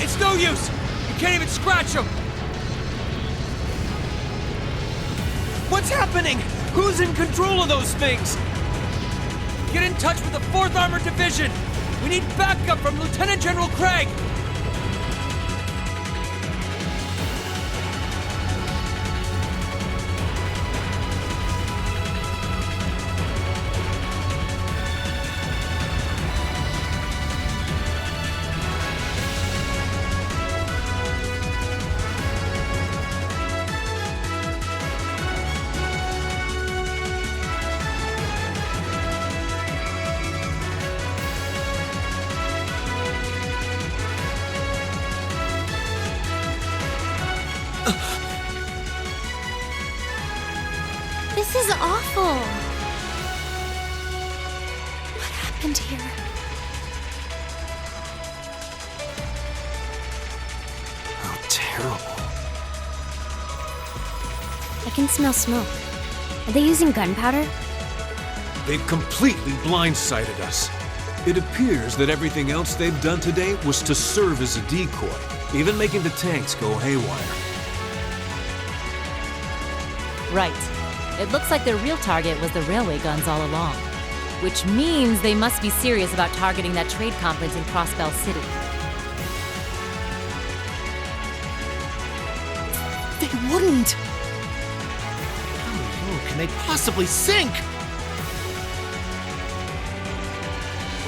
It's no use! You can't even scratch them! What's happening? Who's in control of those things? Get in touch with the 4th Armored Division! We need backup from Lieutenant General Craig! This is awful. What happened here? How terrible. I can smell smoke. Are they using gunpowder? They've completely blindsided us. It appears that everything else they've done today was to serve as a decoy, even making the tanks go haywire. Right. It looks like their real target was the railway guns all along. Which means they must be serious about targeting that trade conference in Crossbell City. They wouldn't! How low can they possibly sink?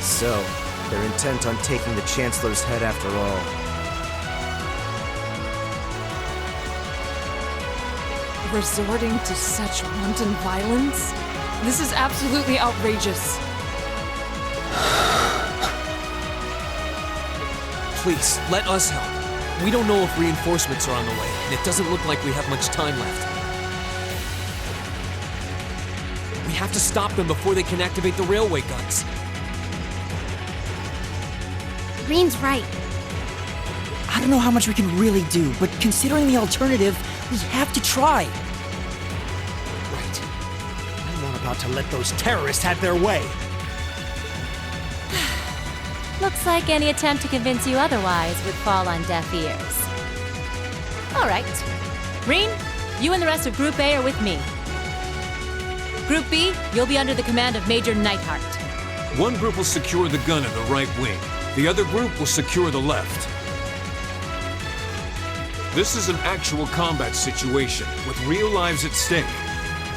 So, they're intent on taking the Chancellor's head after all. Resorting to such wanton violence? This is absolutely outrageous. Please, let us help. We don't know if reinforcements are on the way, and it doesn't look like we have much time left. We have to stop them before they can activate the railway guns. Reen's right. I don't know how much we can really do, but considering the alternative, we have to try. Right. I'm not about to let those terrorists have their way. Looks like any attempt to convince you otherwise would fall on deaf ears. All right. Reen, you and the rest of Group A are with me. Group B, you'll be under the command of Major Neidhart. One group will secure the gun in the right wing. The other group will secure the left. This is an actual combat situation, with real lives at stake.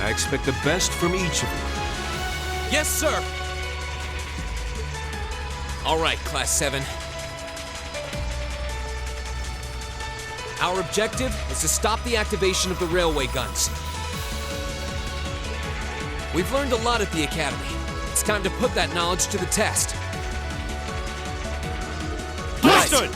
I expect the best from each of you. Yes, sir! All right, Class 7. Our objective is to stop the activation of the railway guns. We've learned a lot at the Academy. It's time to put that knowledge to the test. Understood!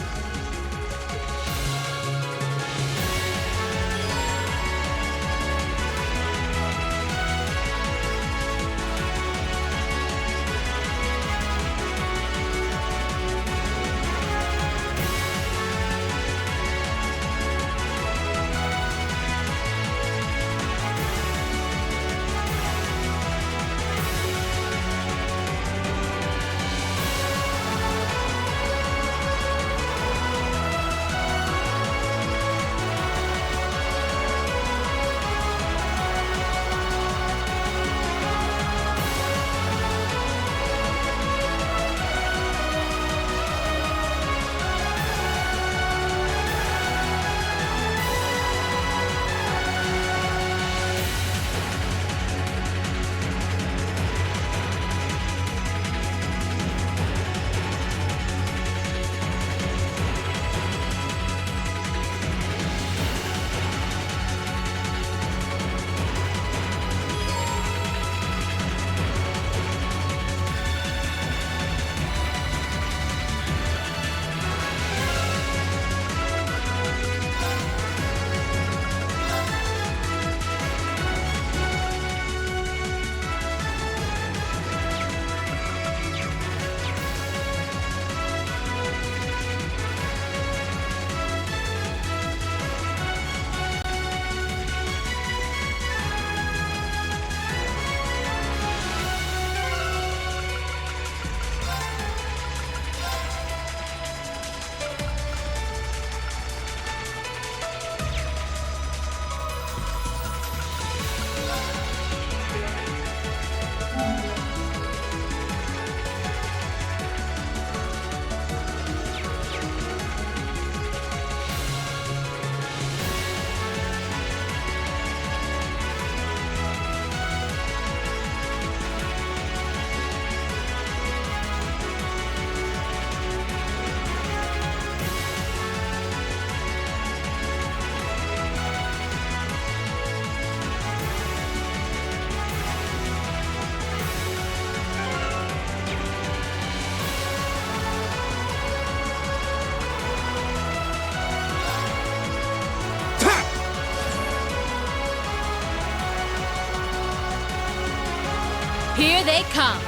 Here they come.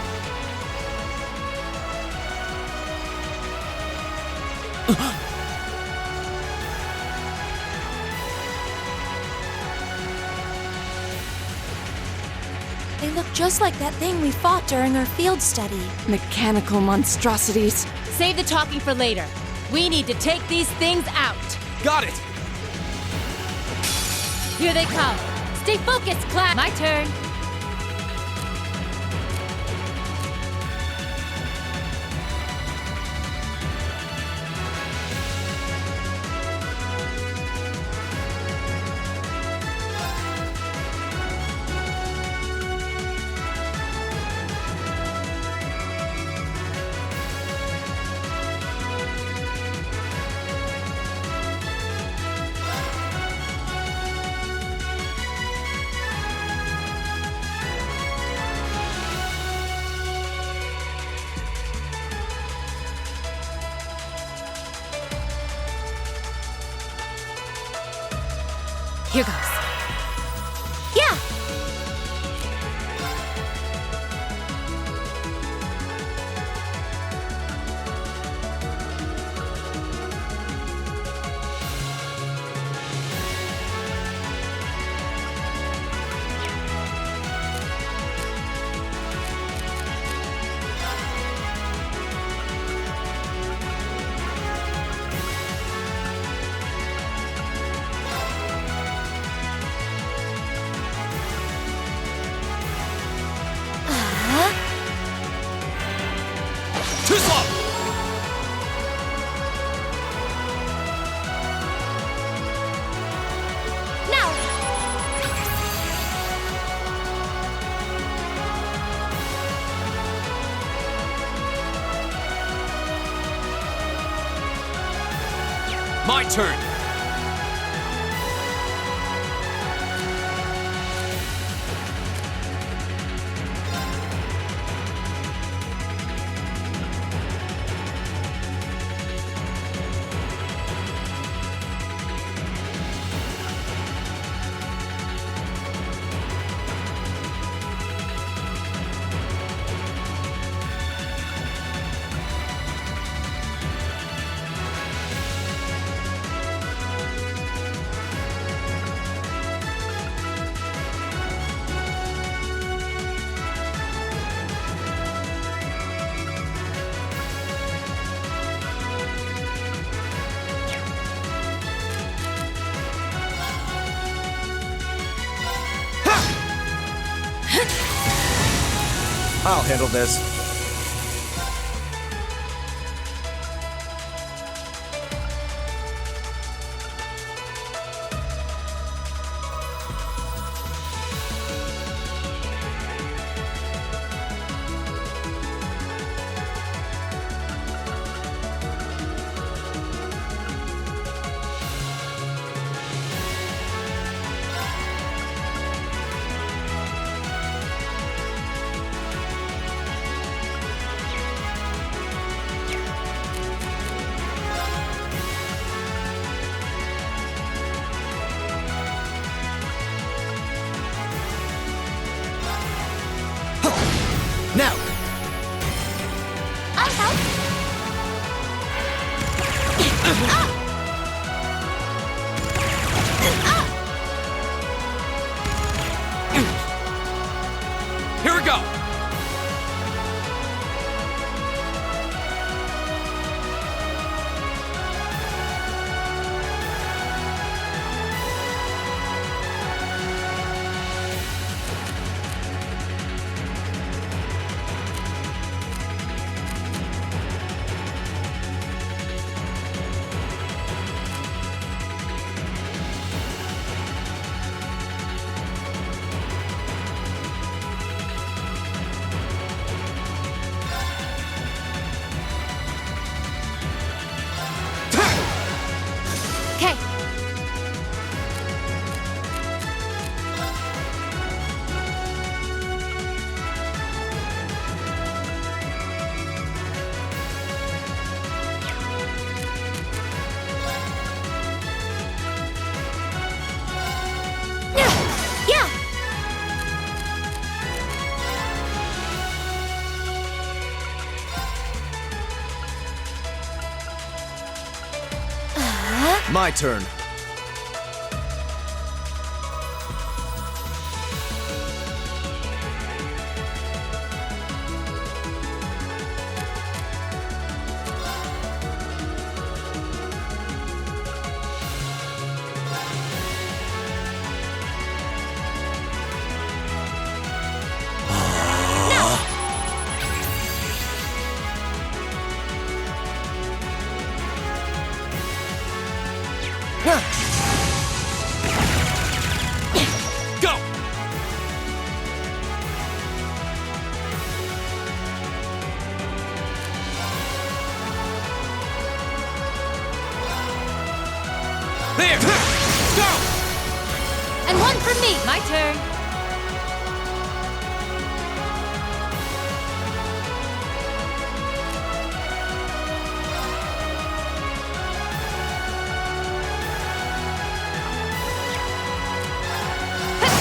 They look just like that thing we fought during our field study. Mechanical monstrosities. Save the talking for later. We need to take these things out. Got it! Here they come. Stay focused, class. My turn. Here goes. Yeah! Too slow! Now! My turn! I'll handle this. Now! I'll help! Here we go! My turn. Go! There! Go! And one from me. My turn.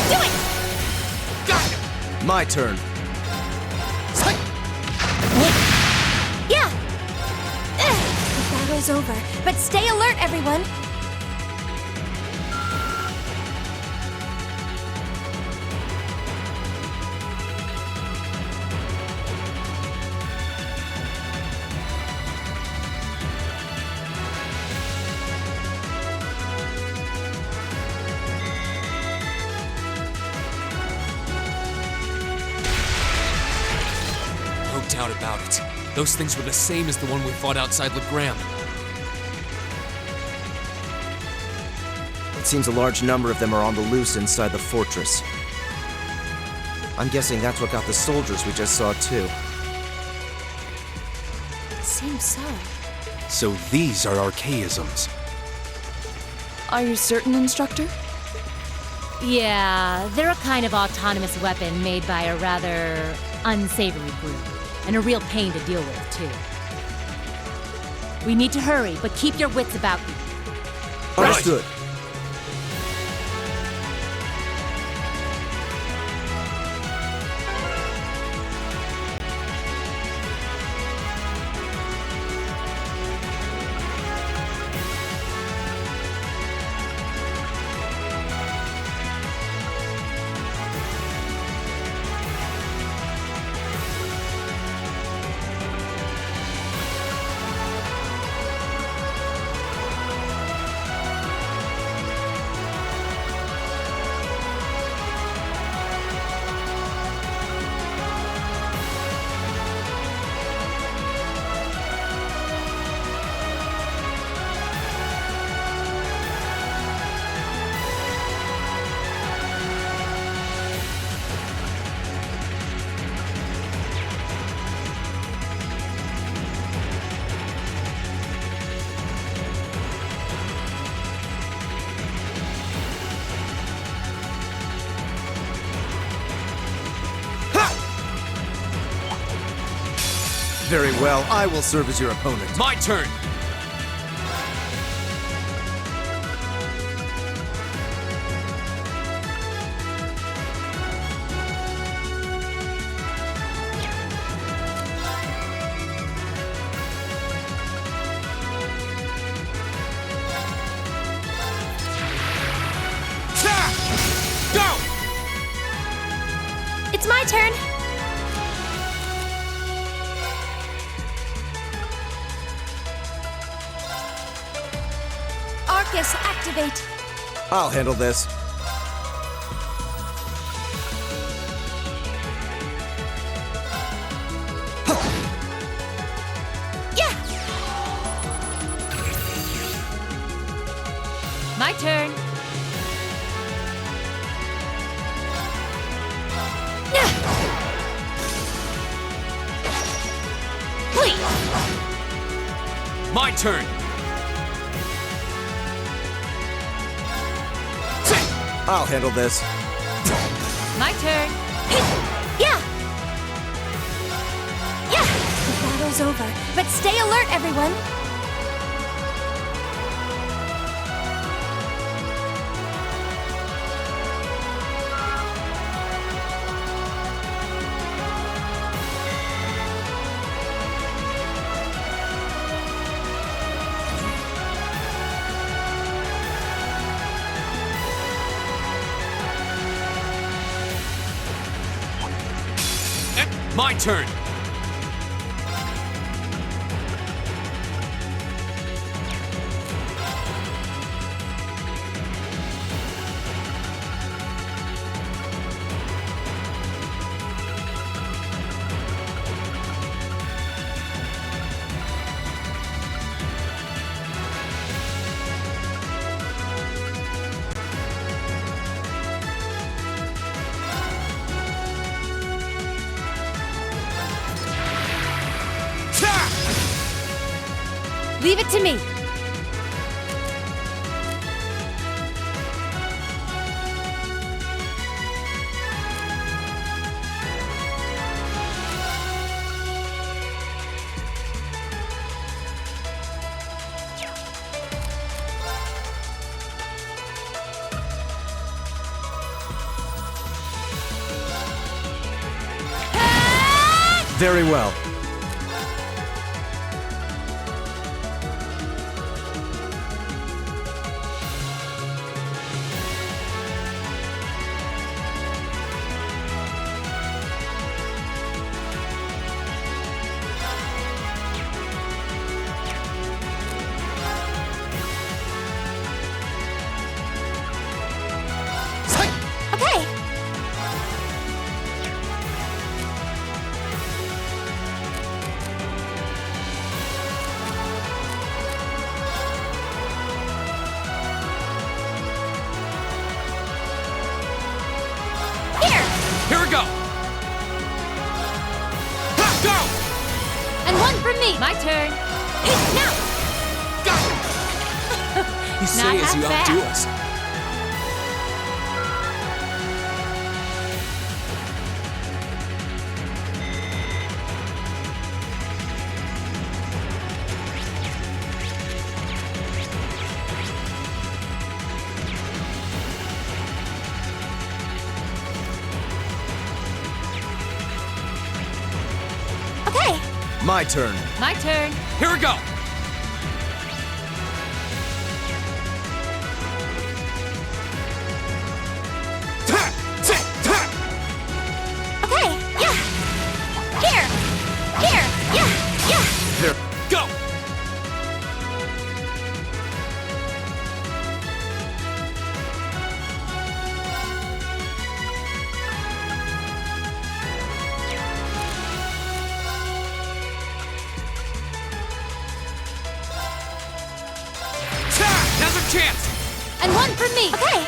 Do it! Got it! My turn. Yeah! The battle's over, but stay alert, everyone! No doubt about it. Those things were the same as the one we fought outside Legram. It seems a large number of them are on the loose inside the fortress. I'm guessing that's what got the soldiers we just saw, too. Seems so. So these are archaisms. Are you certain, Instructor? Yeah, they're a kind of autonomous weapon made by a rather unsavory group. And a real pain to deal with, too. We need to hurry, but keep your wits about you. Understood. Very well, I will serve as your opponent. My turn! Go! It's my turn! Arcus, activate! I'll handle this. Yeah! My turn. Please! My turn! I'll handle this. My turn. Yeah! Yeah! The battle's over, but stay alert, everyone! My turn. Leave it to me. Very well. Okay. Here we go. Ha, go. And one from me. My turn. Now. You say as you outdo us. Okay. My turn. My turn. Here we go. Okay. Yeah. Here. Here. Yeah. Yeah. There. Go. Now's our chance. And one from me. Okay.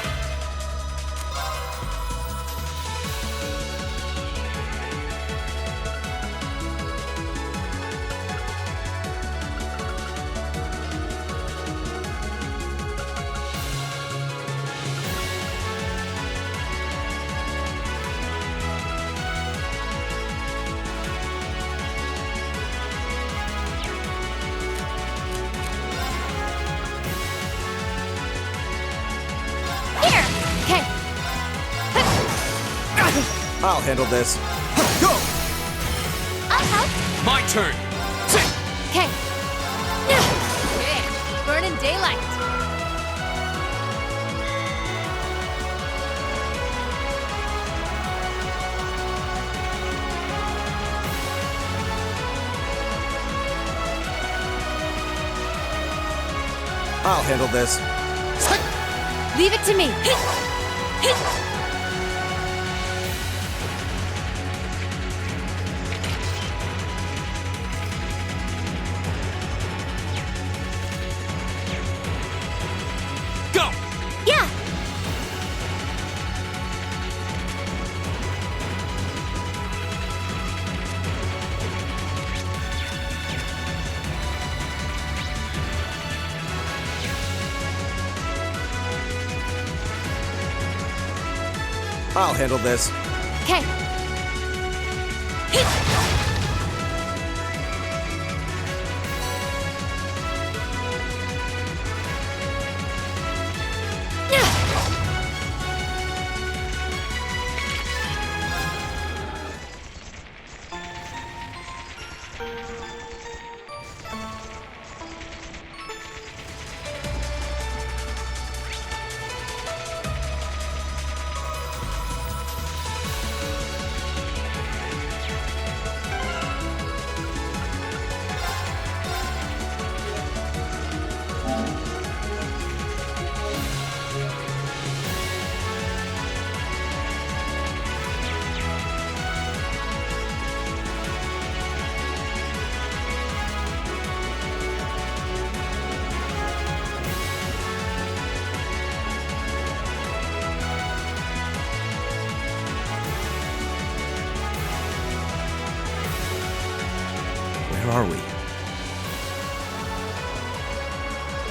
Here. Okay. I'll handle this. Go! I'll help. My turn. Okay. Yeah. Burning daylight. I'll handle this. Leave it to me. Go. Yeah. I'll handle this. Okay.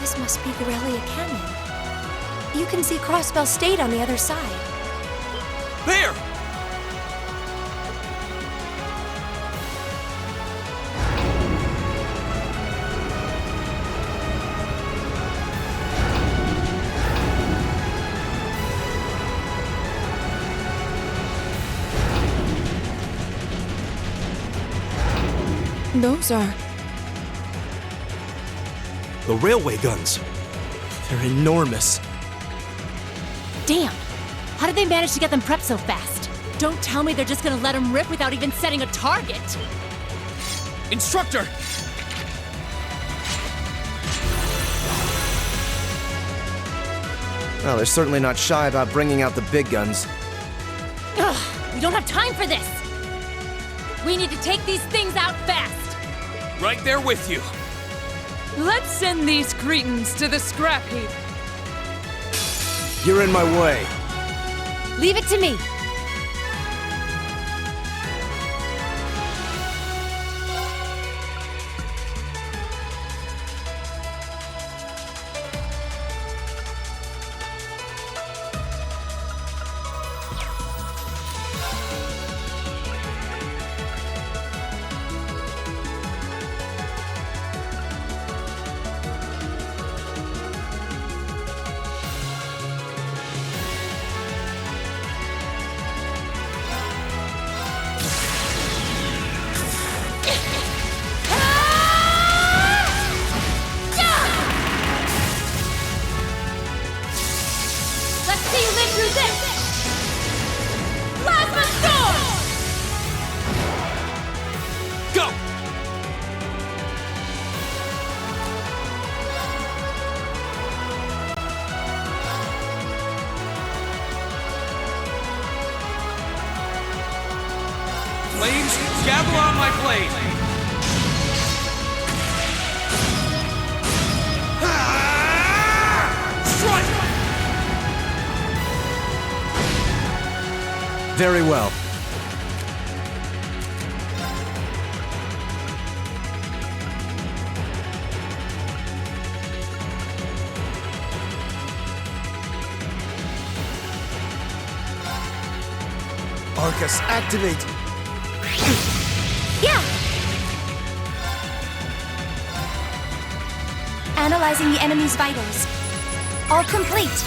This must be Corellia Canyon. You can see Crossbell State on the other side. There! Those are... The railway guns. They're enormous. Damn! How did they manage to get them prepped so fast? Don't tell me they're just gonna let them rip without even setting a target! Instructor! Well, they're certainly not shy about bringing out the big guns. Ugh! We don't have time for this! We need to take these things out fast! Right there with you. Let's send these cretins to the scrap heap. You're in my way. Leave it to me! Let's see you live through this! Plasma Storm! Go! Flames, gather on my blade! Strike! Very well. Arcus, activate! Yeah! Analyzing the enemy's vitals. All complete.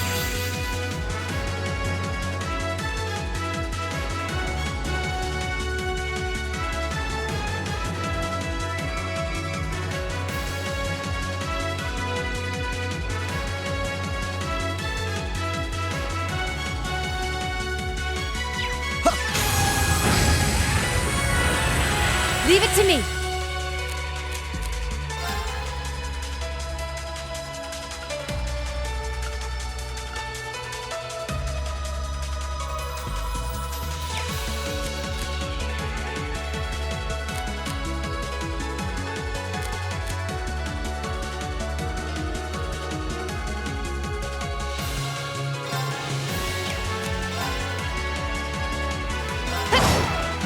Leave it to me!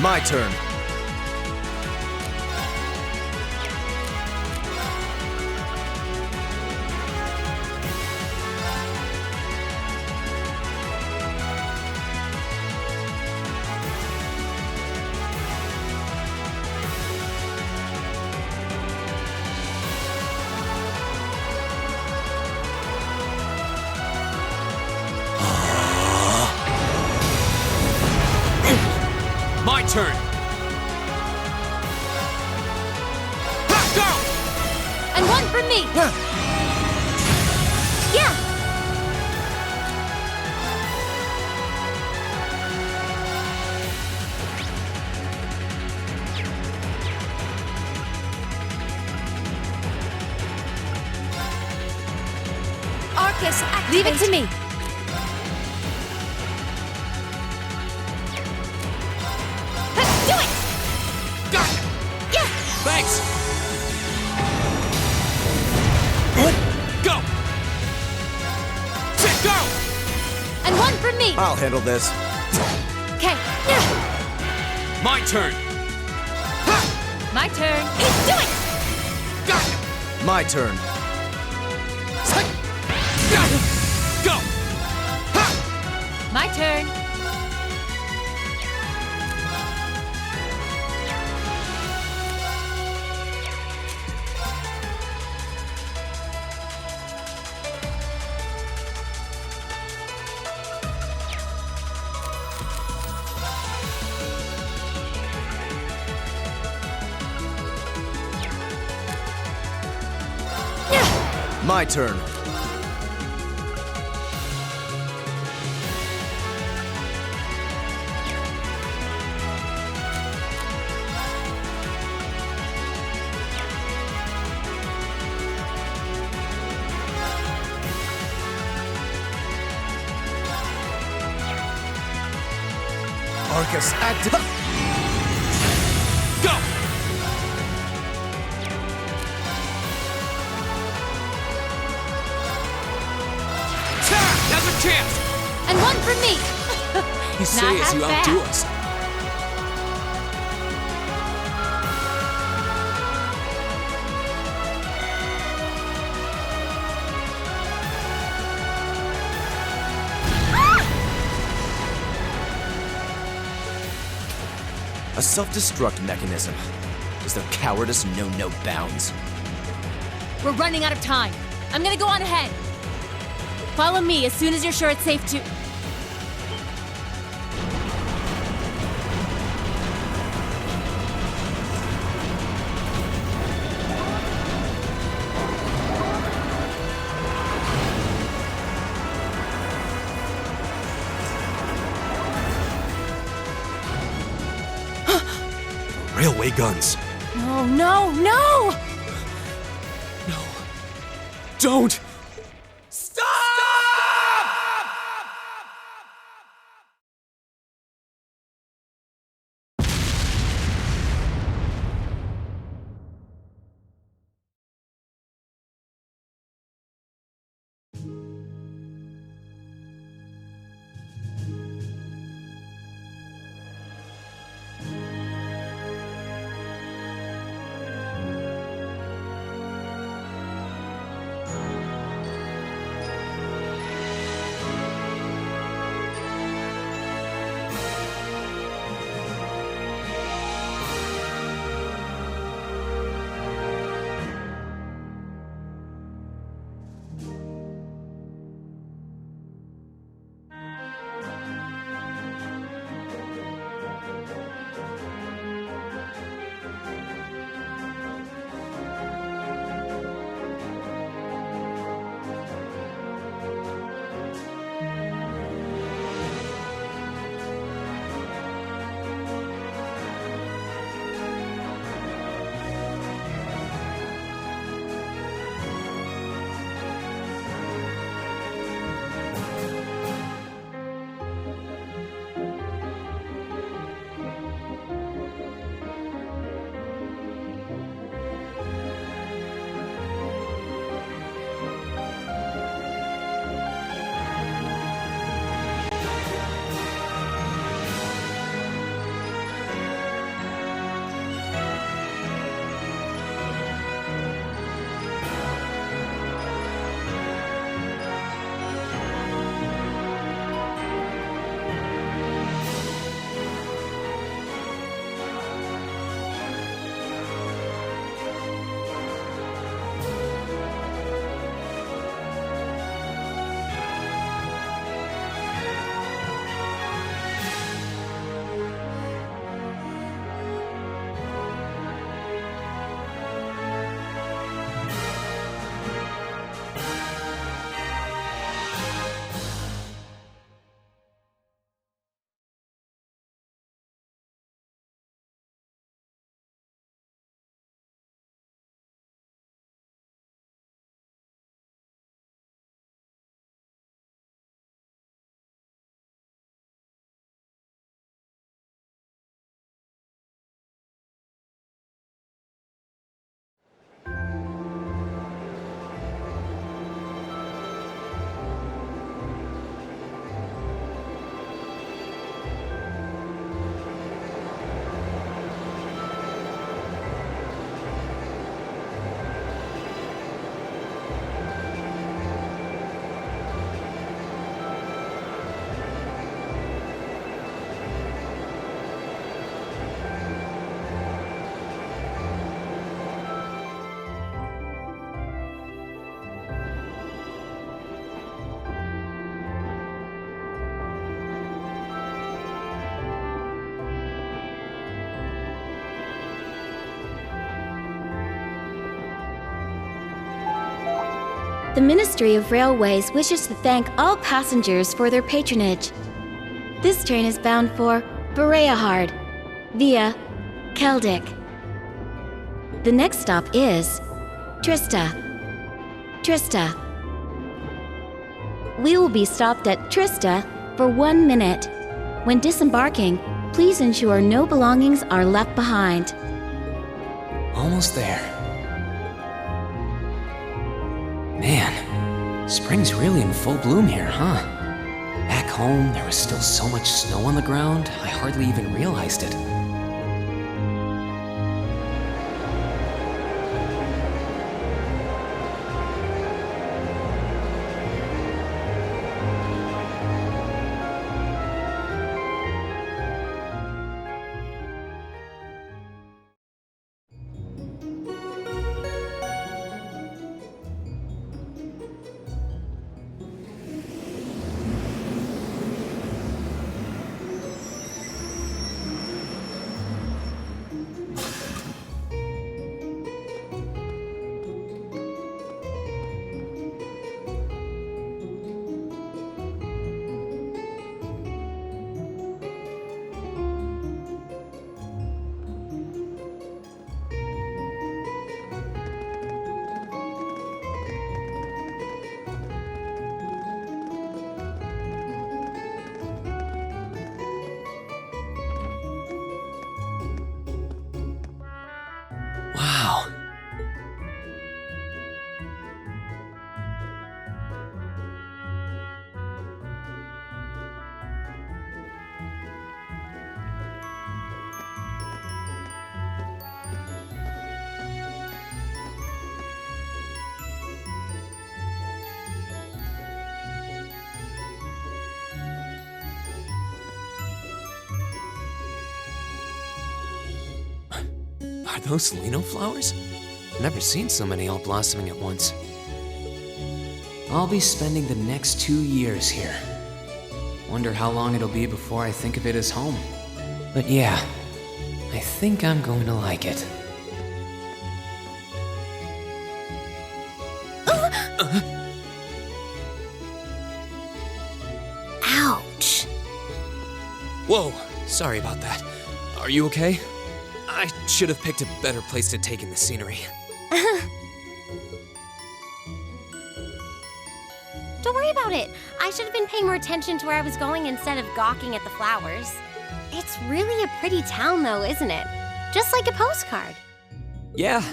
My turn. My turn! Ha, go! And one for me! Yeah! Arcus, activate. Leave it to me! Do it! Got it! Yeah! Thanks! Go! Sit, go! And one for me! I'll handle this. Okay. My turn! Ha! My turn. Do it! Got it! My turn. Go! My turn. My turn. Arcus, active. Go! Now's a chance! And one for me. You say as you outdo us. A self-destruct mechanism. Does their cowardice know no bounds? We're running out of time. I'm gonna go on ahead. Follow me as soon as you're sure it's safe to... Railway guns. No, no, no! Don't! The Ministry of Railways wishes to thank all passengers for their patronage. This train is bound for Bereahard via Keldic. The next stop is Trista. Trista. We will be stopped at Trista for 1 minute. When disembarking, please ensure no belongings are left behind. Almost there. Man, spring's really in full bloom here, huh? Back home, there was still so much snow on the ground, I hardly even realized it. Wow. Are those Lino flowers? Never seen so many all blossoming at once. I'll be spending the next 2 years here. Wonder how long it'll be before I think of it as home. But yeah, I think I'm going to like it. Ouch. Whoa, sorry about that. Are you okay? I should have picked a better place to take in the scenery. Don't worry about it. I should have been paying more attention to where I was going instead of gawking at the flowers. It's really a pretty town, though, isn't it? Just like a postcard. Yeah,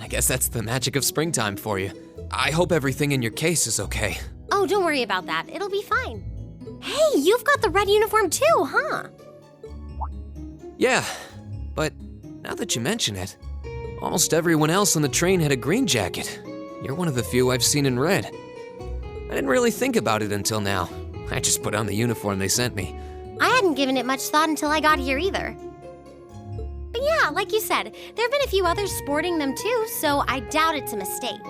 I guess that's the magic of springtime for you. I hope everything in your case is okay. Oh, don't worry about that. It'll be fine. Hey, you've got the red uniform too, huh? Yeah, but now that you mention it, almost everyone else on the train had a green jacket. You're one of the few I've seen in red. I didn't really think about it until now. I just put on the uniform they sent me. I hadn't given it much thought until I got here either. But yeah, like you said, there have been a few others sporting them too, so I doubt it's a mistake.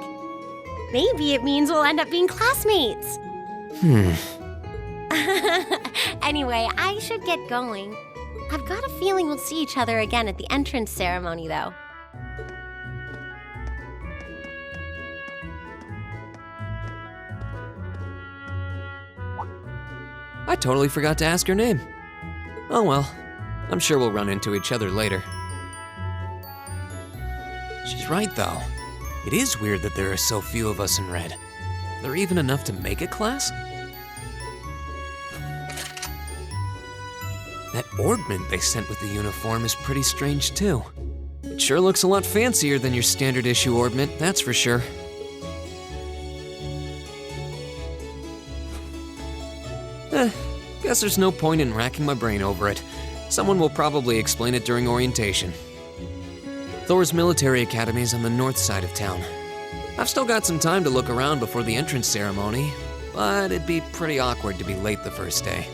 Maybe it means we'll end up being classmates. Anyway, I should get going. I've got a feeling we'll see each other again at the entrance ceremony, though. I totally forgot to ask your name. Oh well, I'm sure we'll run into each other later. She's right, though. It is weird that there are so few of us in red. Are there even enough to make a class? That ornament they sent with the uniform is pretty strange, too. It sure looks a lot fancier than your standard issue ornament, that's for sure. Guess there's no point in racking my brain over it. Someone will probably explain it during orientation. Thor's military academy is on the north side of town. I've still got some time to look around before the entrance ceremony, but it'd be pretty awkward to be late the first day.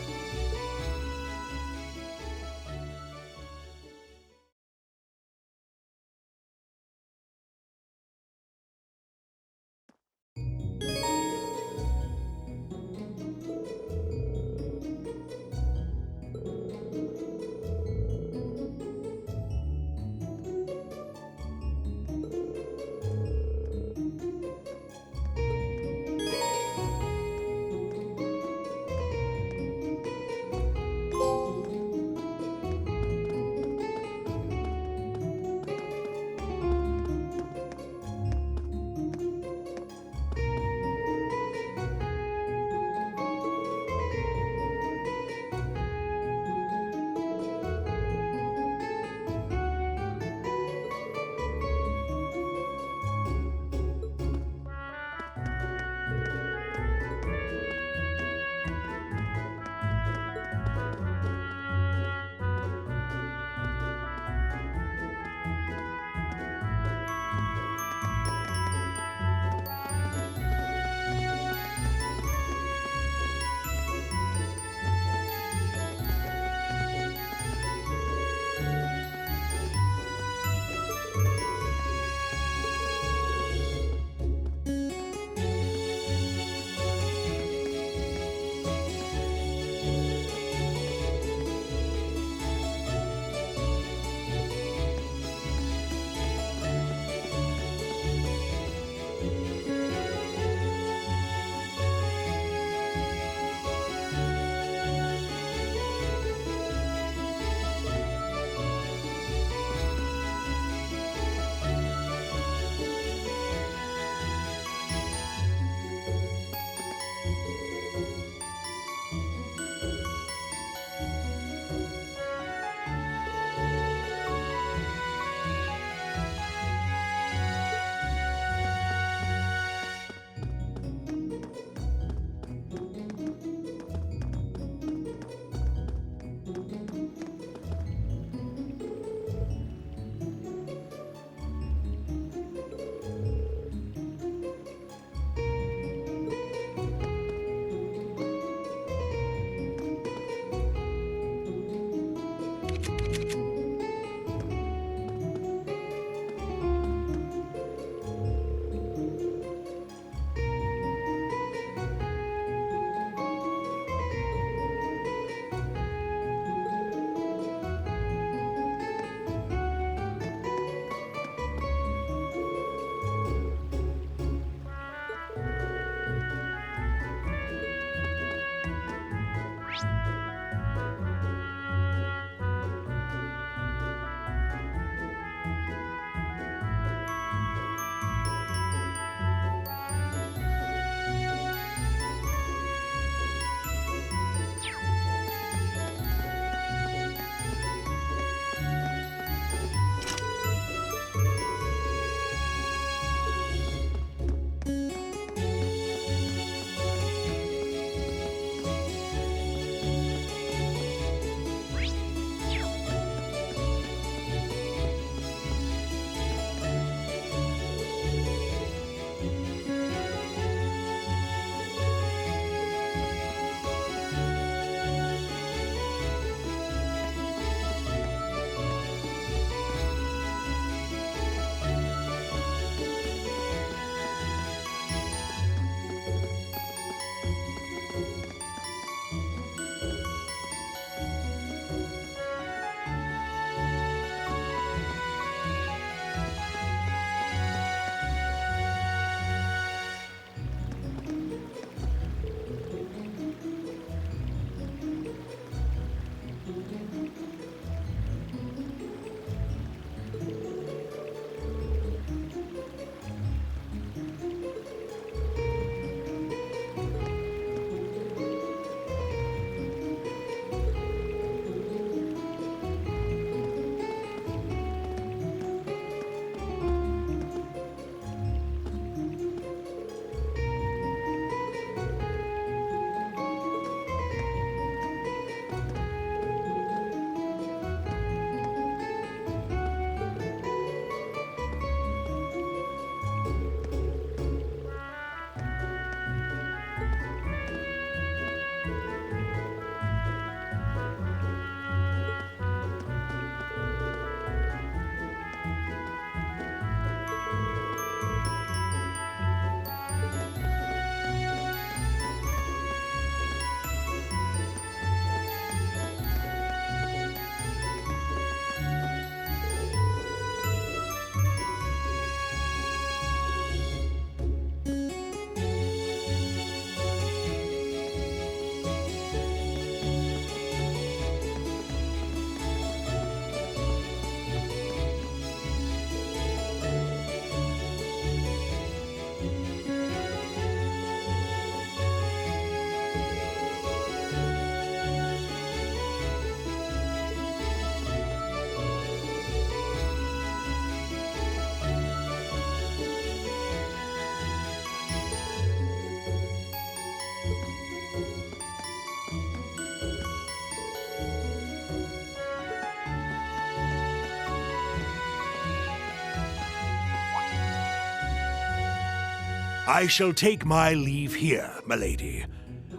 I shall take my leave here, milady.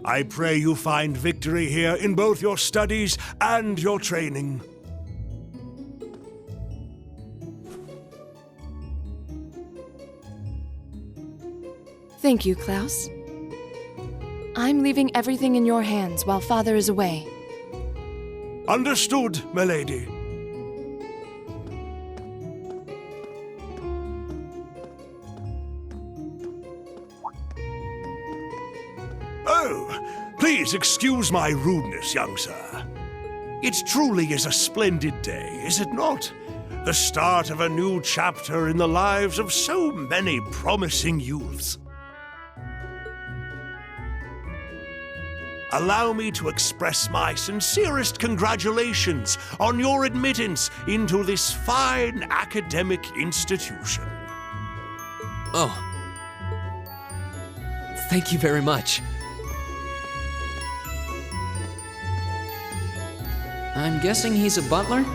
I pray you find victory here in both your studies and your training. Thank you, Klaus. I'm leaving everything in your hands while Father is away. Understood, milady. Oh, please excuse my rudeness, young sir. It truly is a splendid day, is it not? The start of a new chapter in the lives of so many promising youths. Allow me to express my sincerest congratulations on your admittance into this fine academic institution. Oh. Thank you very much. I'm guessing he's a butler?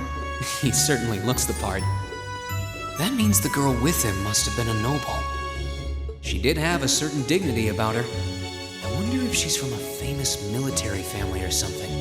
He certainly looks the part. That means the girl with him must have been a noble. She did have a certain dignity about her. I wonder if she's from a famous military family or something.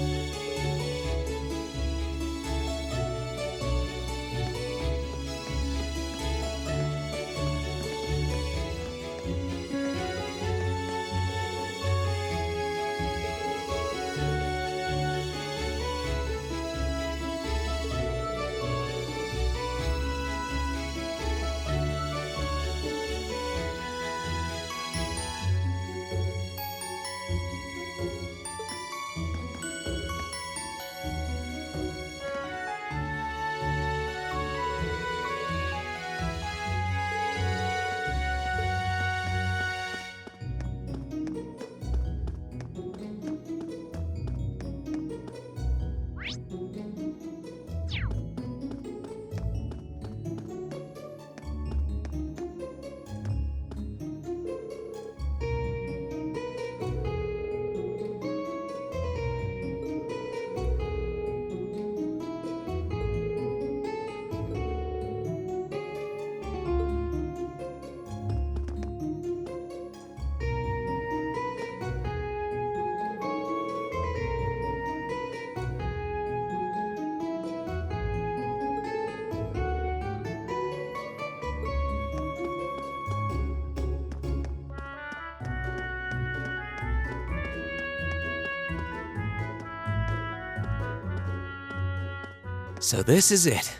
So this is it.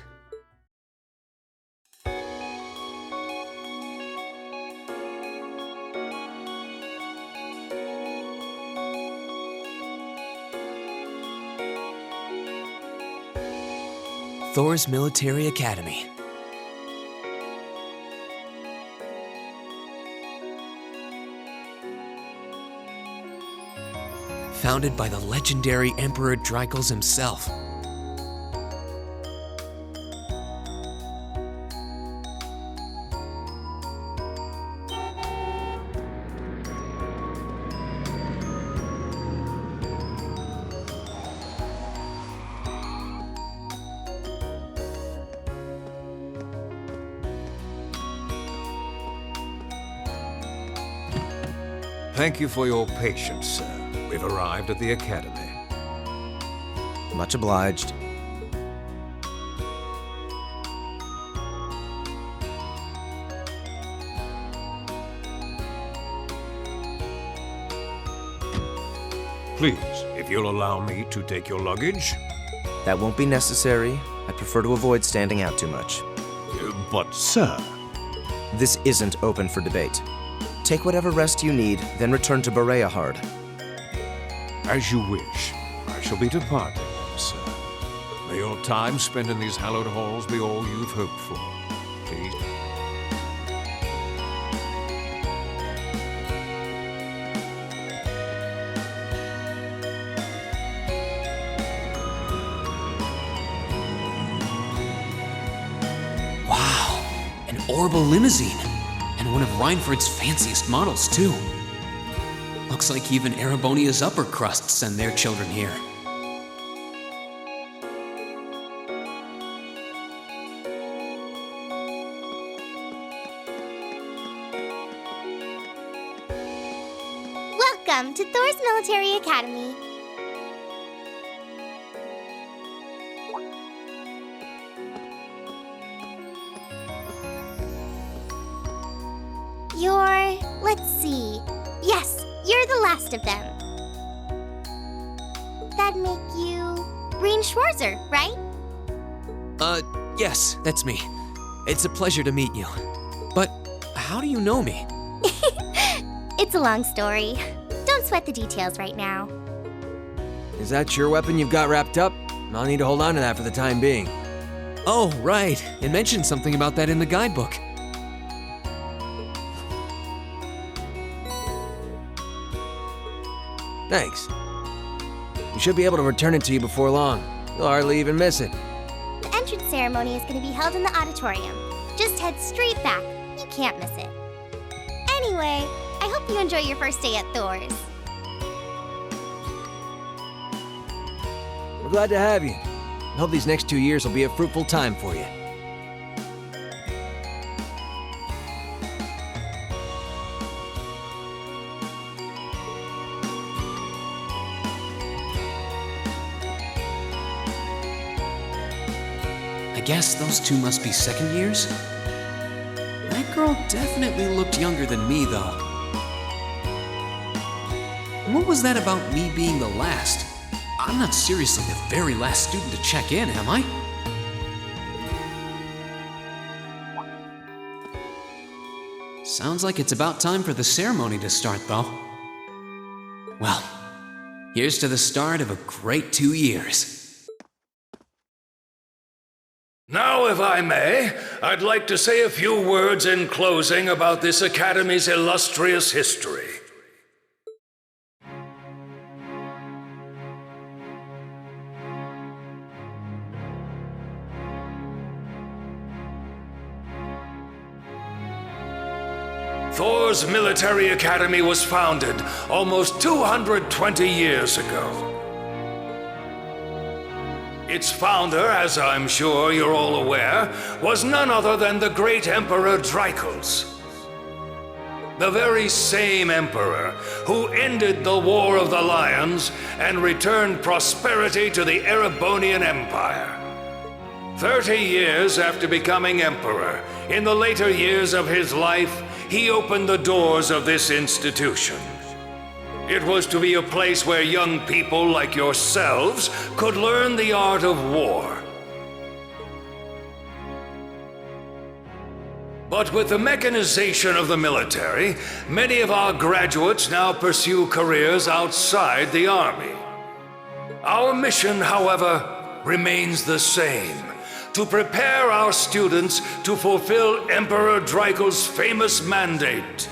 Thor's Military Academy. Founded by the legendary Emperor Dreikels himself. Thank you for your patience, sir. We've arrived at the Academy. Much obliged. Please, if you'll allow me to take your luggage. That won't be necessary. I prefer to avoid standing out too much. But, sir... This isn't open for debate. Take whatever rest you need, then return to Bereahard. As you wish. I shall be departing, sir. May your time spent in these hallowed halls be all you've hoped for. Please. Wow, an orbital limousine. And one of Reinford's fanciest models, too. Looks like even Erebonia's upper crust send their children here. Welcome to Thor's Military Academy. Let's see. Yes, you're the last of them. That'd make you Rean Schwarzer, right? Yes, that's me. It's a pleasure to meet you. But how do you know me? It's a long story. Don't sweat the details right now. Is that your weapon you've got wrapped up? I'll need to hold on to that for the time being. Oh, right. It mentioned something about that in the guidebook. Thanks. We should be able to return it to you before long. You'll hardly even miss it. The entrance ceremony is going to be held in the auditorium. Just head straight back. You can't miss it. Anyway, I hope you enjoy your first day at Thor's. We're glad to have you. I hope these next 2 years will be a fruitful time for you. I guess those two must be second years? That girl definitely looked younger than me, though. And what was that about me being the last? I'm not seriously the very last student to check in, am I? Sounds like it's about time for the ceremony to start, though. Well, here's to the start of a great 2 years. Now, if I may, I'd like to say a few words in closing about this Academy's illustrious history. Thor's Military Academy was founded almost 220 years ago. Its founder, as I'm sure you're all aware, was none other than the great Emperor Dreichels. The very same emperor who ended the War of the Lions and returned prosperity to the Erebonian Empire. 30 years after becoming emperor, in the later years of his life, he opened the doors of this institution. It was to be a place where young people like yourselves could learn the art of war. But with the mechanization of the military, many of our graduates now pursue careers outside the army. Our mission, however, remains the same: to prepare our students to fulfill Emperor Dreichels' famous mandate.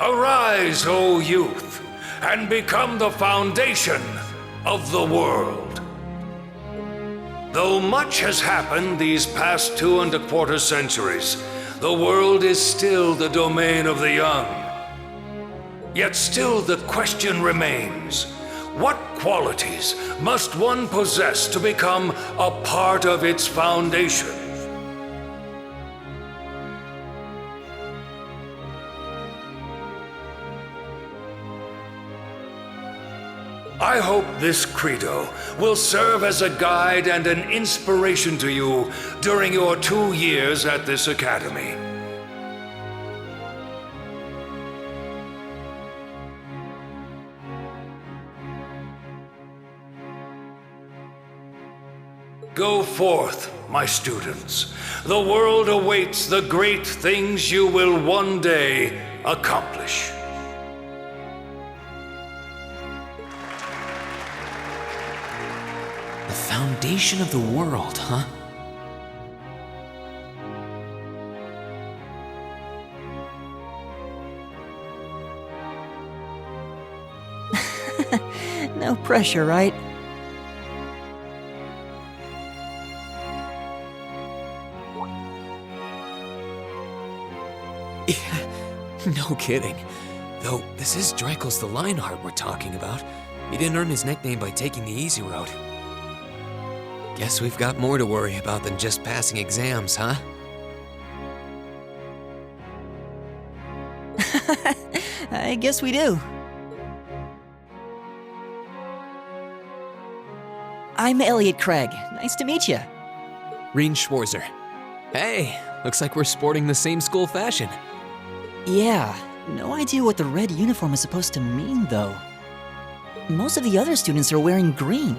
Arise, O youth, and become the foundation of the world. Though much has happened these past 2¼ centuries, the world is still the domain of the young. Yet still the question remains: what qualities must one possess to become a part of its foundation? I hope this credo will serve as a guide and an inspiration to you during your 2 years at this academy. Go forth, my students. The world awaits the great things you will one day accomplish. The foundation of the world, huh? No pressure, right? No kidding. Though, this is Dreichels the Lionheart we're talking about. He didn't earn his nickname by taking the easy road. Guess we've got more to worry about than just passing exams, huh? I guess we do. I'm Elliot Craig. Nice to meet you. Reen Schwarzer. Hey, looks like we're sporting the same school fashion. Yeah, no idea what the red uniform is supposed to mean, though. Most of the other students are wearing green.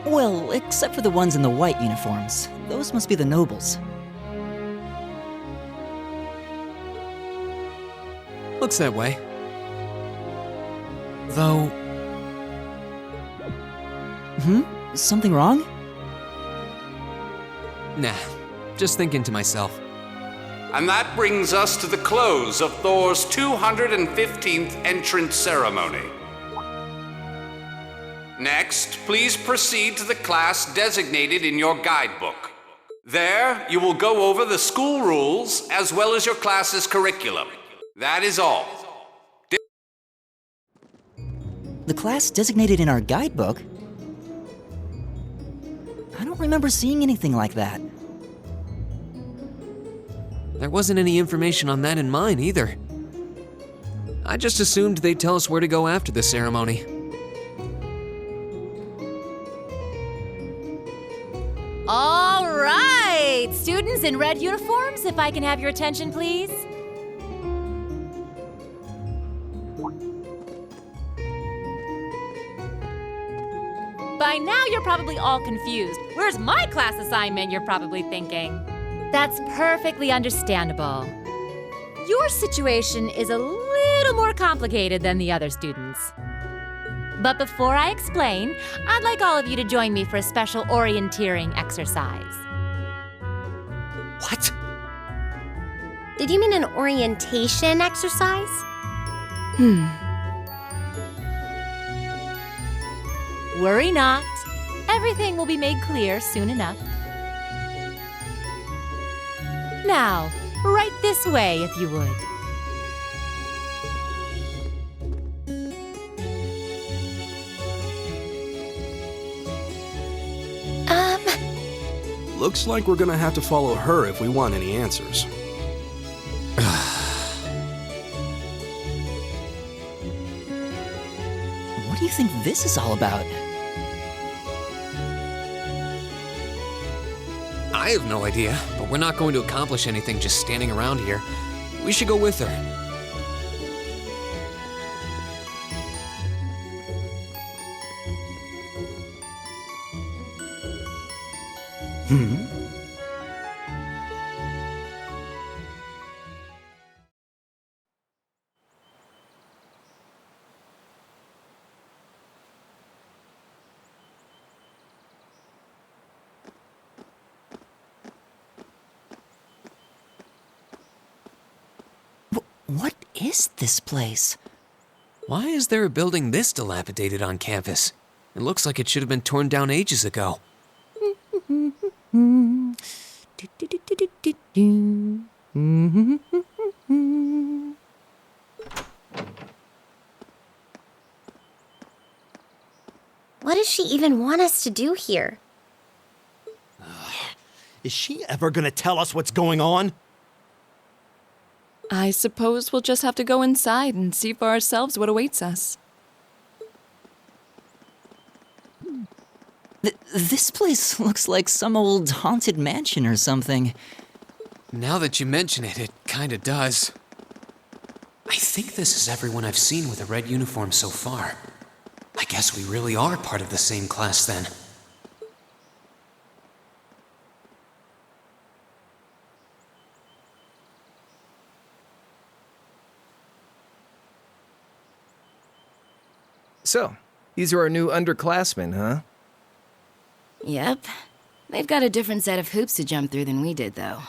Well, except for the ones in the white uniforms. Those must be the nobles. Looks that way. Though... Something wrong? Nah, just thinking to myself. And that brings us to the close of Thor's 215th entrance ceremony. Next, please proceed to the class designated in your guidebook. There, you will go over the school rules as well as your class's curriculum. That is all. The class designated in our guidebook? I don't remember seeing anything like that. There wasn't any information on that in mine either. I just assumed they'd tell us where to go after the ceremony. All right, students in red uniforms, if I can have your attention, please. By now, you're probably all confused. Where's my class assignment, you're probably thinking. That's perfectly understandable. Your situation is a little more complicated than the other students. But before I explain, I'd like all of you to join me for a special orienteering exercise. What? Did you mean an orientation exercise? Worry not. Everything will be made clear soon enough. Now, right this way, if you would. Looks like we're gonna have to follow her if we want any answers. What do you think this is all about? I have no idea, but we're not going to accomplish anything just standing around here. We should go with her. What is this place? Why is there a building this dilapidated on campus? It looks like it should have been torn down ages ago. What does she even want us to do here? Is she ever gonna tell us what's going on? I suppose we'll just have to go inside and see for ourselves what awaits us. This place looks like some old haunted mansion or something. Now that you mention it, it kinda does. I think this is everyone I've seen with a red uniform so far. I guess we really are part of the same class then. So, these are our new underclassmen, huh? Yep. They've got a different set of hoops to jump through than we did, though.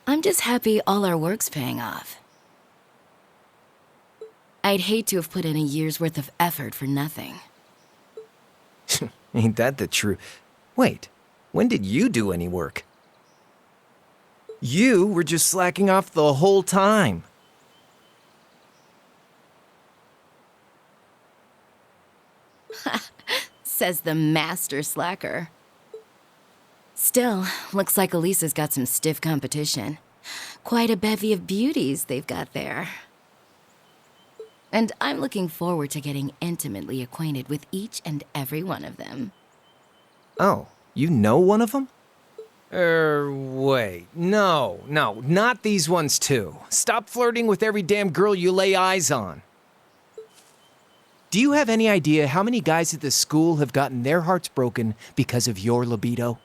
I'm just happy all our work's paying off. I'd hate to have put in a year's worth of effort for nothing. Ain't that the truth? Wait, when did you do any work? You were just slacking off the whole time. Says the master slacker. Still, looks like Elisa's got some stiff competition. Quite a bevy of beauties they've got there. And I'm looking forward to getting intimately acquainted with each and every one of them. Oh, you know one of them? Wait. No, not these ones too. Stop flirting with every damn girl you lay eyes on. Do you have any idea how many guys at this school have gotten their hearts broken because of your libido?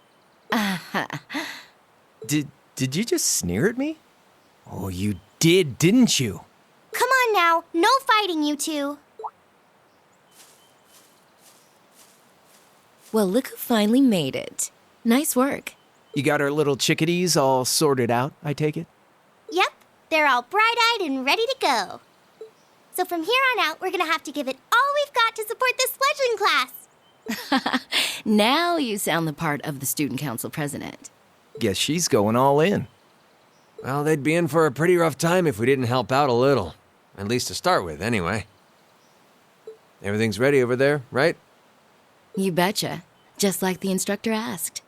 Did you just sneer at me? Oh, you did, didn't you? Come on now, no fighting, you two. Well, look who finally made it. Nice work. You got our little chickadees all sorted out, I take it? Yep, they're all bright-eyed and ready to go. So from here on out, we're gonna have to give it all we've got to support this fledgling class. Now you sound the part of the student council president. Guess she's going all in. Well, they'd be in for a pretty rough time if we didn't help out a little. At least to start with, anyway. Everything's ready over there, right? You betcha. Just like the instructor asked.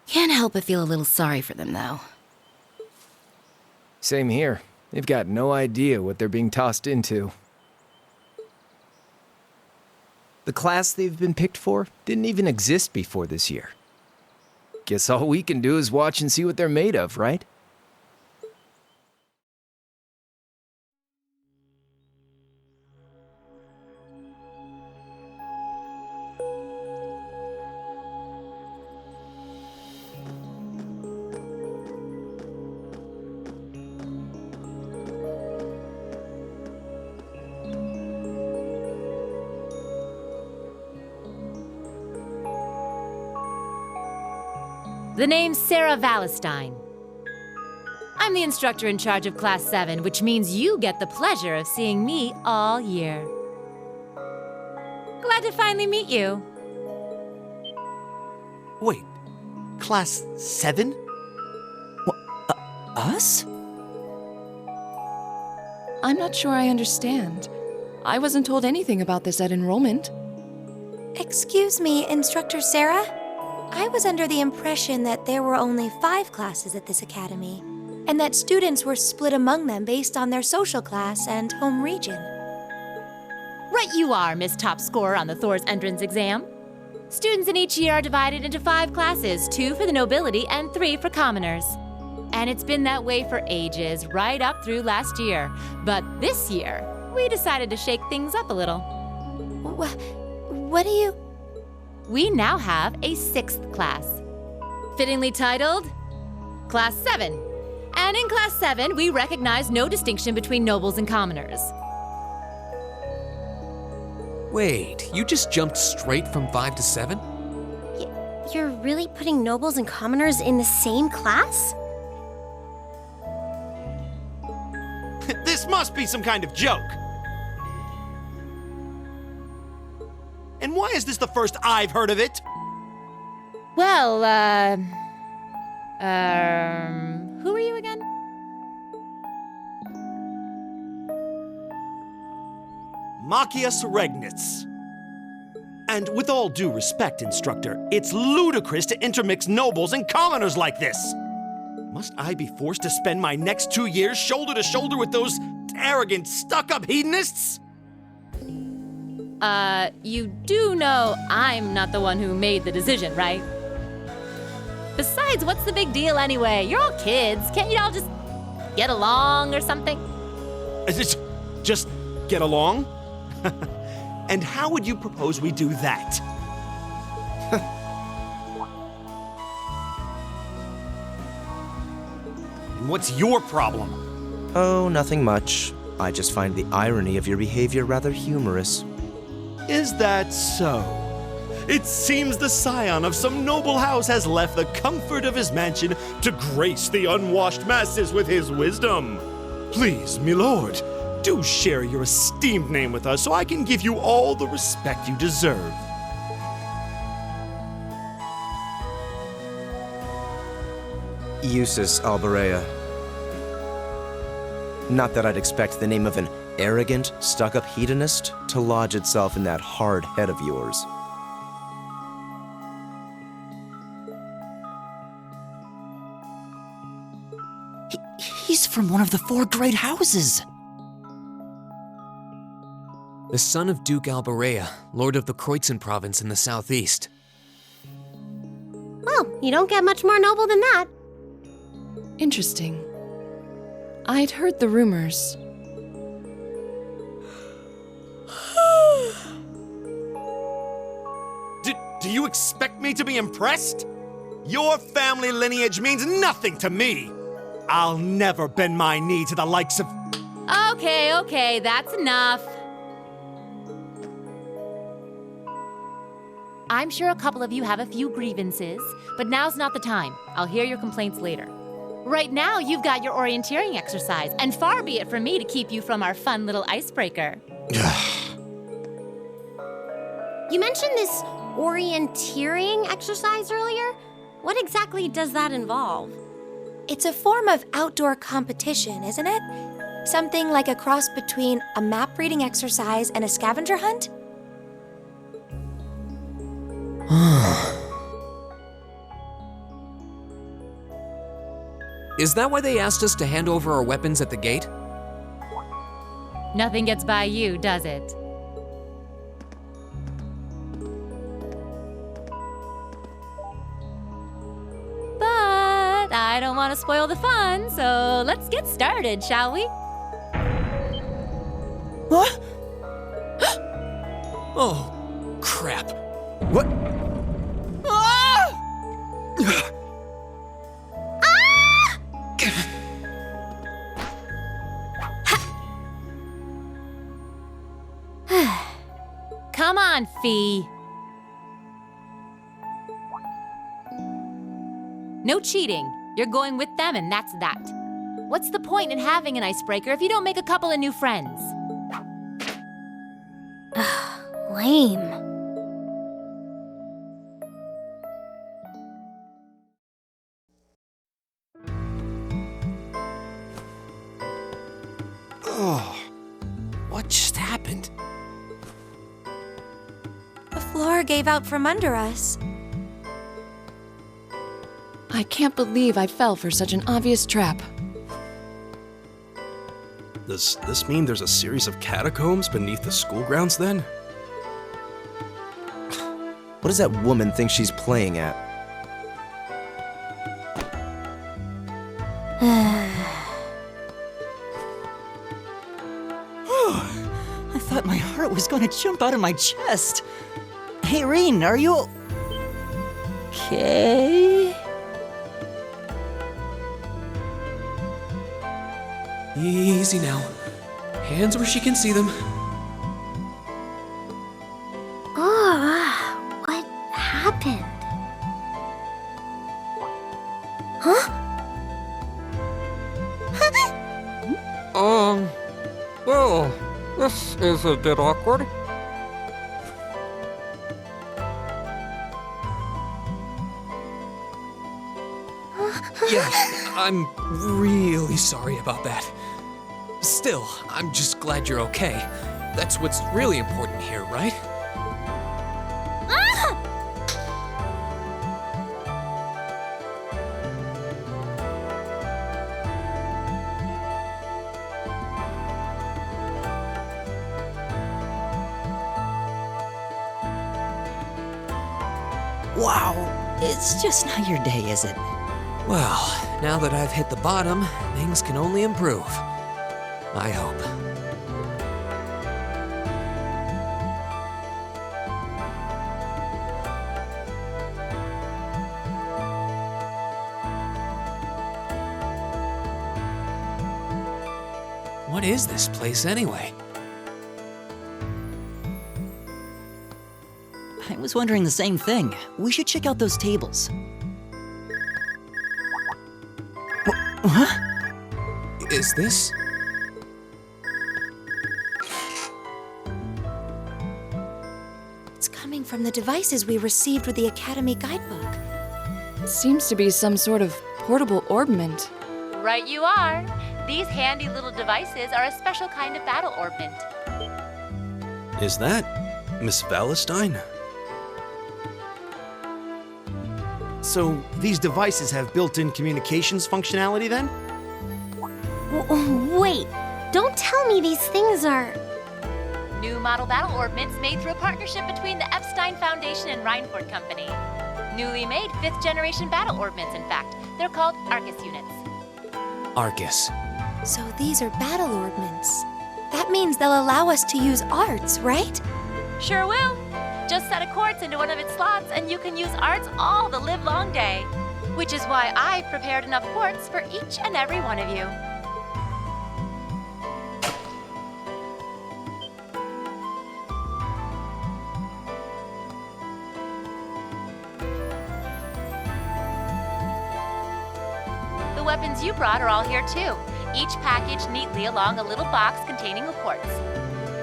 Can't help but feel a little sorry for them, though. Same here. They've got no idea what they're being tossed into. The class they've been picked for didn't even exist before this year. Guess all we can do is watch and see what they're made of, right? The name's Sarah Valestine. I'm the instructor in charge of Class 7, which means you get the pleasure of seeing me all year. Glad to finally meet you. Wait, Class 7? Us? I'm not sure I understand. I wasn't told anything about this at enrollment. Excuse me, Instructor Sarah? I was under the impression that there were only 5 classes at this academy, and that students were split among them based on their social class and home region. Right you are, Miss Top Scorer on the Thor's entrance exam. Students in each year are divided into 5 classes, 2 for the nobility and 3 for commoners. And it's been that way for ages, right up through last year. But this year, we decided to shake things up a little. What do you... We now have a 6th class, fittingly titled Class 7. And in Class 7, we recognize no distinction between nobles and commoners. Wait, you just jumped straight from 5 to 7? You're really putting nobles and commoners in the same class? This must be some kind of joke. And why is this the first I've heard of it? Well, who are you again? Machias Regnitz. And with all due respect, Instructor, it's ludicrous to intermix nobles and commoners like this. Must I be forced to spend my next 2 years shoulder to shoulder with those arrogant, stuck-up hedonists? You do know I'm not the one who made the decision, right? Besides, what's the big deal anyway? You're all kids. Can't you all just get along or something? Just get along? And how would you propose we do that? And what's your problem? Oh, nothing much. I just find the irony of your behavior rather humorous. Is that so? It seems the scion of some noble house has left the comfort of his mansion to grace the unwashed masses with his wisdom. Please, milord, do share your esteemed name with us so I can give you all the respect you deserve. Eustace Alberea. Not that I'd expect the name of an arrogant, stuck-up hedonist to lodge itself in that hard head of yours. He's from one of the 4 great houses. The son of Duke Alberea, lord of the Kreutzen province in the southeast. Well, you don't get much more noble than that. Interesting. I'd heard the rumors. Do you expect me to be impressed? Your family lineage means nothing to me. I'll never bend my knee to the likes of... Okay, that's enough. I'm sure a couple of you have a few grievances, but now's not the time. I'll hear your complaints later. Right now, you've got your orienteering exercise, and far be it from me to keep you from our fun little icebreaker. You mentioned this orienteering exercise earlier. What exactly does that involve? It's a form of outdoor competition, isn't it? Something like a cross between a map reading exercise and a scavenger hunt? Is that why they asked us to hand over our weapons at the gate? Nothing gets by you, does it? But I don't want to spoil the fun, so let's get started, shall we? What? Oh, crap. What? Come on, Fee. No cheating. You're going with them, and that's that. What's the point in having an icebreaker if you don't make a couple of new friends? Lame. Oh, what just happened? The floor gave out from under us. I can't believe I fell for such an obvious trap. Does this mean there's a series of catacombs beneath the school grounds then? What does that woman think she's playing at? I thought my heart was going to jump out of my chest. Hey, Reen, are you... okay? Easy now. Hands where she can see them. What happened? Huh? Well, this is a bit awkward. Yeah, I'm really sorry about that. Still, I'm just glad you're okay. That's what's really important here, right? Wow, it's just not your day, is it? Well, now that I've hit the bottom, things can only improve. I hope. What is this place anyway? I was wondering the same thing. We should check out those tables. What? Is this? It's coming from the devices we received with the Academy guidebook. Seems to be some sort of portable orbment. Right you are. These handy little devices are a special kind of battle orbment. Is that Miss Valentine? So, these devices have built-in communications functionality then? Wait, don't tell me these things are... New model battle orbments made through a partnership between the Epstein Foundation and Reinford Company. Newly made 5th generation battle orbments, in fact. They're called Arcus units. Arcus. So these are battle orbments. That means they'll allow us to use arts, right? Sure will. Just set a quartz into one of its slots and you can use arts all the livelong day. Which is why I've prepared enough quartz for each and every one of you. The weapons you brought are all here too, each packaged neatly along a little box containing a quartz.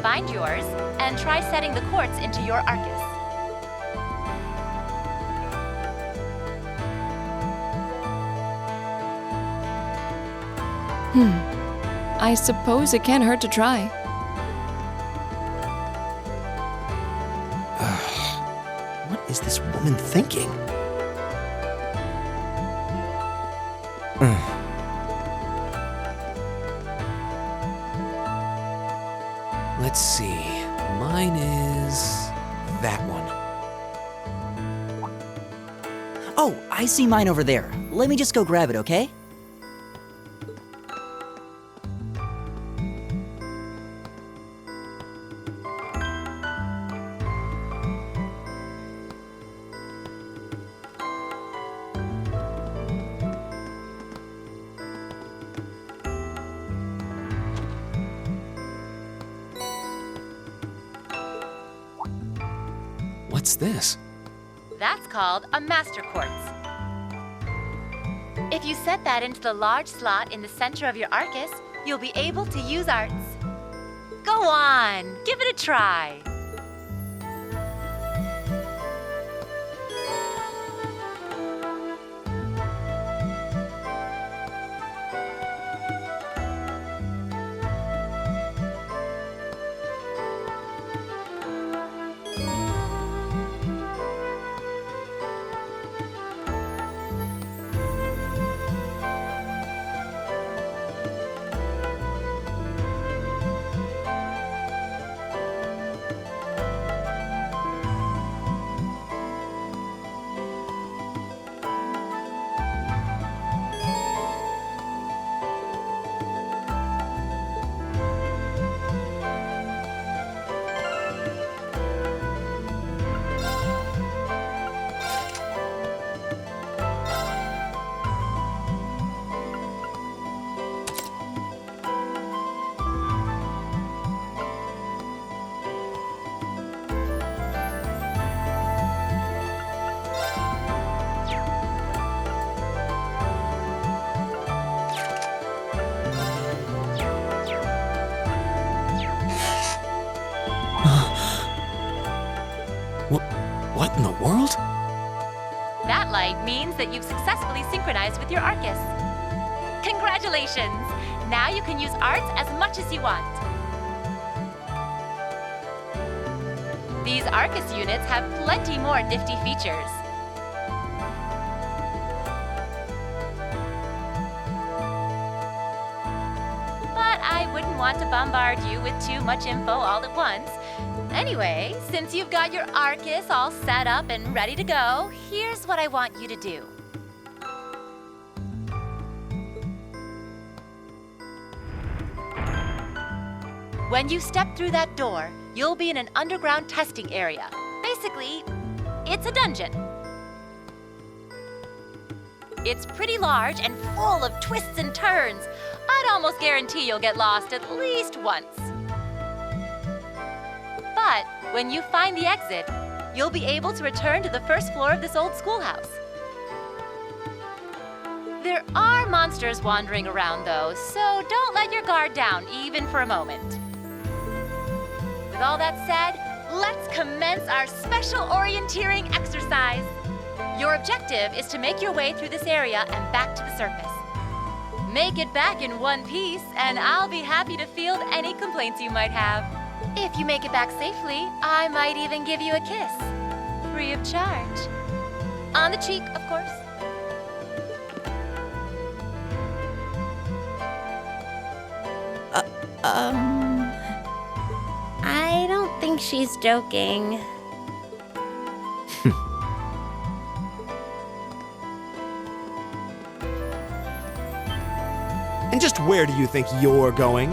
Find yours, and try setting the quartz into your Arcus. I suppose it can't hurt to try. What is this woman thinking? Let's see. Mine is that one. Oh, I see mine over there. Let me just go grab it, okay? What's this? That's called a Master Quartz. If you set that into the large slot in the center of your Arcus, you'll be able to use arts. Go on, give it a try. What in the world? That light means that you've successfully synchronized with your Arcus. Congratulations! Now you can use arts as much as you want. These Arcus units have plenty more nifty features. But I wouldn't want to bombard you with too much info all at once. Anyway, since you've got your Arcus all set up and ready to go, here's what I want you to do. When you step through that door, you'll be in an underground testing area. Basically, it's a dungeon. It's pretty large and full of twists and turns. I'd almost guarantee you'll get lost at least once. But when you find the exit, you'll be able to return to the first floor of this old schoolhouse. There are monsters wandering around, though, so don't let your guard down, even for a moment. With all that said, let's commence our special orienteering exercise. Your objective is to make your way through this area and back to the surface. Make it back in one piece, and I'll be happy to field any complaints you might have. If you make it back safely, I might even give you a kiss. Free of charge. On the cheek, of course. I don't think she's joking. And just where do you think you're going?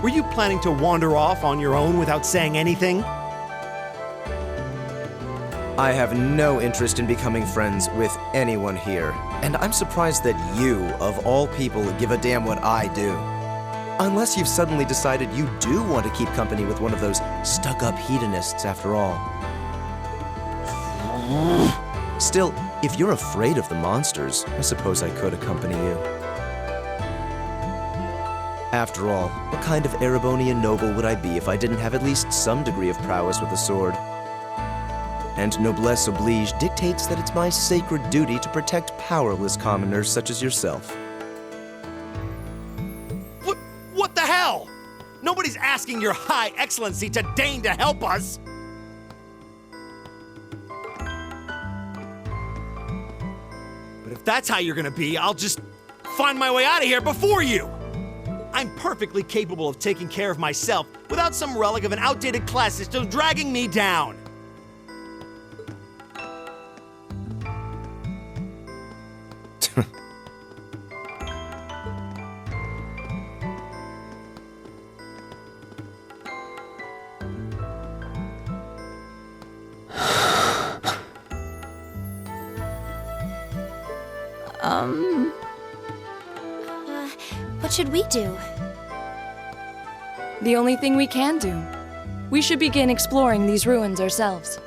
Were you planning to wander off on your own without saying anything? I have no interest in becoming friends with anyone here, and I'm surprised that you, of all people, give a damn what I do. Unless you've suddenly decided you do want to keep company with one of those stuck-up hedonists after all. Still, if you're afraid of the monsters, I suppose I could accompany you. After all, what kind of Erebonian noble would I be if I didn't have at least some degree of prowess with a sword? And noblesse oblige dictates that it's my sacred duty to protect powerless commoners such as yourself. What the hell? Nobody's asking your High Excellency to deign to help us! But if that's how you're gonna be, I'll just find my way out of here before you! I'm perfectly capable of taking care of myself without some relic of an outdated class system dragging me down! What should we do? The only thing we can do. We should begin exploring these ruins ourselves.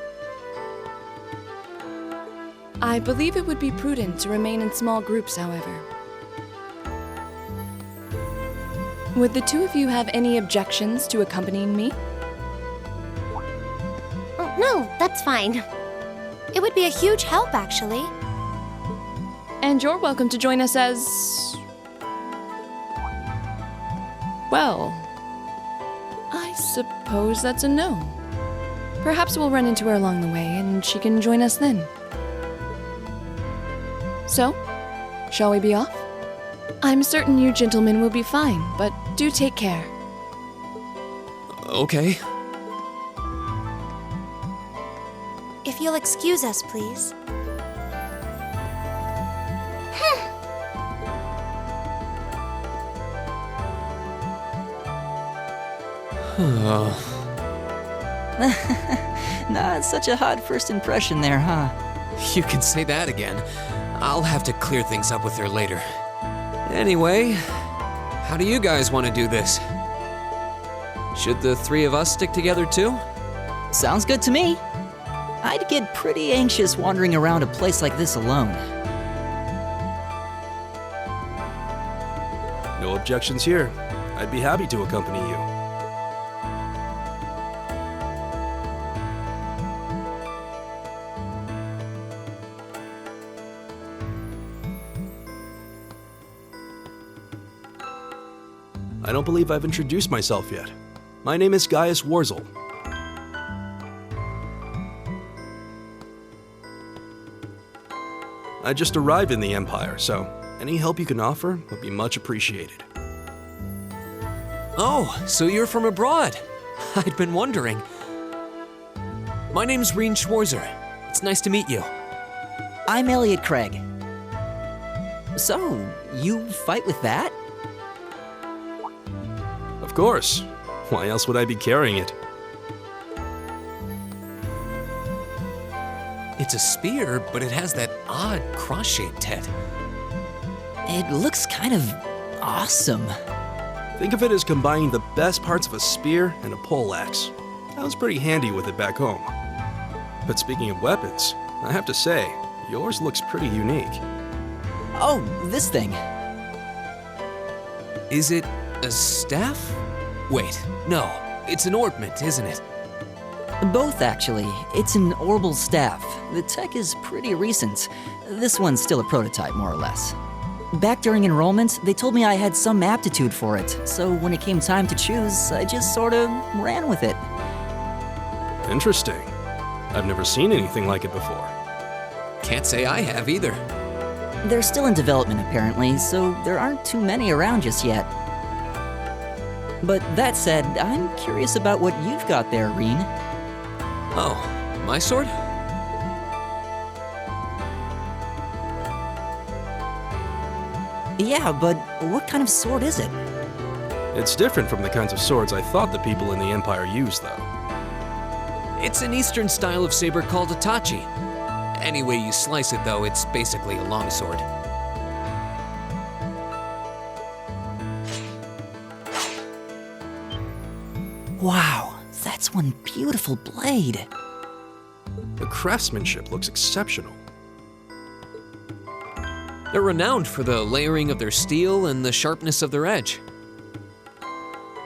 I believe it would be prudent to remain in small groups, however. Would the two of you have any objections to accompanying me? Oh, no, that's fine. It would be a huge help, actually. And you're welcome to join us as... well, I suppose that's a no. Perhaps we'll run into her along the way and she can join us then. So, shall we be off? I'm certain you gentlemen will be fine, but do take care. Okay. If you'll excuse us, please. Not such a hot first impression there, huh? You can say that again. I'll have to clear things up with her later. Anyway, how do you guys want to do this? Should the three of us stick together too? Sounds good to me. I'd get pretty anxious wandering around a place like this alone. No objections here. I'd be happy to accompany you. I don't believe I've introduced myself yet. My name is Gaius Warzel. I just arrived in the Empire, so any help you can offer would be much appreciated. Oh, so you're from abroad. I'd been wondering. My name's Reen Schwarzer. It's nice to meet you. I'm Elliot Craig. So, you fight with that? Of course. Why else would I be carrying it? It's a spear, but it has that odd cross-shaped head. It looks kind of awesome. Think of it as combining the best parts of a spear and a poleaxe. I was pretty handy with it back home. But speaking of weapons, I have to say, yours looks pretty unique. Oh, this thing. Is it a staff? Wait, no. It's an ornament, isn't it? Both, actually. It's an orbal staff. The tech is pretty recent. This one's still a prototype, more or less. Back during enrollment, they told me I had some aptitude for it, so when it came time to choose, I just sort of ran with it. Interesting. I've never seen anything like it before. Can't say I have either. They're still in development, apparently, so there aren't too many around just yet. But that said, I'm curious about what you've got there, Reen. Oh, my sword? Yeah, but what kind of sword is it? It's different from the kinds of swords I thought the people in the Empire used, though. It's an Eastern style of saber called a tachi. Any way you slice it, though, it's basically a longsword. Wow, that's one beautiful blade. The craftsmanship looks exceptional. They're renowned for the layering of their steel and the sharpness of their edge.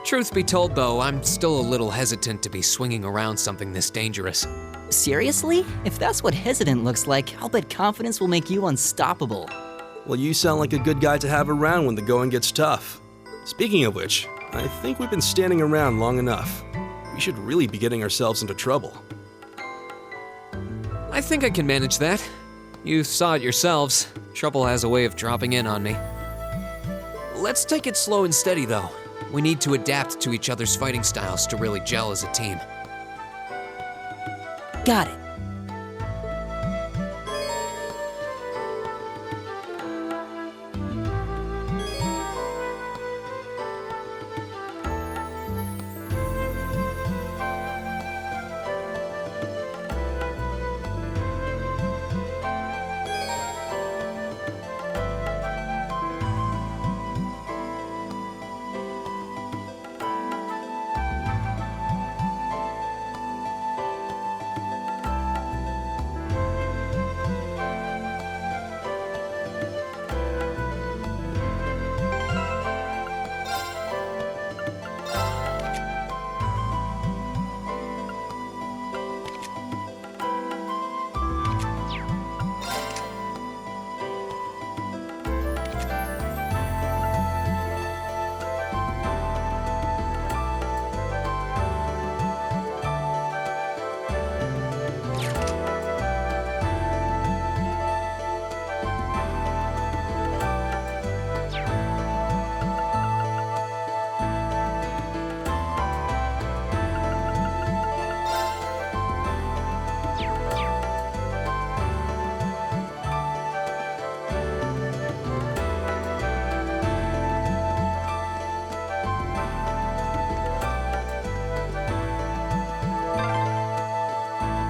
Truth be told, though, I'm still a little hesitant to be swinging around something this dangerous. Seriously? If that's what hesitant looks like, I'll bet confidence will make you unstoppable. Well, you sound like a good guy to have around when the going gets tough. Speaking of which, I think we've been standing around long enough. We should really be getting ourselves into trouble. I think I can manage that. You saw it yourselves. Trouble has a way of dropping in on me. Let's take it slow and steady, though. We need to adapt to each other's fighting styles to really gel as a team. Got it.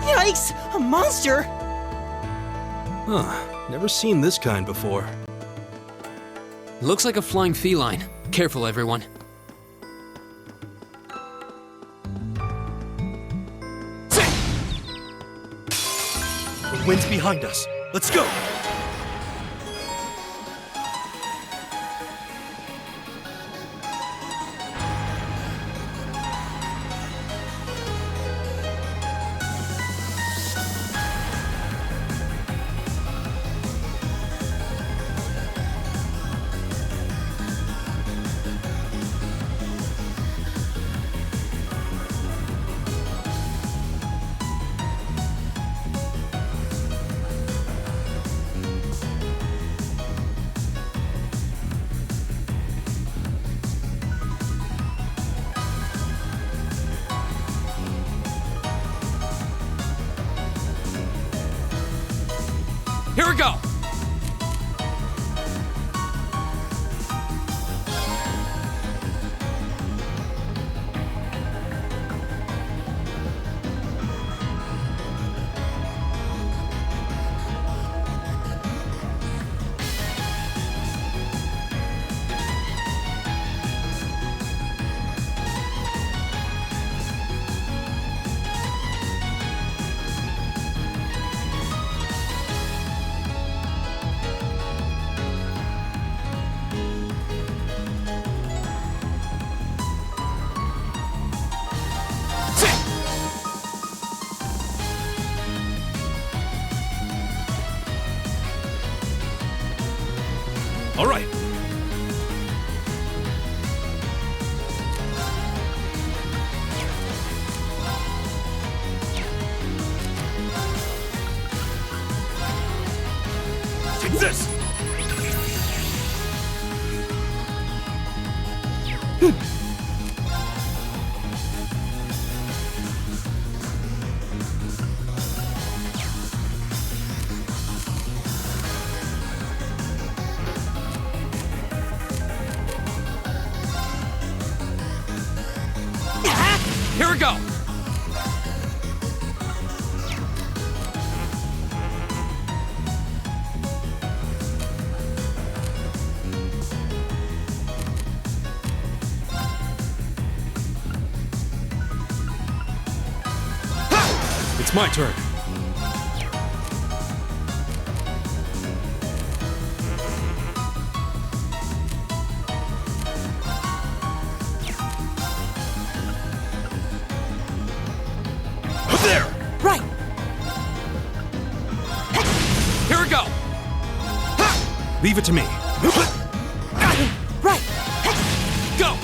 Yikes! A monster! Huh, never seen this kind before. Looks like a flying feline. Careful, everyone. The wind's behind us. Let's go! All right. Take this! Here we go! It's my turn. There! Right! Here we go! Leave it to me. Right! Go!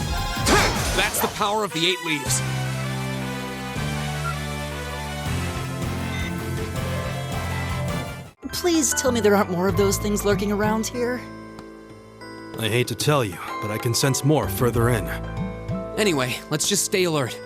That's the power of the 8 leaves. Please tell me there aren't more of those things lurking around here. I hate to tell you, but I can sense more further in. Anyway, let's just stay alert.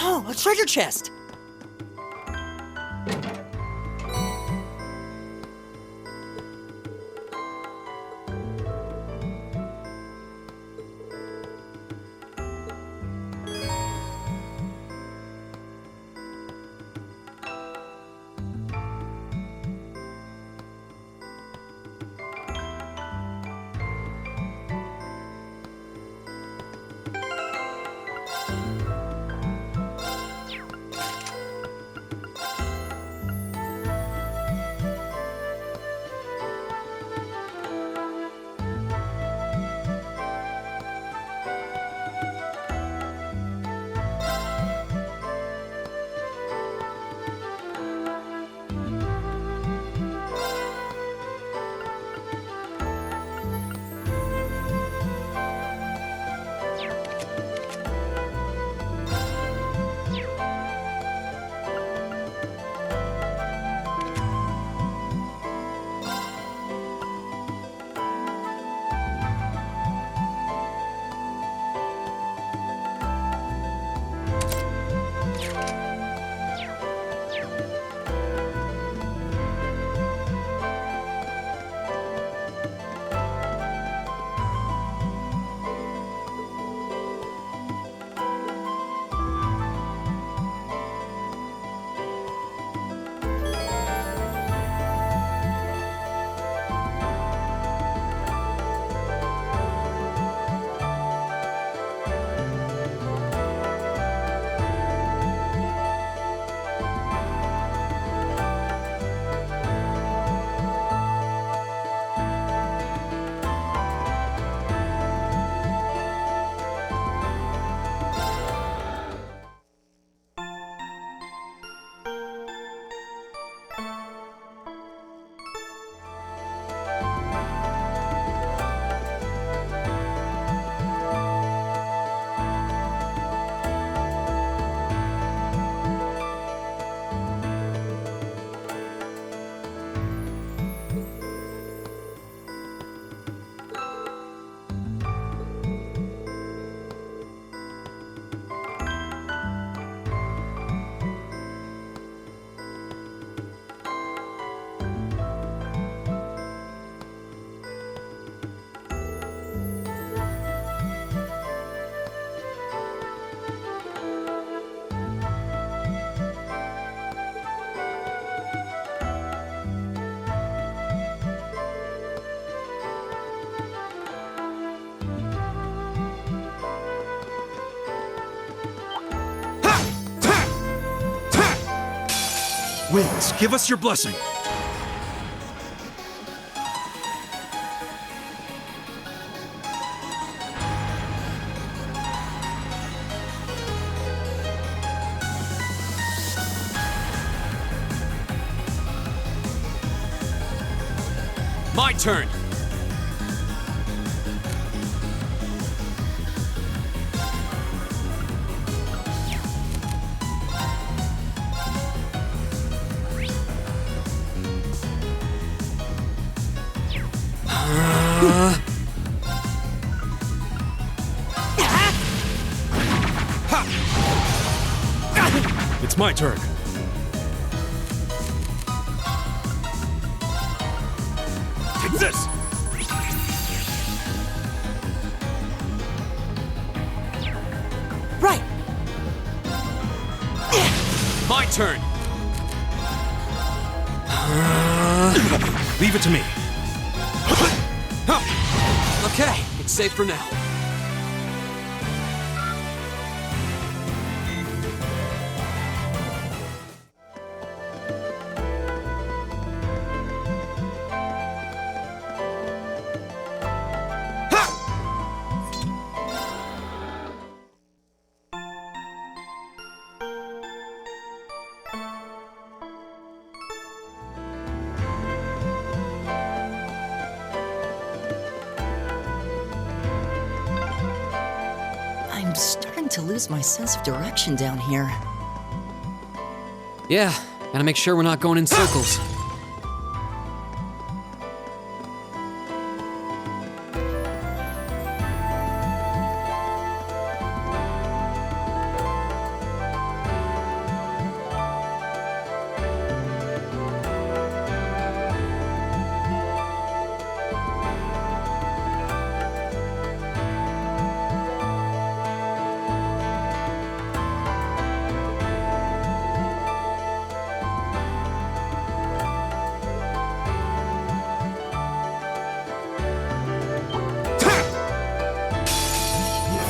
Oh, a treasure chest! Winds, give us your blessing. My turn! It's my turn. Take this! Right! My turn! Leave it to me. Okay, it's safe for now. I'm starting to lose my sense of direction down here. Yeah, gotta make sure we're not going in circles.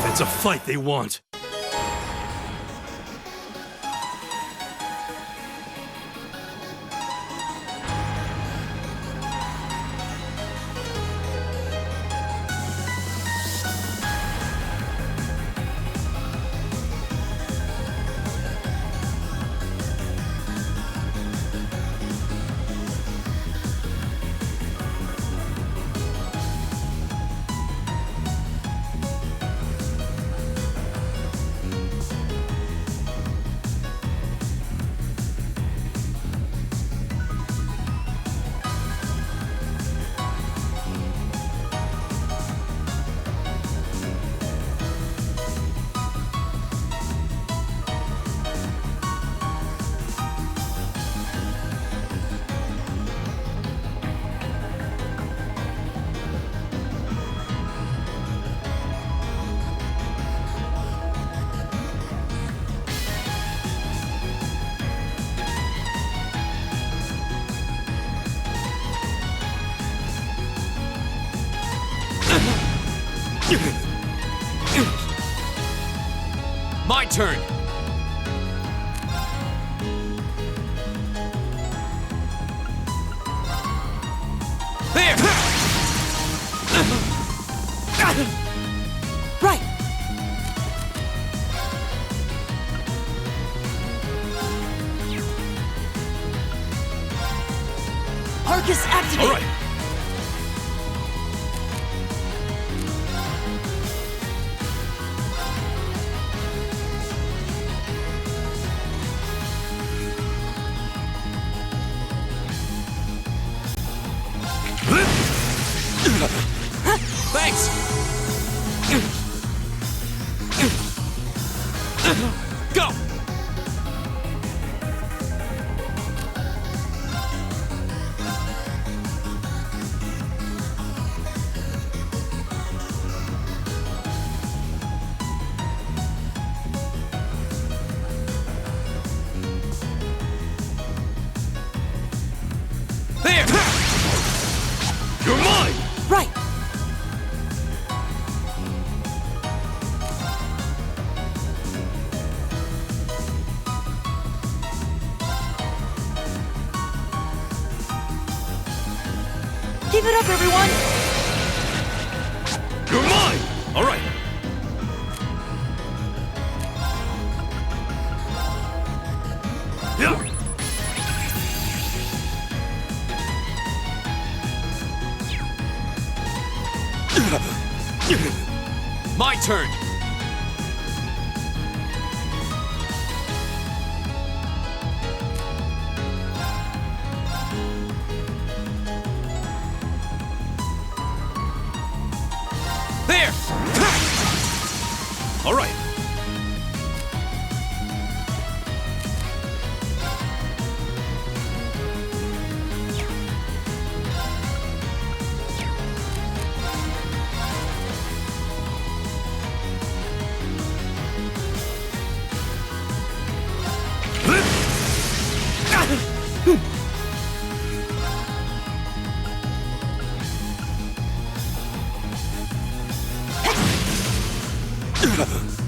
It's a fight they want. My turn! There! Right! Arcus, activate! All right. Thanks! Go! There! You're mine! Right! Give it up, everyone! You're mine! All right. Yeah. My turn! There! All right.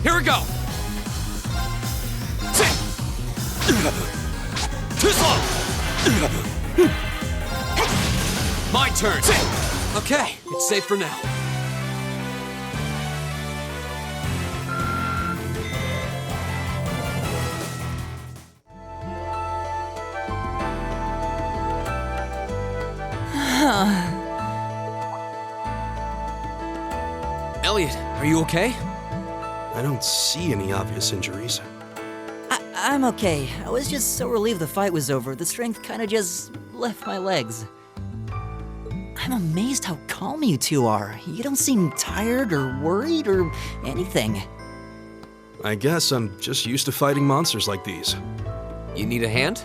Here we go! Too slow! My turn! Okay, it's safe for now. Elliot, are you okay? I don't see any obvious injuries. I'm okay. I was just so relieved the fight was over. The strength kinda just left my legs. I'm amazed how calm you two are. You don't seem tired or worried or anything. I guess I'm just used to fighting monsters like these. You need a hand?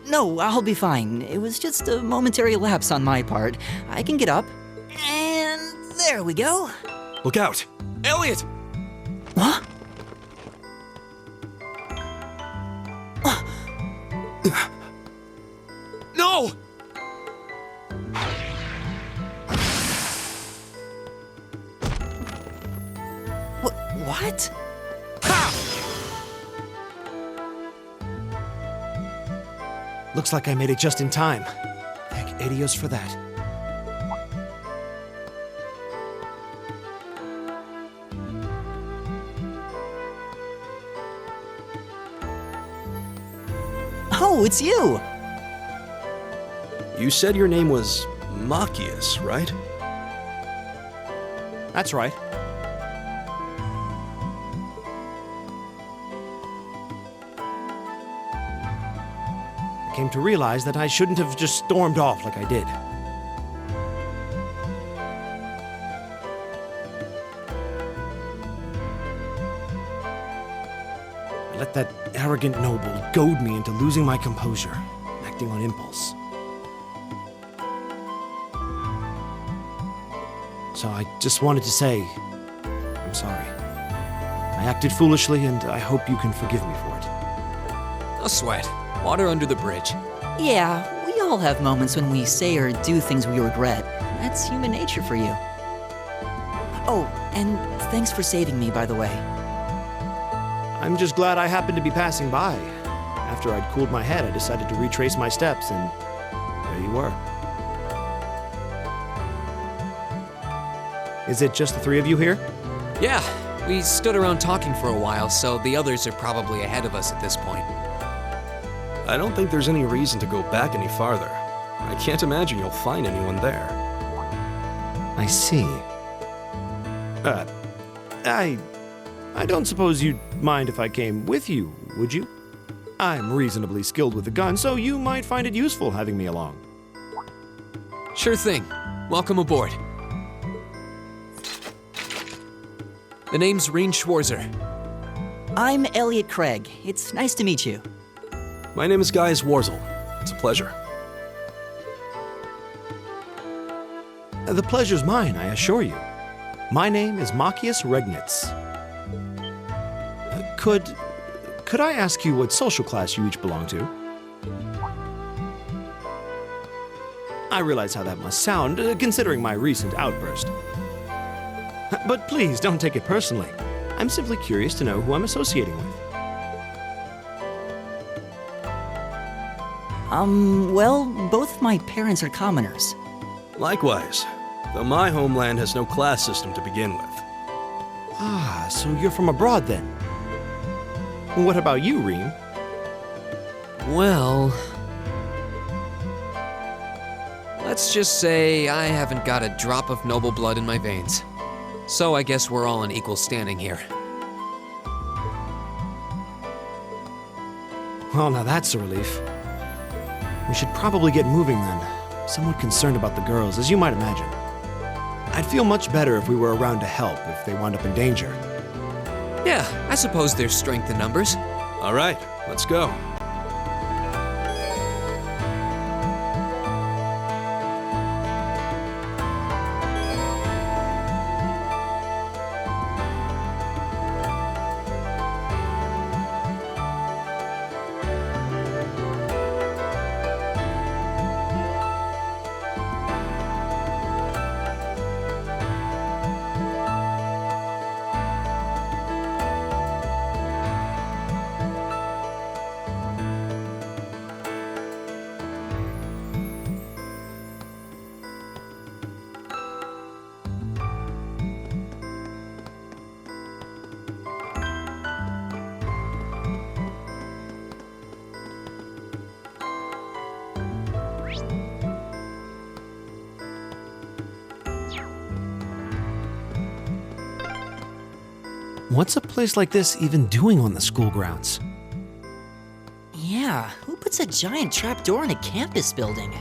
No, I'll be fine. It was just a momentary lapse on my part. I can get up. And there we go. Look out! Elliot! Huh? No! What? Looks like I made it just in time. Thank Adios for that. Oh, it's you! You said your name was Machias, right? That's right. I came to realize that I shouldn't have just stormed off like I did. I let that arrogant noble goad me into losing my composure, acting on impulse. So I just wanted to say, I'm sorry. I acted foolishly, and I hope you can forgive me for it. No sweat. Water under the bridge. Yeah, we all have moments when we say or do things we regret. That's human nature for you. Oh, and thanks for saving me, by the way. I'm just glad I happened to be passing by. After I'd cooled my head, I decided to retrace my steps, and there you were. Is it just the three of you here? Yeah, we stood around talking for a while, so the others are probably ahead of us at this point. I don't think there's any reason to go back any farther. I can't imagine you'll find anyone there. I see. I don't suppose you'd mind if I came with you, would you? I'm reasonably skilled with a gun, so you might find it useful having me along. Sure thing. Welcome aboard. The name's Reen Schwarzer. I'm Elliot Craig. It's nice to meet you. My name is Gaius Warzel. It's a pleasure. The pleasure's mine, I assure you. My name is Machias Regnitz. Could I ask you what social class you each belong to? I realize how that must sound, considering my recent outburst. But please, don't take it personally. I'm simply curious to know who I'm associating with. Well, both my parents are commoners. Likewise, though my homeland has no class system to begin with. Ah, so you're from abroad then? What about you, Reem? Well, let's just say I haven't got a drop of noble blood in my veins. So I guess we're all in equal standing here. Well, now that's a relief. We should probably get moving then. Somewhat concerned about the girls, as you might imagine. I'd feel much better if we were around to help if they wound up in danger. Yeah, I suppose there's strength in numbers. All right, let's go. What's a place like this even doing on the school grounds? Yeah, who puts a giant trapdoor in a campus building?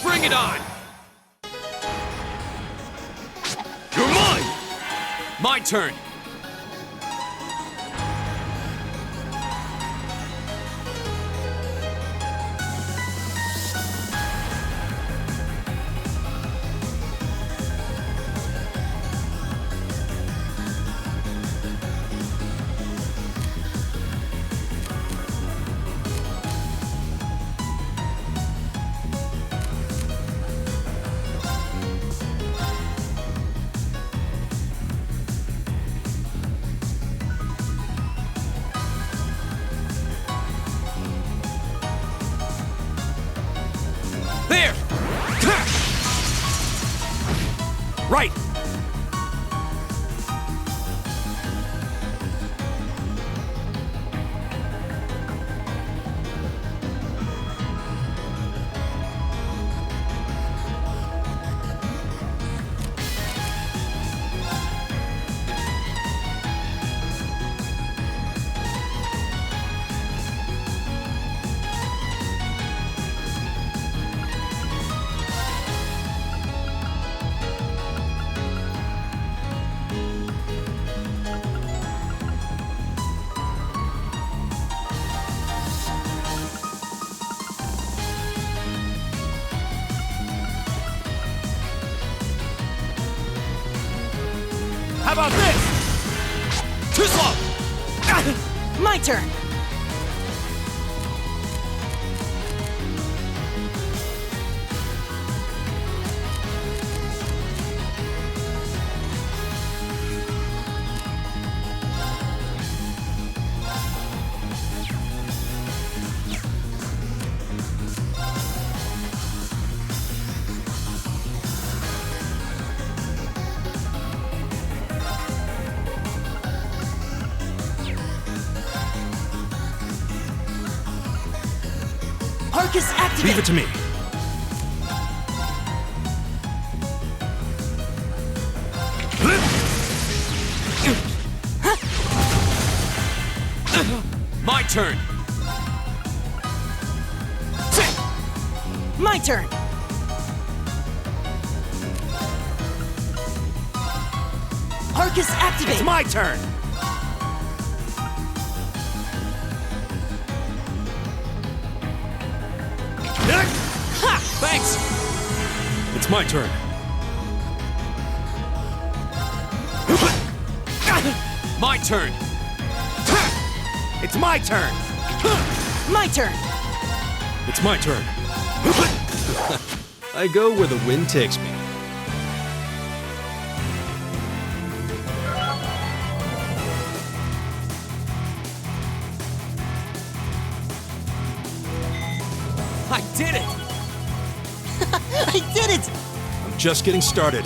Bring it on! You're mine! My turn! There! Right! How about this? Too slow! My turn. Arcus activate! Leave it to me. My turn! My turn. Arcus activate! It's my turn! Ha! Thanks! It's my turn. My turn! It's my turn! My turn. It's my turn. I go where the wind takes me. I did it! I did it! I'm just getting started.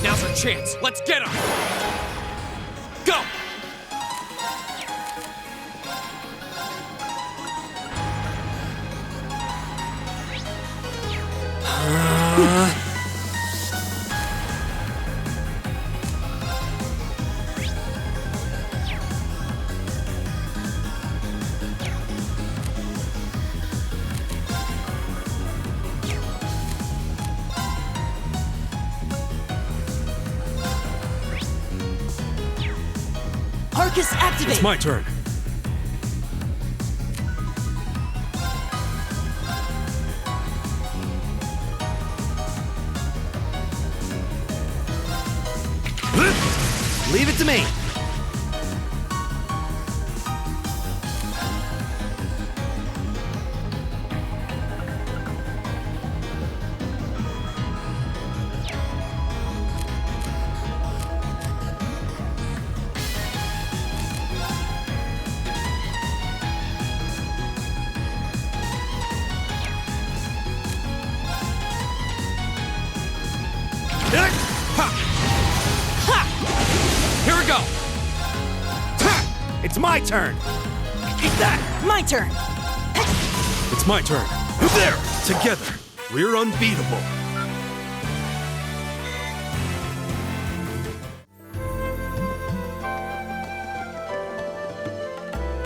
Now's our chance. Let's get him! Go! Arcus, activate! It's my turn. Leave it to me! Here we go! It's my turn! Eat that! My turn! It's my turn. There! Together, we're unbeatable.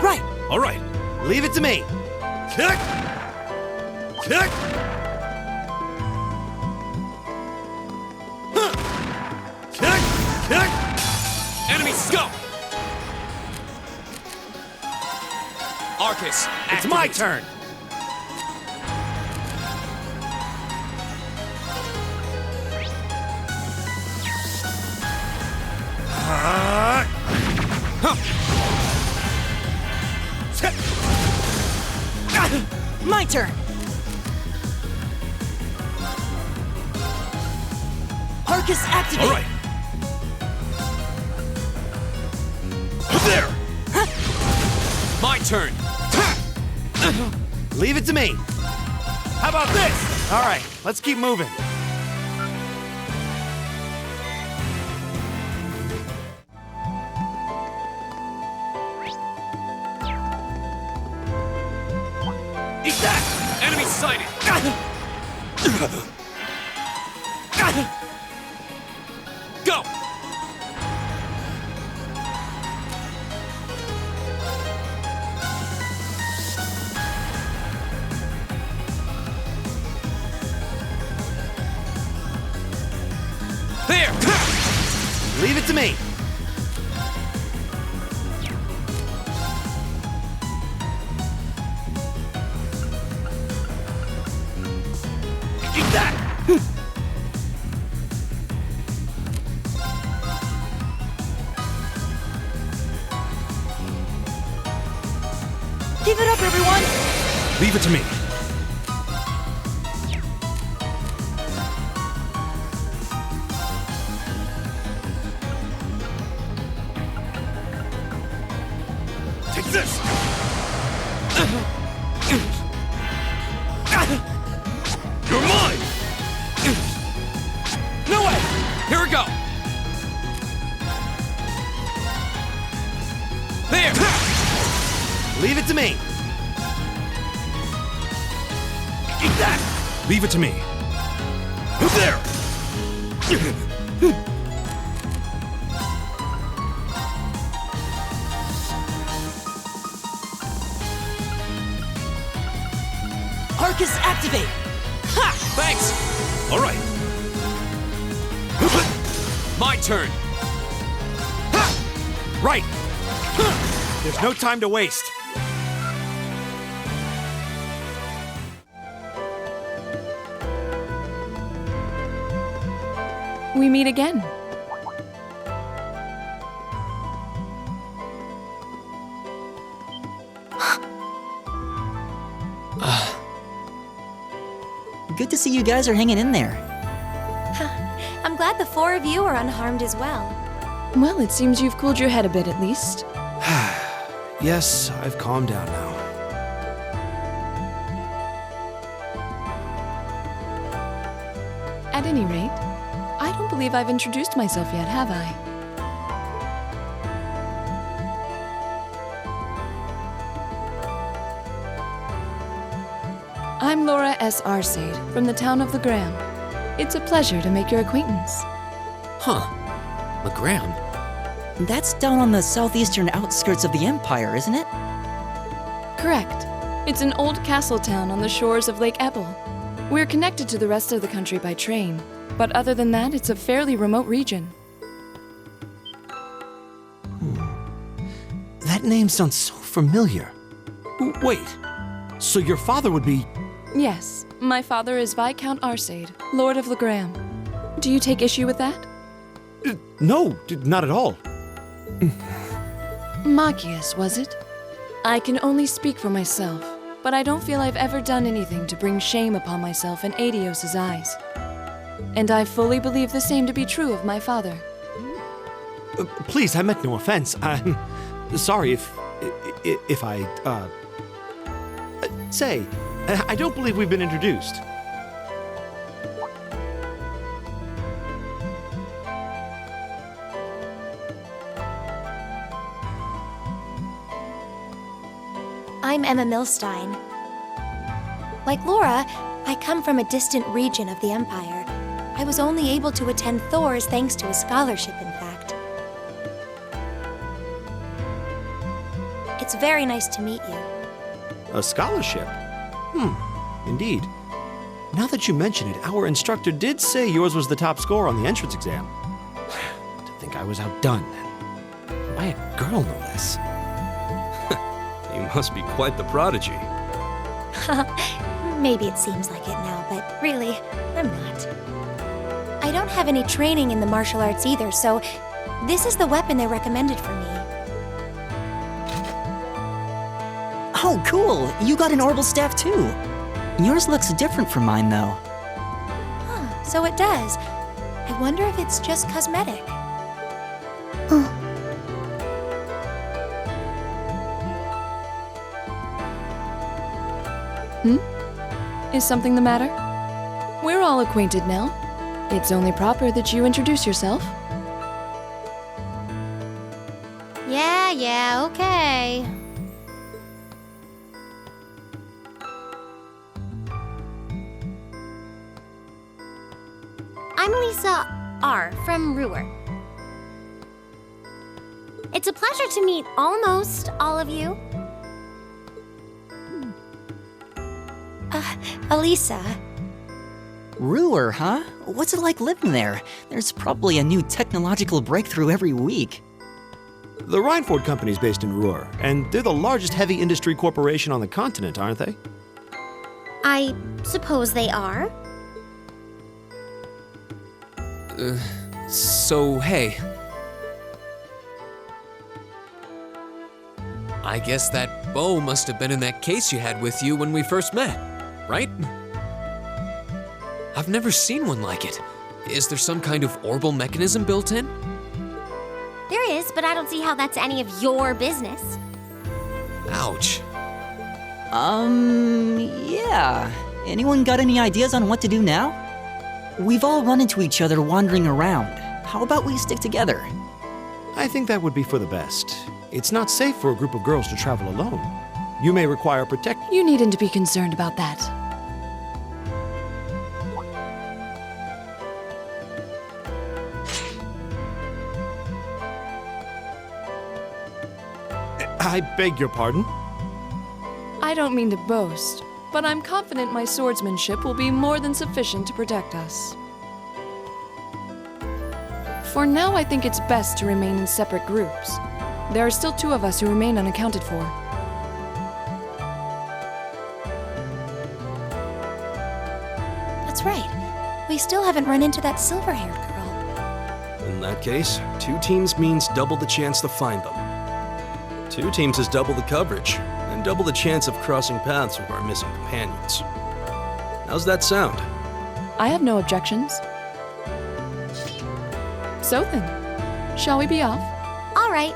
Right! All right. Leave it to me! Kick! Kick! Huh. Kick! Kick! Enemies, go! Arcus, It's my turn! My turn! Arcus, activate! All right. There! My turn! Leave it to me! How about this? All right, let's keep moving. Eat that! Enemy sighted! Go! There! Leave it to me! Eat that! Give it up, everyone! Leave it to me. Take this! You're mine! No way! Here we go! There! Leave it to me! Eat that! Leave it to me. There! Arcus, activate! Ha! Thanks! All right. My turn! Right! There's no time to waste. we meet again. Good to see you guys are hanging in there. I'm glad the four of you are unharmed as well. Well, it seems you've cooled your head a bit at least. Yes, I've calmed down now. At any rate, I don't believe I've introduced myself yet, have I? I'm Laura S. Arcade from the town of Legram. It's a pleasure to make your acquaintance. Huh. Legram? That's down on the southeastern outskirts of the Empire, isn't it? Correct. It's an old castle town on the shores of Lake Ebble. We're connected to the rest of the country by train, but other than that, it's a fairly remote region. That name sounds so familiar. Wait, so your father would be... Yes, my father is Viscount Arcade, Lord of Legram. Do you take issue with that? No, not at all. Machias, was it? I can only speak for myself, but I don't feel I've ever done anything to bring shame upon myself in Adios's eyes. And I fully believe the same to be true of my father. Please, I meant no offense. I'm sorry if I, say, I don't believe we've been introduced. I'm Emma Milstein. Like Laura, I come from a distant region of the Empire. I was only able to attend Thor's thanks to a scholarship, in fact. It's very nice to meet you. A scholarship? Indeed. Now that you mention it, our instructor did say yours was the top score on the entrance exam. To think I was outdone. By a girl, no less. You must be quite the prodigy. Maybe it seems like it now, but really, I'm not. I don't have any training in the martial arts either, so this is the weapon they recommended for me. Oh, cool! You got an orbital staff too. Yours looks different from mine, though. Huh, so it does. I wonder if it's just cosmetic. Is something the matter? We're all acquainted now. It's only proper that you introduce yourself. Yeah, okay. I'm Lisa R. from Ruhr. It's a pleasure to meet almost all of you. Elisa. Ruhr, huh? What's it like living there? There's probably a new technological breakthrough every week. The Reinford Company's based in Ruhr, and they're the largest heavy industry corporation on the continent, aren't they? I suppose they are. So, hey. I guess that bow must have been in that case you had with you when we first met, right? I've never seen one like it. Is there some kind of orbital mechanism built in? There is, but I don't see how that's any of your business. Ouch. Yeah. Anyone got any ideas on what to do now? We've all run into each other wandering around. How about we stick together? I think that would be for the best. It's not safe for a group of girls to travel alone. You may require protection. You needn't to be concerned about that. I beg your pardon? I don't mean to boast, but I'm confident my swordsmanship will be more than sufficient to protect us. For now, I think it's best to remain in separate groups. There are still 2 of us who remain unaccounted for. That's right. We still haven't run into that silver-haired girl. In that case, 2 teams means double the chance to find them. 2 teams is double the coverage, and double the chance of crossing paths with our missing companions. How's that sound? I have no objections. So then, shall we be off? All right.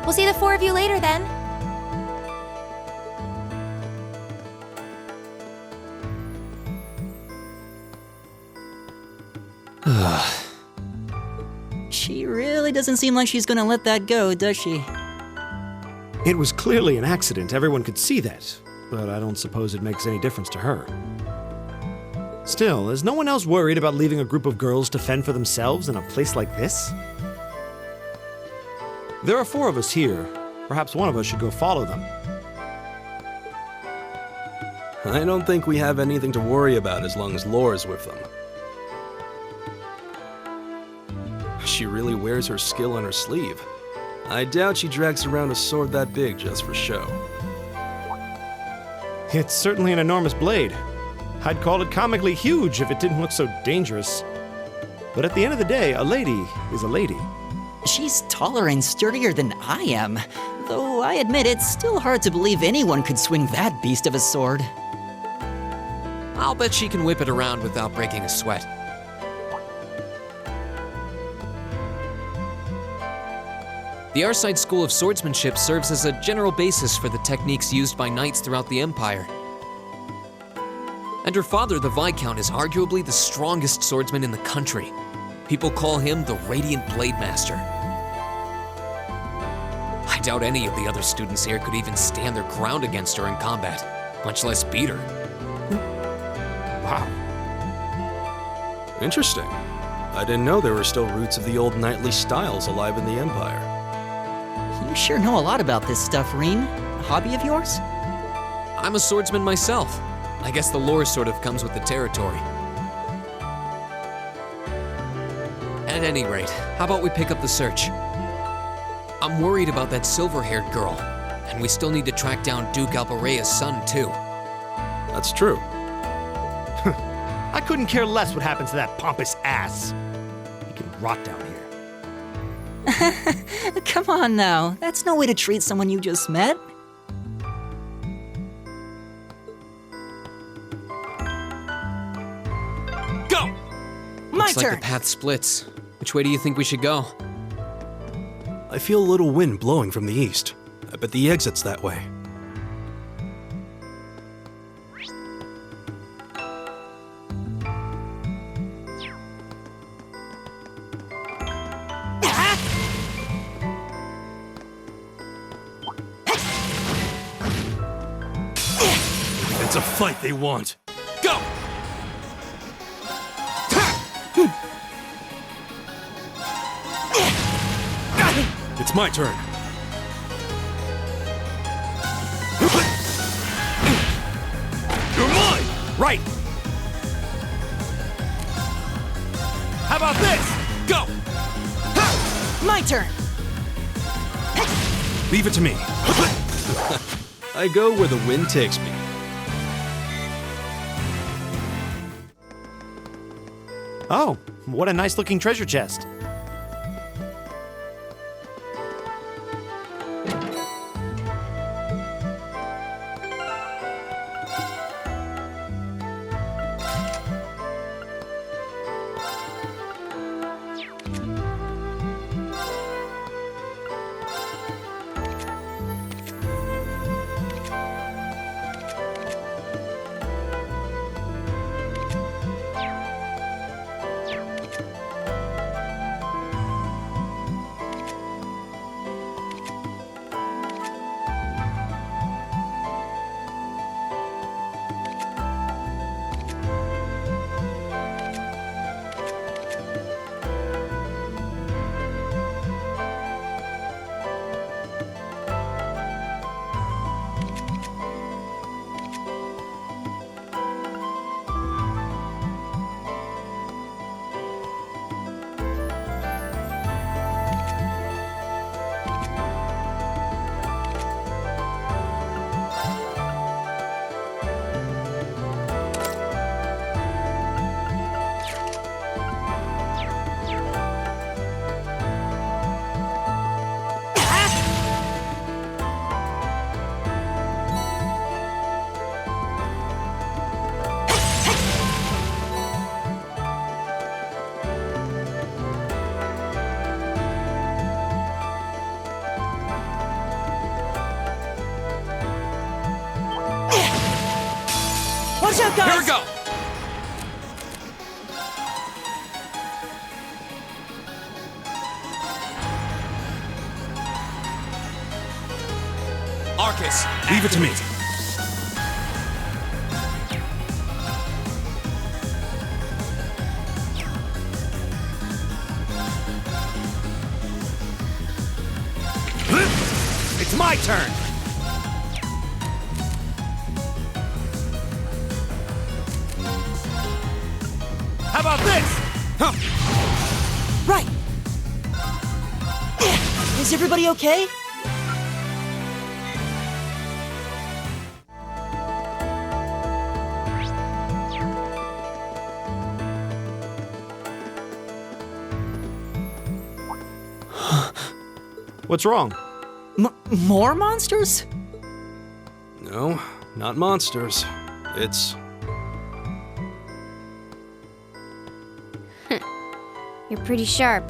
We'll see the 4 of you later then. She really doesn't seem like she's gonna let that go, does she? It was clearly an accident, everyone could see that, but I don't suppose it makes any difference to her. Still, is no one else worried about leaving a group of girls to fend for themselves in a place like this? There are 4 of us here. Perhaps one of us should go follow them. I don't think we have anything to worry about as long as Laura's with them. She really wears her skill on her sleeve. I doubt she drags around a sword that big just for show. It's certainly an enormous blade. I'd call it comically huge if it didn't look so dangerous. But at the end of the day, a lady is a lady. She's taller and sturdier than I am, though I admit it's still hard to believe anyone could swing that beast of a sword. I'll bet she can whip it around without breaking a sweat. The Arside School of Swordsmanship serves as a general basis for the techniques used by knights throughout the Empire. And her father, the Viscount, is arguably the strongest swordsman in the country. People call him the Radiant Blade Master. I doubt any of the other students here could even stand their ground against her in combat, much less beat her. Wow. Interesting. I didn't know there were still roots of the old knightly styles alive in the Empire. You sure know a lot about this stuff, Reen. A hobby of yours? I'm a swordsman myself. I guess the lore sort of comes with the territory. At any rate, how about we pick up the search? I'm worried about that silver-haired girl, and we still need to track down Duke Albarea's son, too. That's true. I couldn't care less what happens to that pompous ass. He can rot down here. Come on now, that's no way to treat someone you just met. Go! My Looks turn! like the path splits. Which way do you think we should go? I feel a little wind blowing from the east. I bet the exit's that way. It's a fight they want. Go! It's my turn. You're mine! Right! How about this? Go! My turn! Leave it to me. I go where the wind takes me. Oh, what a nice looking treasure chest. Watch out, guys! Here we go! Arcus, Leave it to me. It's my turn. How about this? Huh. Right. Is everybody okay? What's wrong? More monsters? No, not monsters. It's... You're pretty sharp.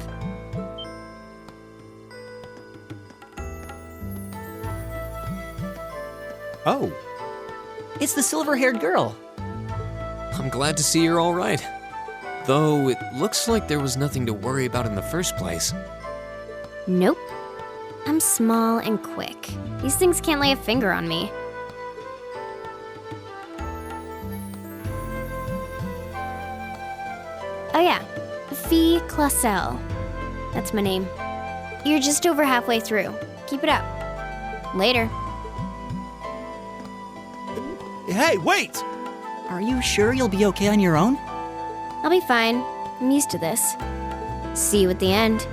Oh. It's the silver-haired girl. I'm glad to see you're all right. Though it looks like there was nothing to worry about in the first place. Nope. I'm small and quick. These things can't lay a finger on me. Oh yeah, Fee Clausel. That's my name. You're just over halfway through. Keep it up. Later. Hey, wait! Are you sure you'll be okay on your own? I'll be fine. I'm used to this. See you at the end.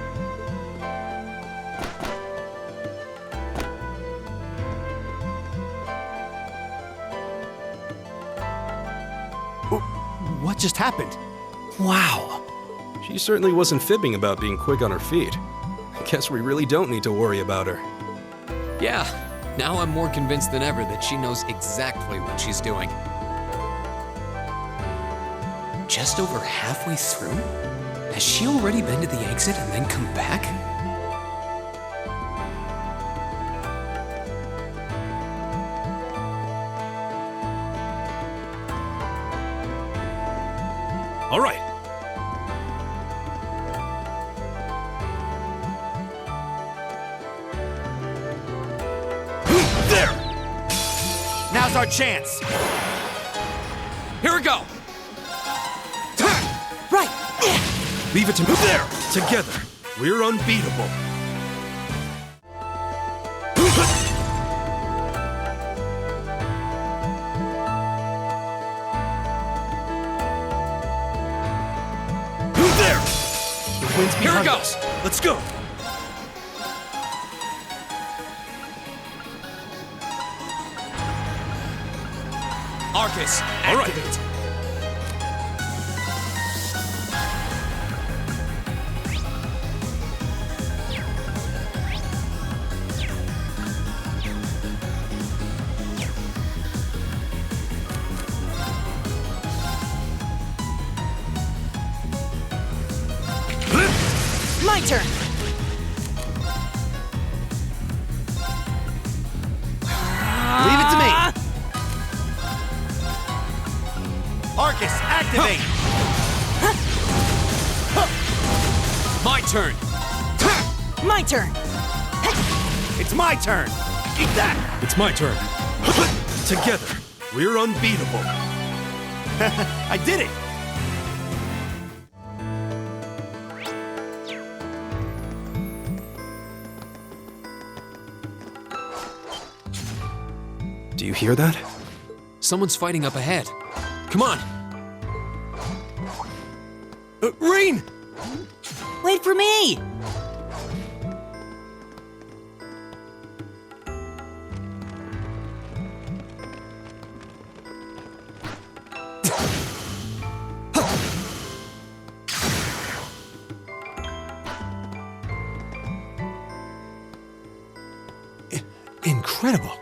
What just happened? Wow. She certainly wasn't fibbing about being quick on her feet. I guess we really don't need to worry about her. Yeah, now I'm more convinced than ever that she knows exactly what she's doing. Just over halfway through? Has she already been to the exit and then come back? All right. There! Now's our chance. Here we go! Right! Leave it to me. There! Together, we're unbeatable. There! The wind's Here it behind goes. us. Let's go. Arcus, All right. activate. My turn! Leave it to me. Arcus, activate. My turn. My turn! It's my turn. Eat that. It's my turn. Together, we're unbeatable. I did it. Do you hear that? Someone's fighting up ahead. Come on! Rain! Wait for me! Incredible.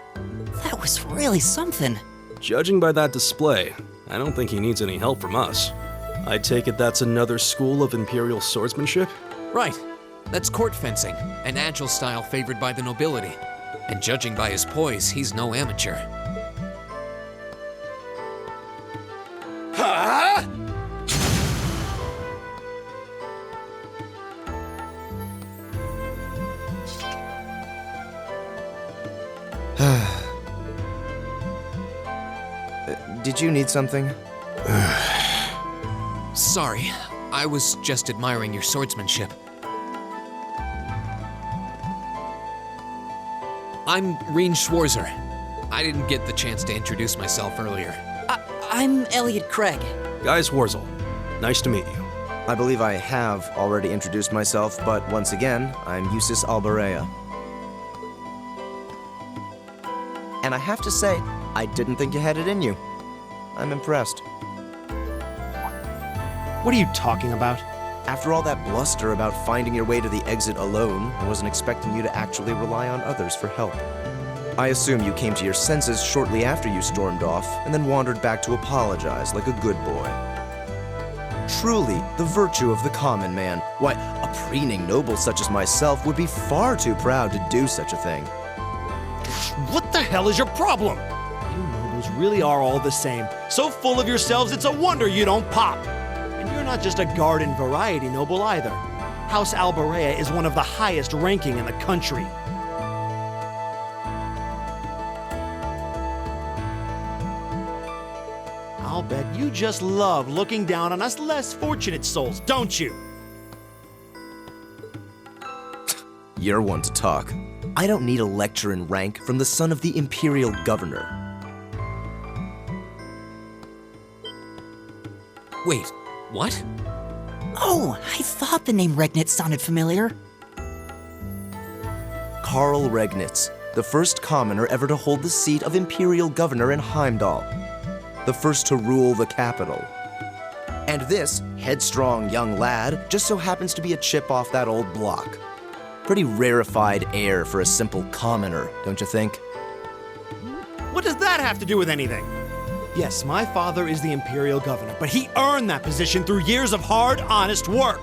That was really something. Judging by that display, I don't think he needs any help from us. I take it that's another school of Imperial swordsmanship? Right. That's court fencing, an agile style favored by the nobility. And judging by his poise, he's no amateur. Did you need something? Sorry, I was just admiring your swordsmanship. I'm Reen Schwarzer. I didn't get the chance to introduce myself earlier. I'm Elliot Craig. Guys Warzel, nice to meet you. I believe I have already introduced myself, but once again, I'm Eustace Alberea. And I have to say, I didn't think you had it in you. I'm impressed. What are you talking about? After all that bluster about finding your way to the exit alone, I wasn't expecting you to actually rely on others for help. I assume you came to your senses shortly after you stormed off, and then wandered back to apologize like a good boy. Truly, the virtue of the common man. Why, a preening noble such as myself would be far too proud to do such a thing. What the hell is your problem? You nobles really are all the same. So full of yourselves, it's a wonder you don't pop. And you're not just a garden variety noble either. House Alberea is one of the highest ranking in the country. I'll bet you just love looking down on us less fortunate souls, don't you? You're one to talk. I don't need a lecture in rank from the son of the Imperial Governor. Wait, what? Oh, I thought the name Regnitz sounded familiar. Karl Regnitz, the first commoner ever to hold the seat of Imperial Governor in Heimdall. The first to rule the capital. And this headstrong young lad just so happens to be a chip off that old block. Pretty rarefied air for a simple commoner, don't you think? What does that have to do with anything? Yes, my father is the Imperial Governor, but he earned that position through years of hard, honest work.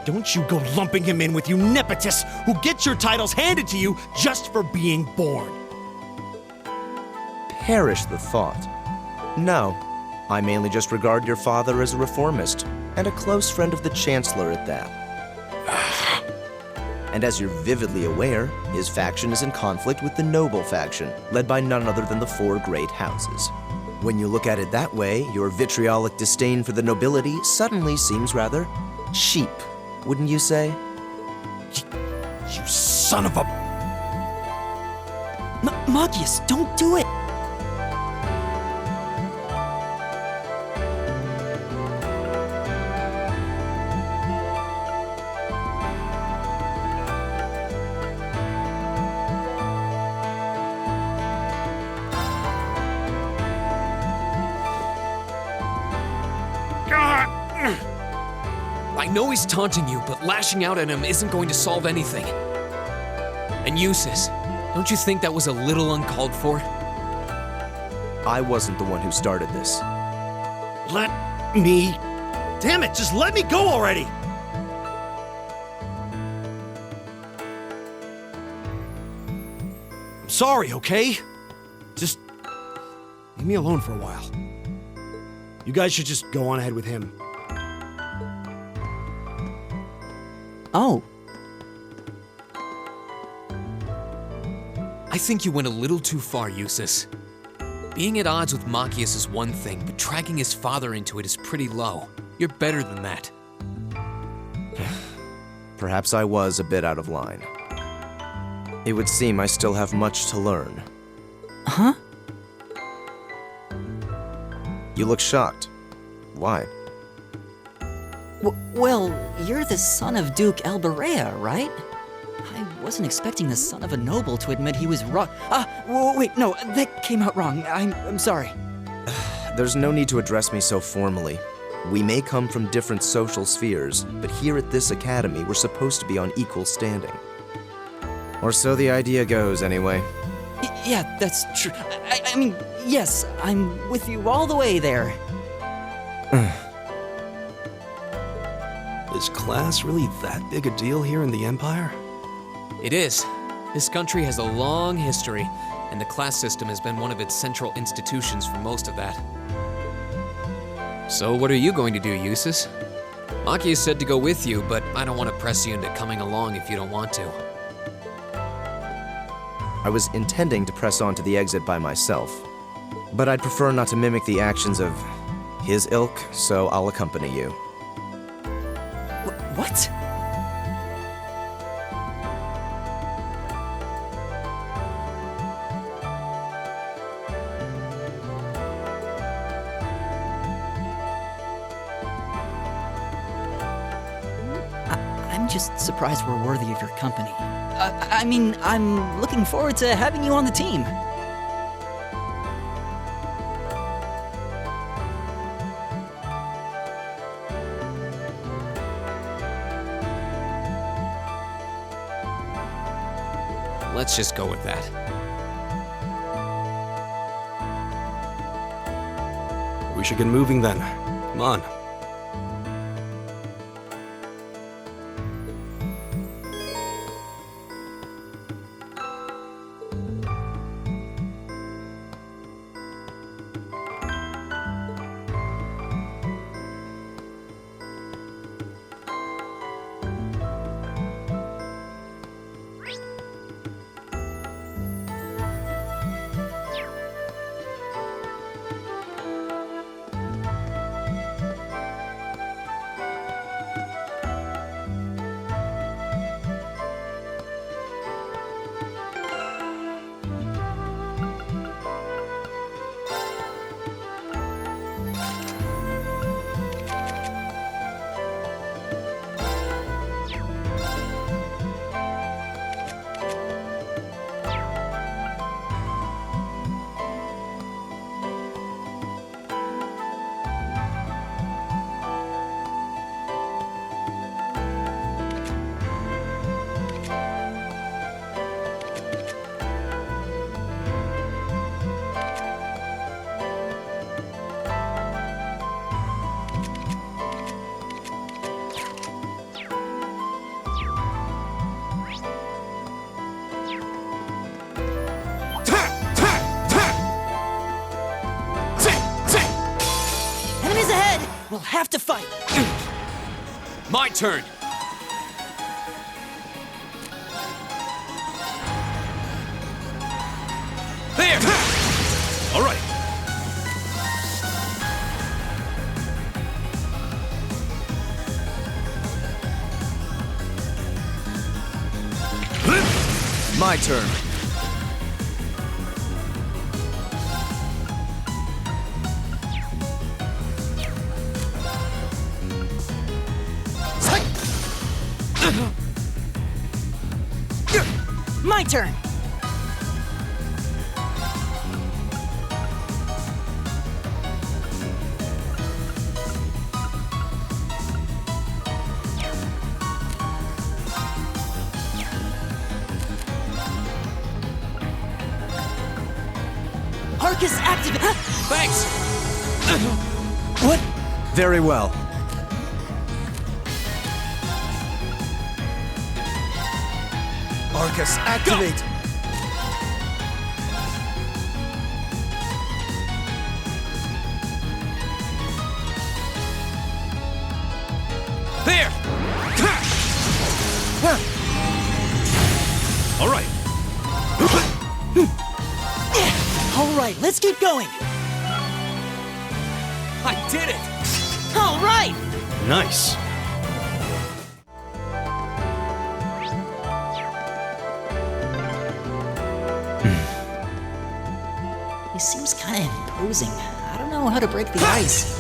Don't you go lumping him in with you nepotists who get your titles handed to you just for being born. Perish the thought. No, I mainly just regard your father as a reformist, and a close friend of the Chancellor at that. And as you're vividly aware, his faction is in conflict with the noble faction, led by none other than the four great houses. When you look at it that way, your vitriolic disdain for the nobility suddenly seems rather cheap, wouldn't you say? You son of a... Magius, don't do it! I know he's taunting you, but lashing out at him isn't going to solve anything. And Eustace, don't you think that was a little uncalled for? I wasn't the one who started this. Let me... Damn it, just let me go already! I'm sorry, okay? Just leave me alone for a while. You guys should just go on ahead with him. Oh. I think you went a little too far, Eustace. Being at odds with Machias is one thing, but dragging his father into it is pretty low. You're better than that. Perhaps I was a bit out of line. It would seem I still have much to learn. Huh? You look shocked. Why? Well, you're the son of Duke Alberea, right? I wasn't expecting the son of a noble to admit he was wrong. Wait, no, that came out wrong. I'm sorry. There's no need to address me so formally. We may come from different social spheres, but here at this academy, we're supposed to be on equal standing. Or so the idea goes, anyway. Yeah, that's true. I mean, yes, I'm with you all the way there. Is class really that big a deal here in the Empire? It is. This country has a long history, and the class system has been one of its central institutions for most of that. So what are you going to do, Eustace? Machias said to go with you, but I don't want to press you into coming along if you don't want to. I was intending to press on to the exit by myself. But I'd prefer not to mimic the actions of his ilk, so I'll accompany you. What? I'm just surprised we're worthy of your company. I mean, I'm looking forward to having you on the team. Let's just go with that. We should get moving then. Come on. Enemies ahead! We'll have to fight! My turn! There! All right. My turn. My turn! Arcus activate! Thanks! What? Very well. Arcus, activate! There! All right. All right, let's keep going! I did it! All right! Nice. He seems kind of imposing. I don't know how to break the ice.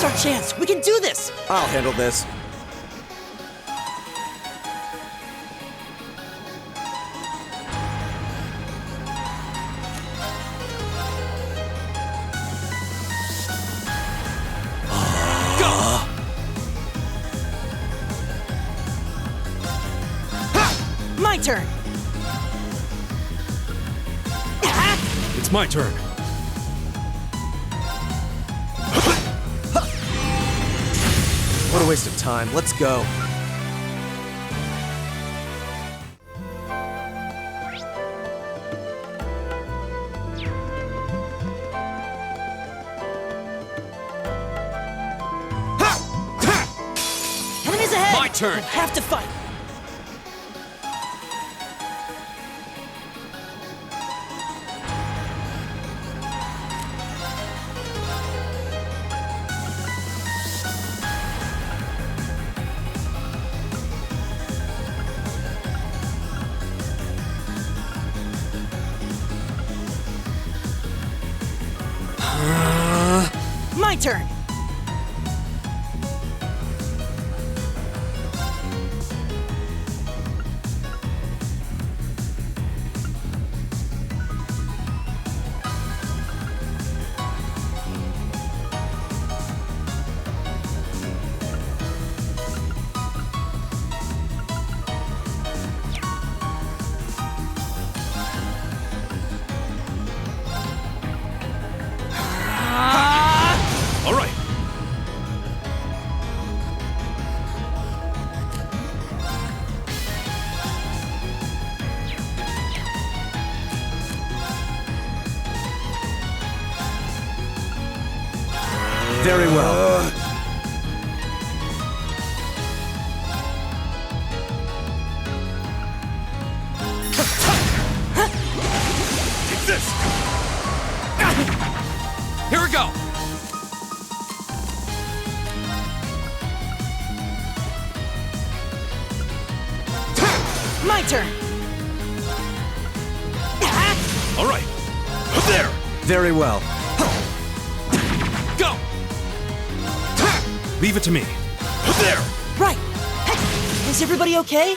our chance. We can do this. I'll handle this. My turn. It's my turn. What a waste of time. Let's go. Enemies ahead. My turn. We'll have to fight. My turn. All right. Very well. Take this! Here we go! My turn. All right. There. Very well. Go. Leave it to me. There. Right. Is everybody okay?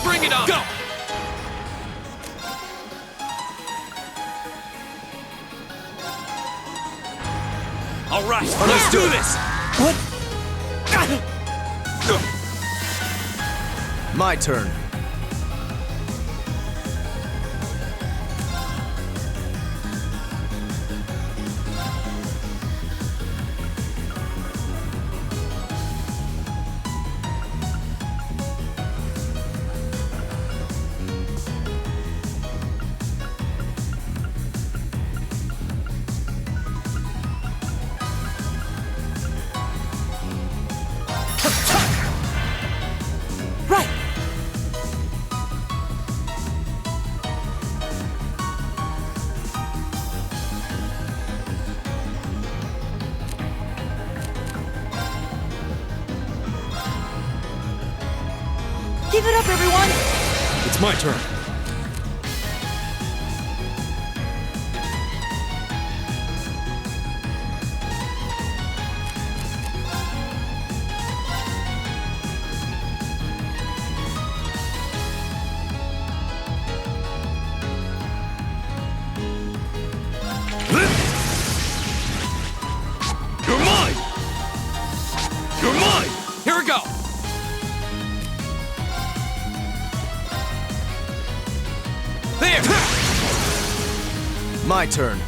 Bring it on! Go! All right, let's do this! What? My turn. Right. Give it up, everyone. It's my turn. You're mine! You're mine! Here we go! There! My turn.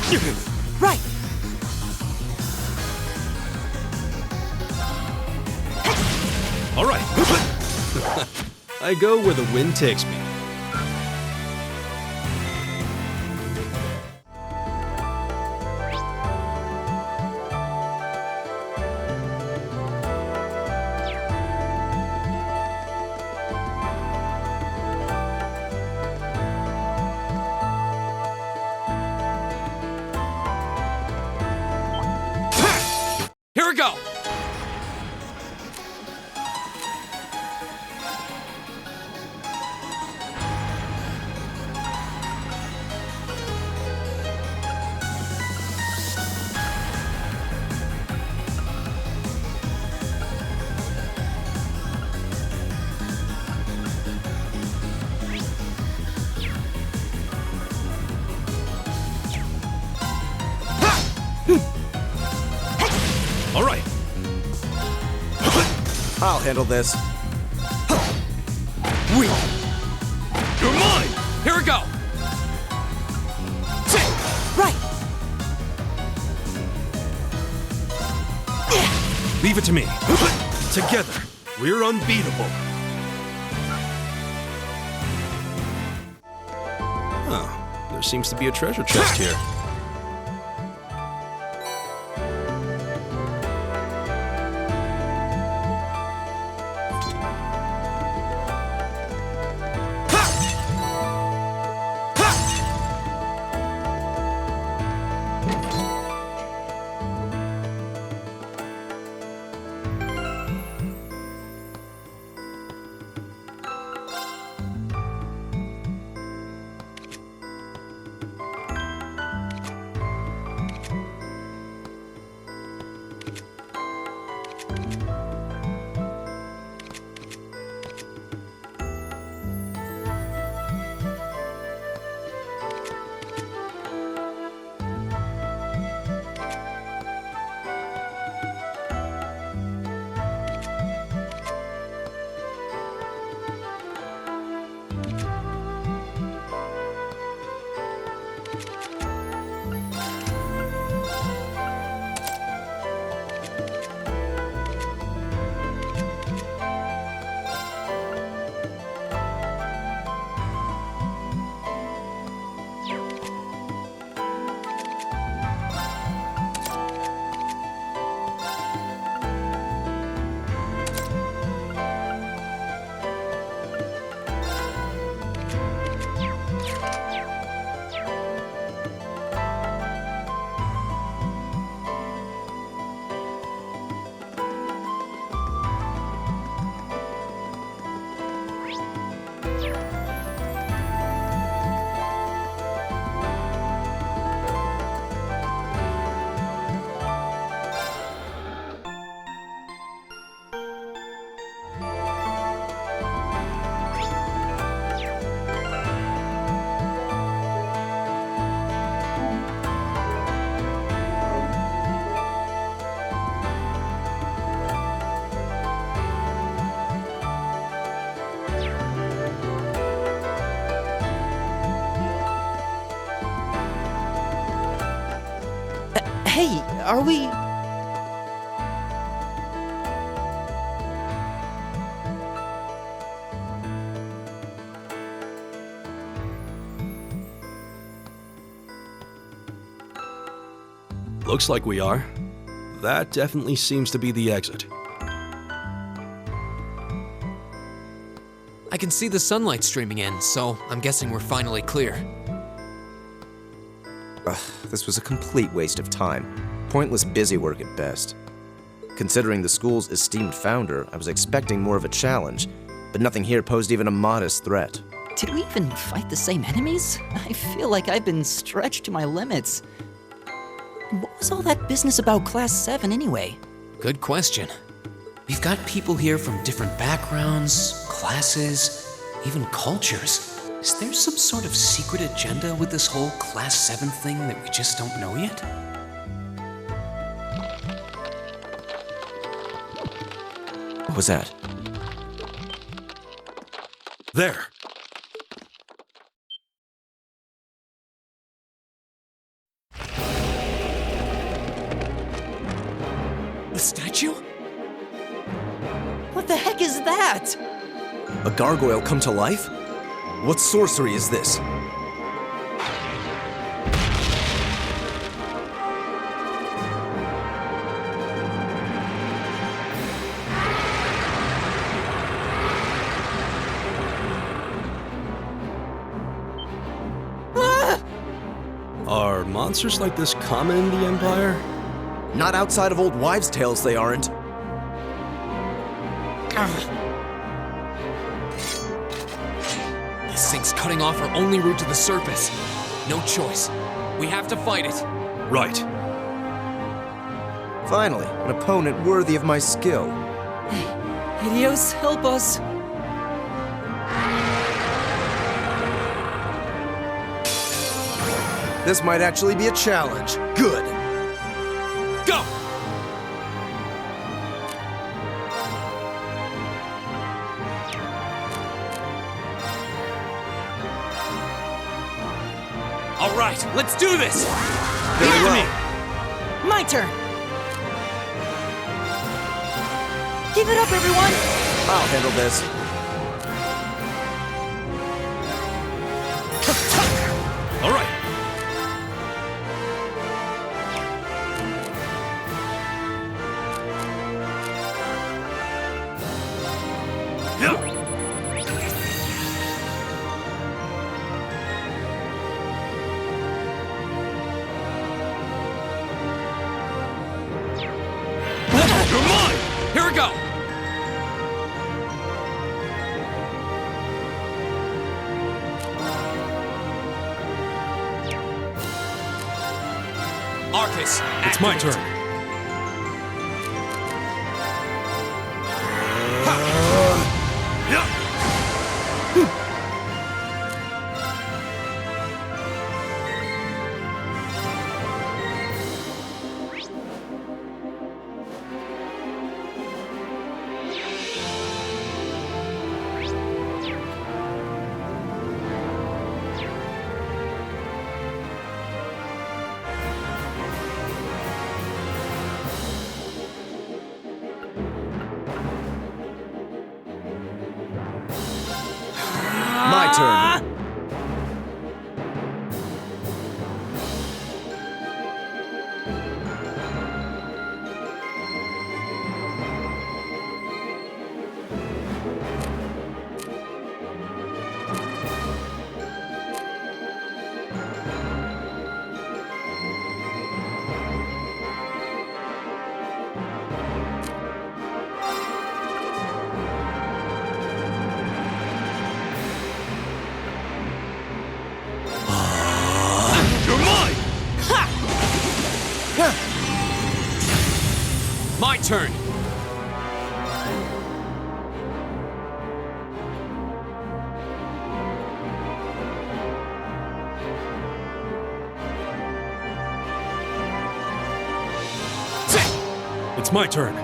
Right! All right. I go where the wind takes me. Here we go! All right. I'll handle this. You're mine! Here we go! Right! Leave it to me. Together, we're unbeatable. Oh, there seems to be a treasure chest here. Hey, are we... Looks like we are. That definitely seems to be the exit. I can see the sunlight streaming in, so I'm guessing we're finally clear. This was a complete waste of time. Pointless busywork at best. Considering the school's esteemed founder, I was expecting more of a challenge, but nothing here posed even a modest threat. Did we even fight the same enemies? I feel like I've been stretched to my limits. What was all that business about Class 7 anyway? Good question. We've got people here from different backgrounds, classes, even cultures. Is there some sort of secret agenda with this whole Class 7 thing that we just don't know yet? What was that? There. is that? A gargoyle come to life? What sorcery is this? Are monsters like this common in the Empire? Not outside of old wives' tales, they aren't. This thing's cutting off our only route to the surface. No choice. We have to fight it. Right. Finally, an opponent worthy of my skill. Idios, help us. This might actually be a challenge. Good. Go! All right, let's do this! Very well. My turn. Keep it up, everyone. I'll handle this. All right. You're mine! Here we go! Arcus, It's my turn. My turn. You're mine! My turn! It's my turn.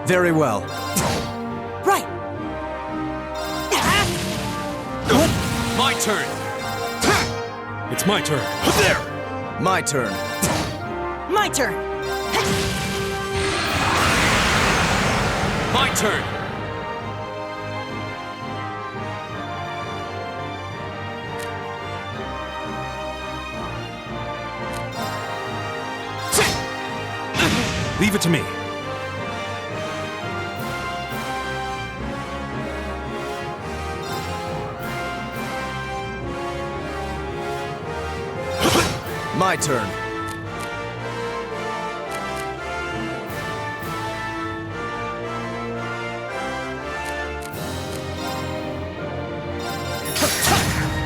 Very well. Right. My turn! It's my turn. There! My turn. My turn. My turn! Leave it to me. My turn.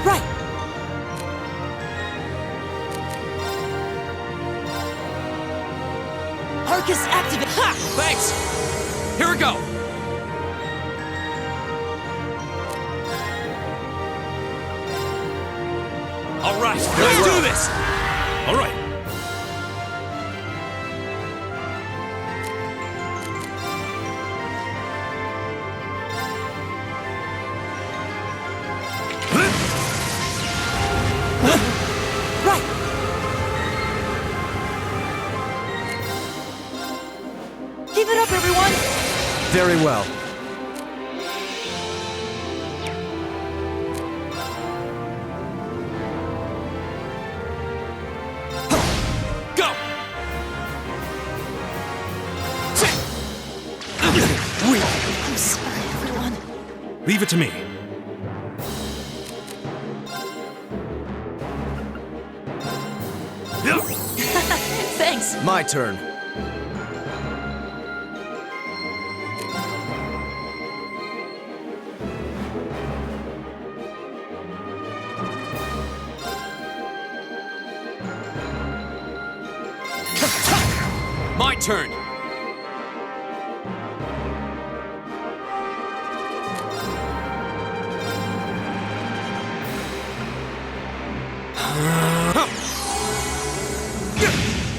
Right. Arcus activate. Ha! Thanks! Here we go! All right, let's do this! All right. Right. Keep it up, everyone! Very well. Go! I'm sorry, everyone. Leave it to me. Thanks. My turn. My turn!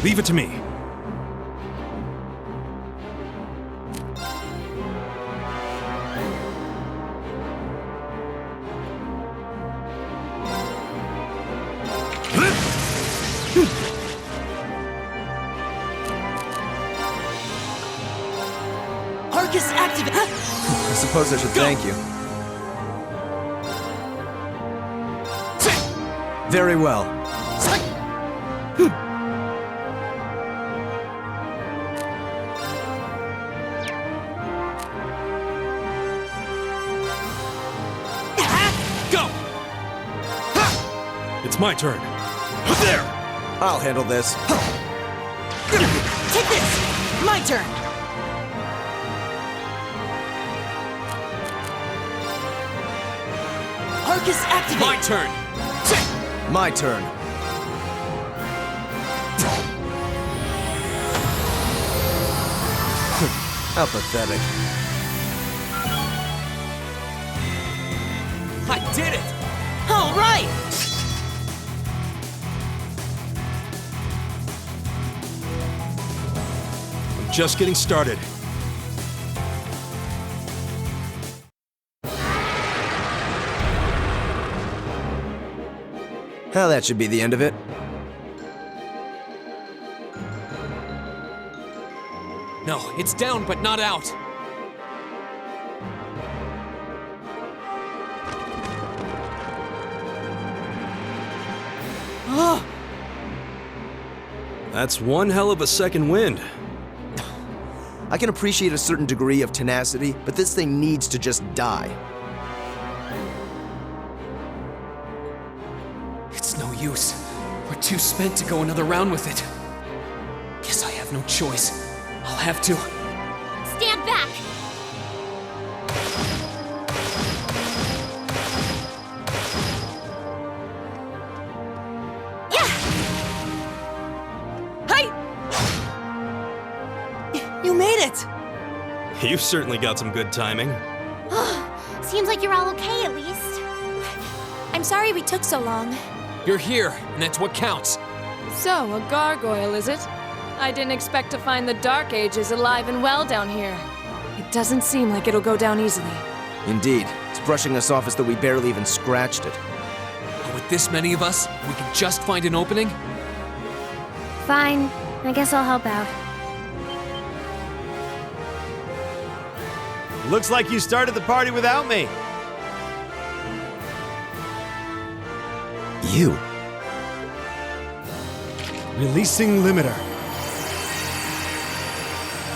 Leave it to me. Arcus activate. I suppose I should thank you. Very well. Go! It's my turn. There! I'll handle this. Take this. My turn. Arcus activate. My turn! My turn. How pathetic. I did it! All right. I'm just getting started. Well, that should be the end of it. No, it's down but not out. That's one hell of a second wind. I can appreciate a certain degree of tenacity, but this thing needs to just die. It's no use. We're too spent to go another round with it. Guess I have no choice. I'll have to. Stand back! You made it. You've certainly got some good timing. Seems like you're all okay at least. I'm sorry we took so long. You're here, and that's what counts. So, a gargoyle, is it? I didn't expect to find the Dark Ages alive and well down here. It doesn't seem like it'll go down easily. Indeed. It's brushing us off as though we barely even scratched it. But with this many of us, we can just find an opening? Fine. I guess I'll help out. Looks like you started the party without me. You. Releasing limiter.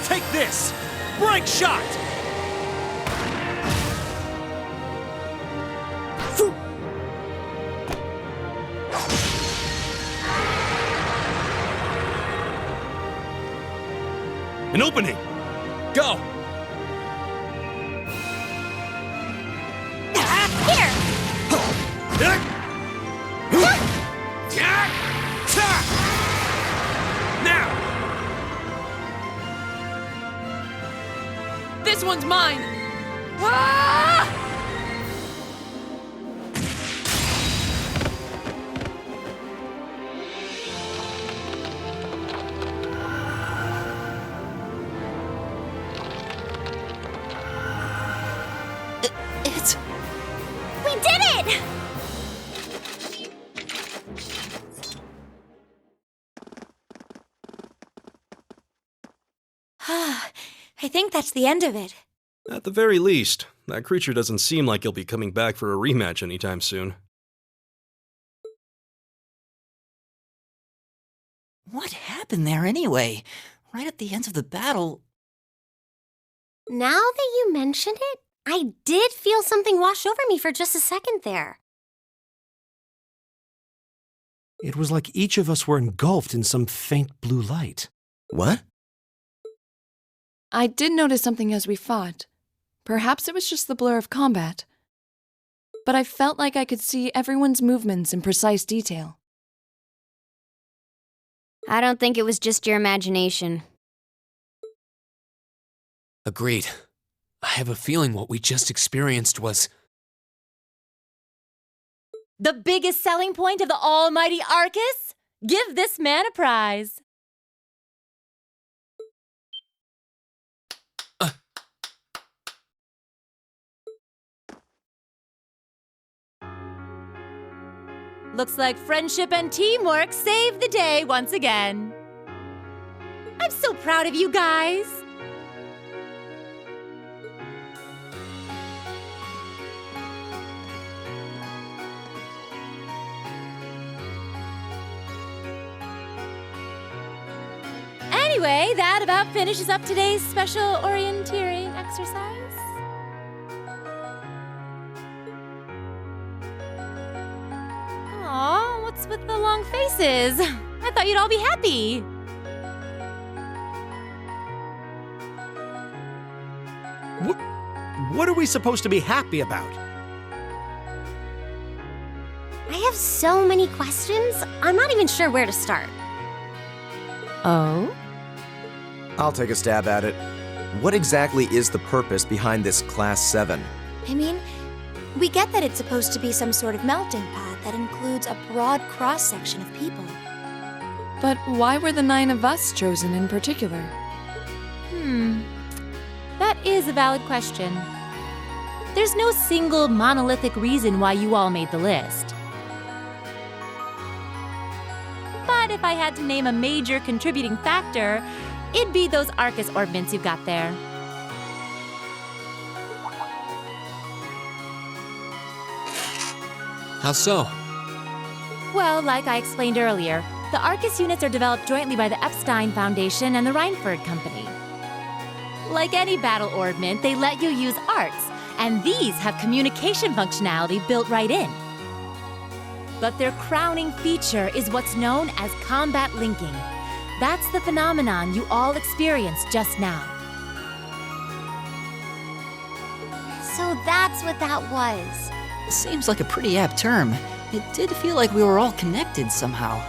Take this! Break shot! An opening! Go! Now! This one's mine! Ah! It's... We did it! I think that's the end of it. At the very least, that creature doesn't seem like he'll be coming back for a rematch anytime soon. What happened there anyway? Right at the end of the battle. Now that you mention it, I did feel something wash over me for just a second there. It was like each of us were engulfed in some faint blue light. What? I did notice something as we fought. Perhaps it was just the blur of combat. But I felt like I could see everyone's movements in precise detail. I don't think it was just your imagination. Agreed. I have a feeling what we just experienced was... The biggest selling point of the almighty Arcus? Give this man a prize. Looks like friendship and teamwork saved the day once again. I'm so proud of you guys. Anyway, that about finishes up today's special orienteering exercise. Aw, what's with the long faces? I thought you'd all be happy. What are we supposed to be happy about? I have so many questions, I'm not even sure where to start. Oh? I'll take a stab at it. What exactly is the purpose behind this Class 7? I mean, we get that it's supposed to be some sort of melting pot that includes a broad cross-section of people. But why were the 9 of us chosen in particular? That is a valid question. There's no single monolithic reason why you all made the list. But if I had to name a major contributing factor, it'd be those Arcus orbments you've got there. How so? Well, like I explained earlier, the Arcus units are developed jointly by the Epstein Foundation and the Reinford Company. Like any battle orbment, they let you use arts, and these have communication functionality built right in. But their crowning feature is what's known as combat linking. That's the phenomenon you all experienced just now. So that's what that was. Seems like a pretty apt term. It did feel like we were all connected somehow.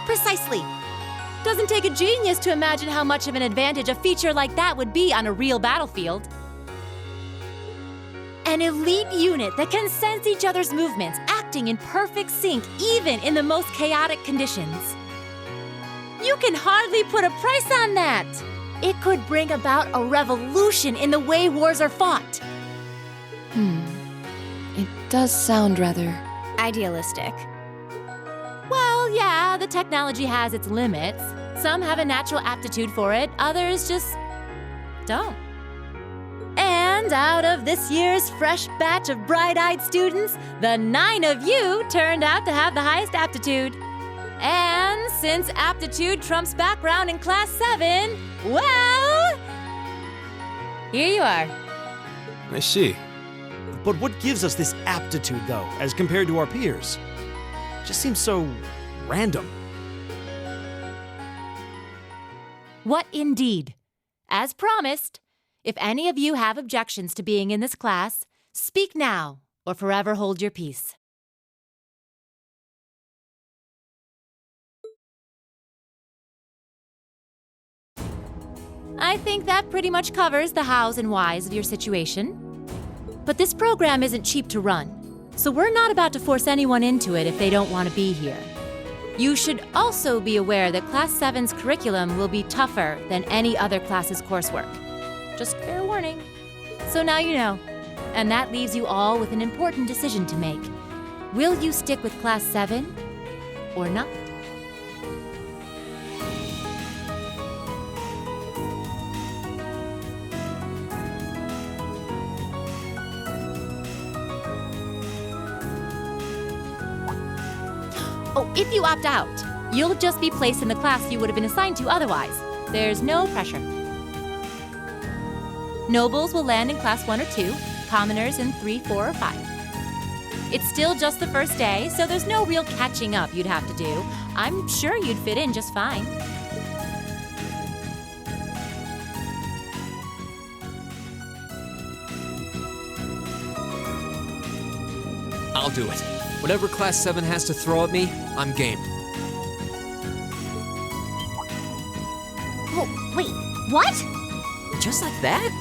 Precisely. Doesn't take a genius to imagine how much of an advantage a feature like that would be on a real battlefield. An elite unit that can sense each other's movements, acting in perfect sync even in the most chaotic conditions. You can hardly put a price on that. It could bring about a revolution in the way wars are fought. It does sound rather idealistic. Well, yeah, the technology has its limits. Some have a natural aptitude for it, others just don't. And out of this year's fresh batch of bright-eyed students, the 9 of you turned out to have the highest aptitude. And since aptitude trumps background in Class 7, well, here you are. I see. But what gives us this aptitude, though, as compared to our peers? Just seems so random. What indeed? As promised, if any of you have objections to being in this class, speak now or forever hold your peace. I think that pretty much covers the hows and whys of your situation. But this program isn't cheap to run, so we're not about to force anyone into it if they don't want to be here. You should also be aware that Class 7's curriculum will be tougher than any other class's coursework. Just fair warning. So now you know, and that leaves you all with an important decision to make. Will you stick with Class 7, or not. Oh, if you opt out, you'll just be placed in the class you would have been assigned to otherwise. There's no pressure. Nobles will land in class 1 or 2, commoners in 3, 4, or 5. It's still just the first day, so there's no real catching up you'd have to do. I'm sure you'd fit in just fine. I'll do it. Whatever Class 7 has to throw at me, I'm game. Oh, wait, what? Just like that?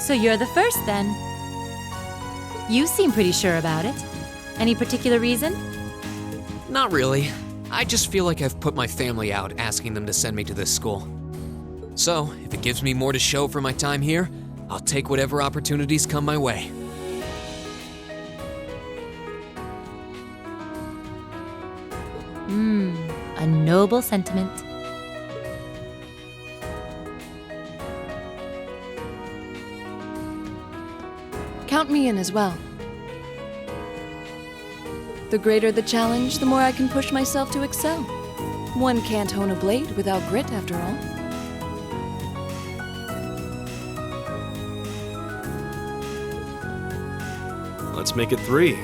So you're the first, then. You seem pretty sure about it. Any particular reason? Not really. I just feel like I've put my family out asking them to send me to this school. So, if it gives me more to show for my time here, I'll take whatever opportunities come my way. A noble sentiment. Count me in as well. The greater the challenge, the more I can push myself to excel. One can't hone a blade without grit, after all. Let's make it 3.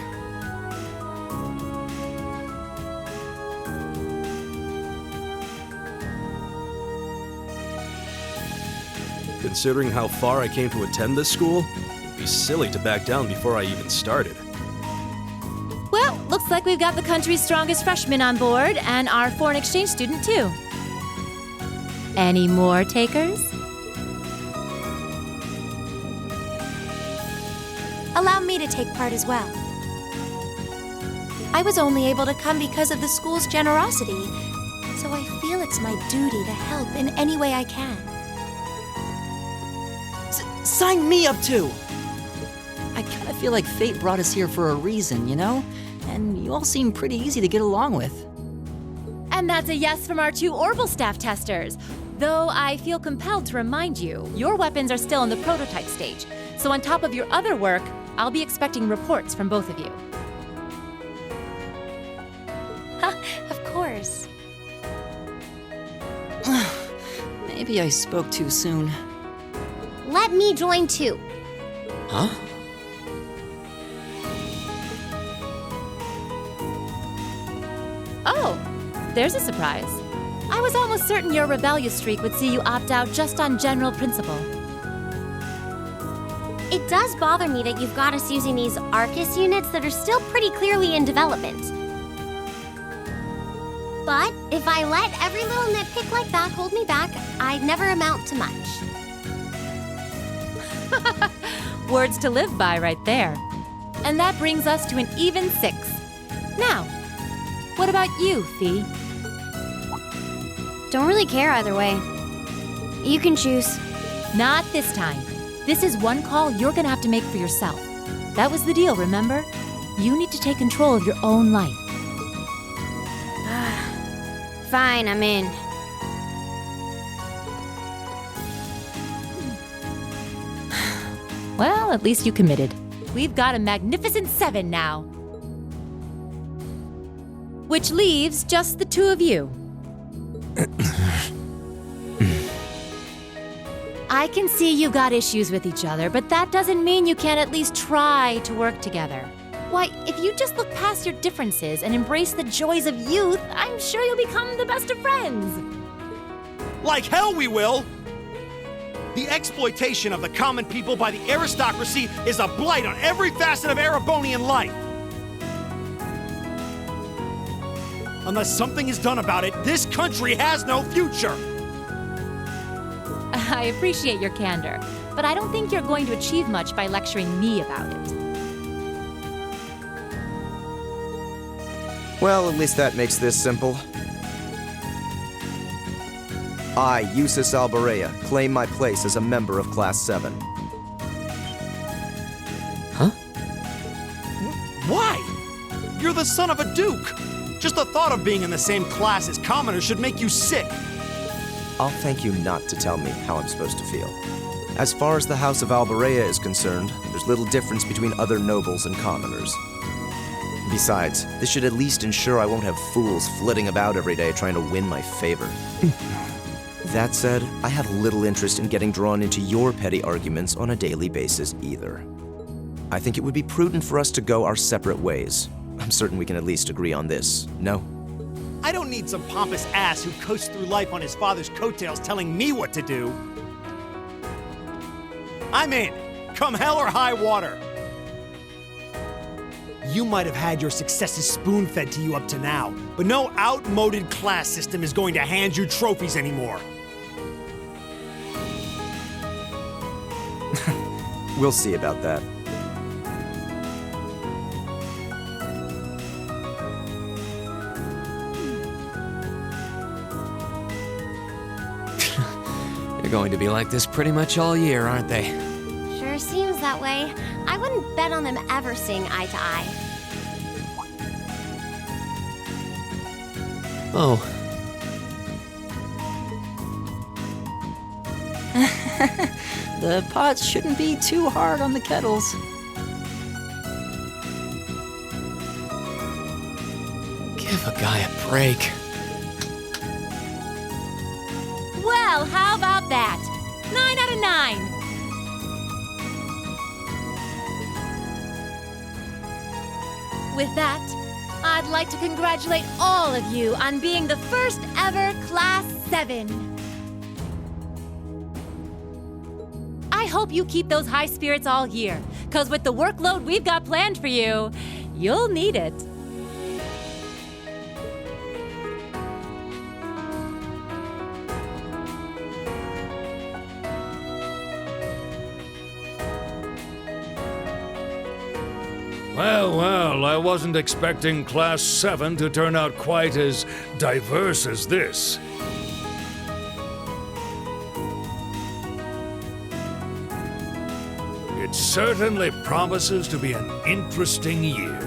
Considering how far I came to attend this school, it'd be silly to back down before I even started. Well, looks like we've got the country's strongest freshman on board, and our foreign exchange student, too. Any more takers? Allow me to take part as well. I was only able to come because of the school's generosity, so I feel it's my duty to help in any way I can. Sign me up too! I kinda feel like fate brought us here for a reason, you know? And you all seem pretty easy to get along with. And that's a yes from our 2 Orbital staff testers. Though I feel compelled to remind you, your weapons are still in the prototype stage. So on top of your other work, I'll be expecting reports from both of you. Of course. Maybe I spoke too soon. Let me join too. Huh? Oh, there's a surprise. I was almost certain your rebellious streak would see you opt out just on general principle. It does bother me that you've got us using these Arcus units that are still pretty clearly in development. But if I let every little nitpick like that hold me back, I'd never amount to much. Words to live by right there. And that brings us to an even 6. Now, what about you, Fee? Don't really care either way. You can choose. Not this time. This is one call you're gonna have to make for yourself. That was the deal, remember? You need to take control of your own life. Fine, I'm in. Well, at least you committed. We've got a magnificent 7 now. Which leaves just the 2 of you. I can see you got issues with each other, but that doesn't mean you can't at least try to work together. Why, if you just look past your differences and embrace the joys of youth, I'm sure you'll become the best of friends. Like hell we will! The exploitation of the common people by the aristocracy is a blight on every facet of Erebonian life. Unless something is done about it, this country has no future. I appreciate your candor, but I don't think you're going to achieve much by lecturing me about it. Well, at least that makes this simple. I, Eustace Alberea, claim my place as a member of Class 7. Why? You're the son of a duke. Just the thought of being in the same class as commoners should make you sick. I'll thank you not to tell me how I'm supposed to feel. As far as the House of Alberea is concerned, there's little difference between other nobles and commoners. Besides, this should at least ensure I won't have fools flitting about every day trying to win my favor. That said, I have little interest in getting drawn into your petty arguments on a daily basis either. I think it would be prudent for us to go our separate ways. I'm certain we can at least agree on this, no? I don't need some pompous ass who coasts through life on his father's coattails telling me what to do. I'm in, come hell or high water. You might have had your successes spoon-fed to you up to now, but no outmoded class system is going to hand you trophies anymore. We'll see about that. They're going to be like this pretty much all year, aren't they? Sure seems that way. I wouldn't bet on them ever seeing eye to eye. Oh. The pots shouldn't be too hard on the kettles. Give a guy a break. Well, how about that? 9 out of 9. With that, I'd like to congratulate all of you on being the first ever Class 7. I hope you keep those high spirits all year, because with the workload we've got planned for you, you'll need it. Well, I wasn't expecting Class 7 to turn out quite as diverse as this. It certainly promises to be an interesting year.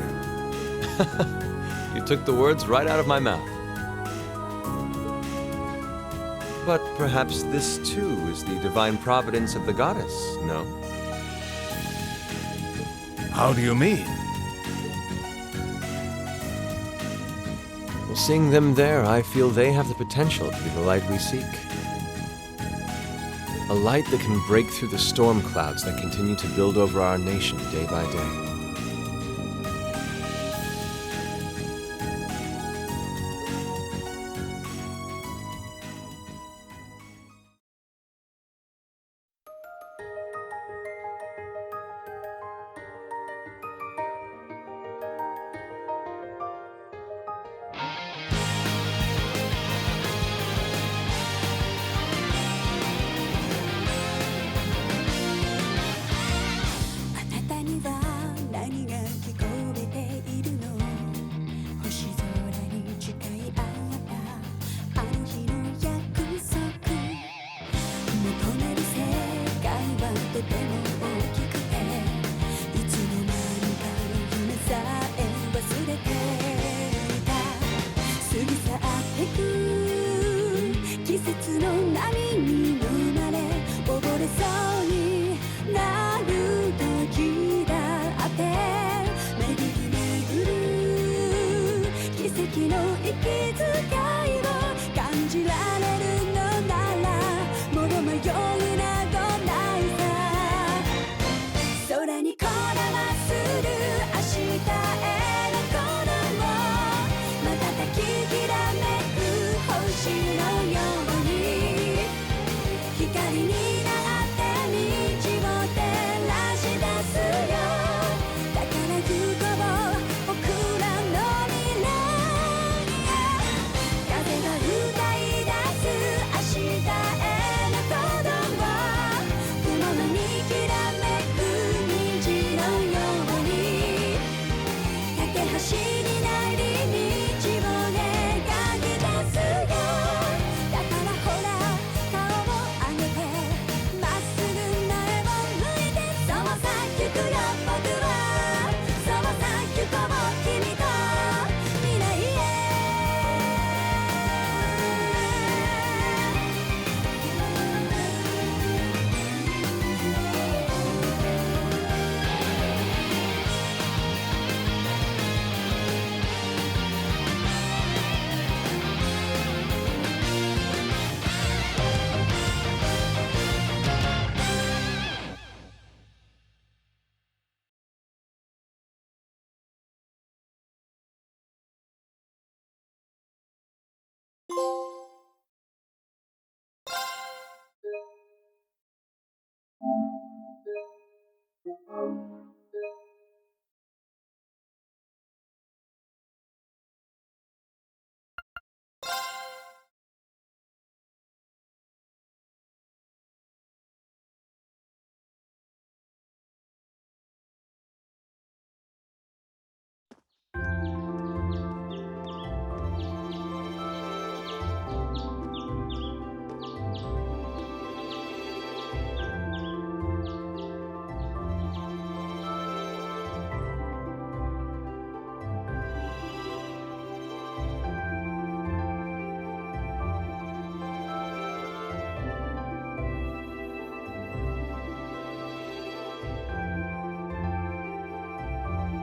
You took the words right out of my mouth. But perhaps this too is the divine providence of the goddess, no? How do you mean? Well, seeing them there, I feel they have the potential to be the light we seek. A light that can break through the storm clouds that continue to build over our nation day by day.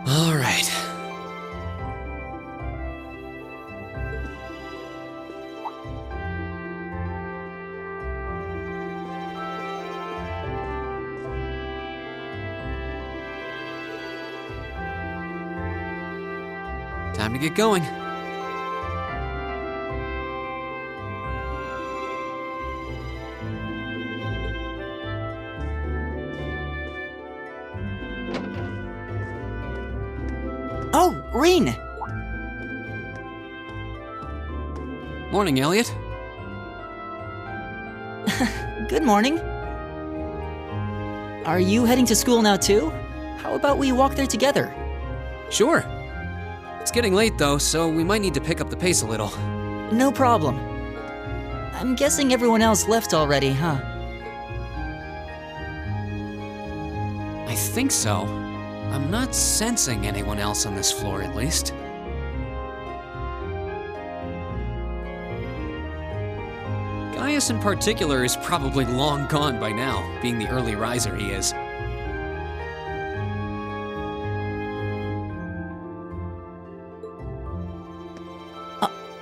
All right. Time to get going. Oh, Reen! Morning, Elliot. Good morning. Are you heading to school now too? How about we walk there together? Sure. It's getting late though, so we might need to pick up the pace a little. No problem. I'm guessing everyone else left already, huh? I think so. I'm not sensing anyone else on this floor, at least. Gaius in particular is probably long gone by now, being the early riser he is.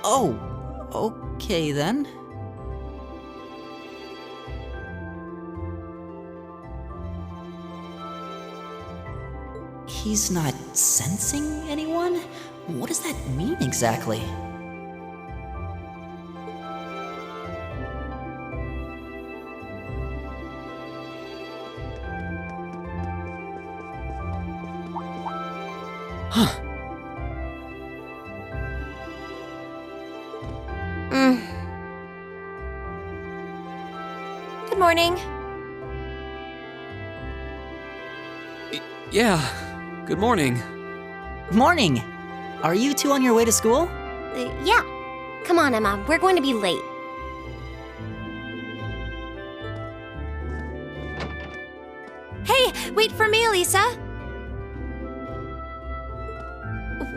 Oh, okay then. He's not sensing anyone? What does that mean exactly? Huh. Good morning. Yeah, good morning. Morning! Are you two on your way to school? Yeah. Come on, Emma. We're going to be late. Hey, wait for me, Elisa.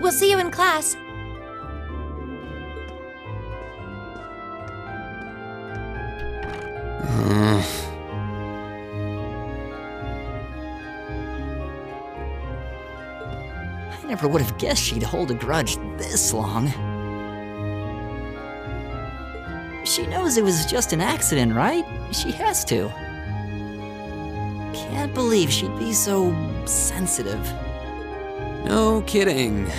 We'll see you in class. I never would have guessed she'd hold a grudge this long. She knows it was just an accident, right? She has to. Can't believe she'd be so sensitive. No kidding.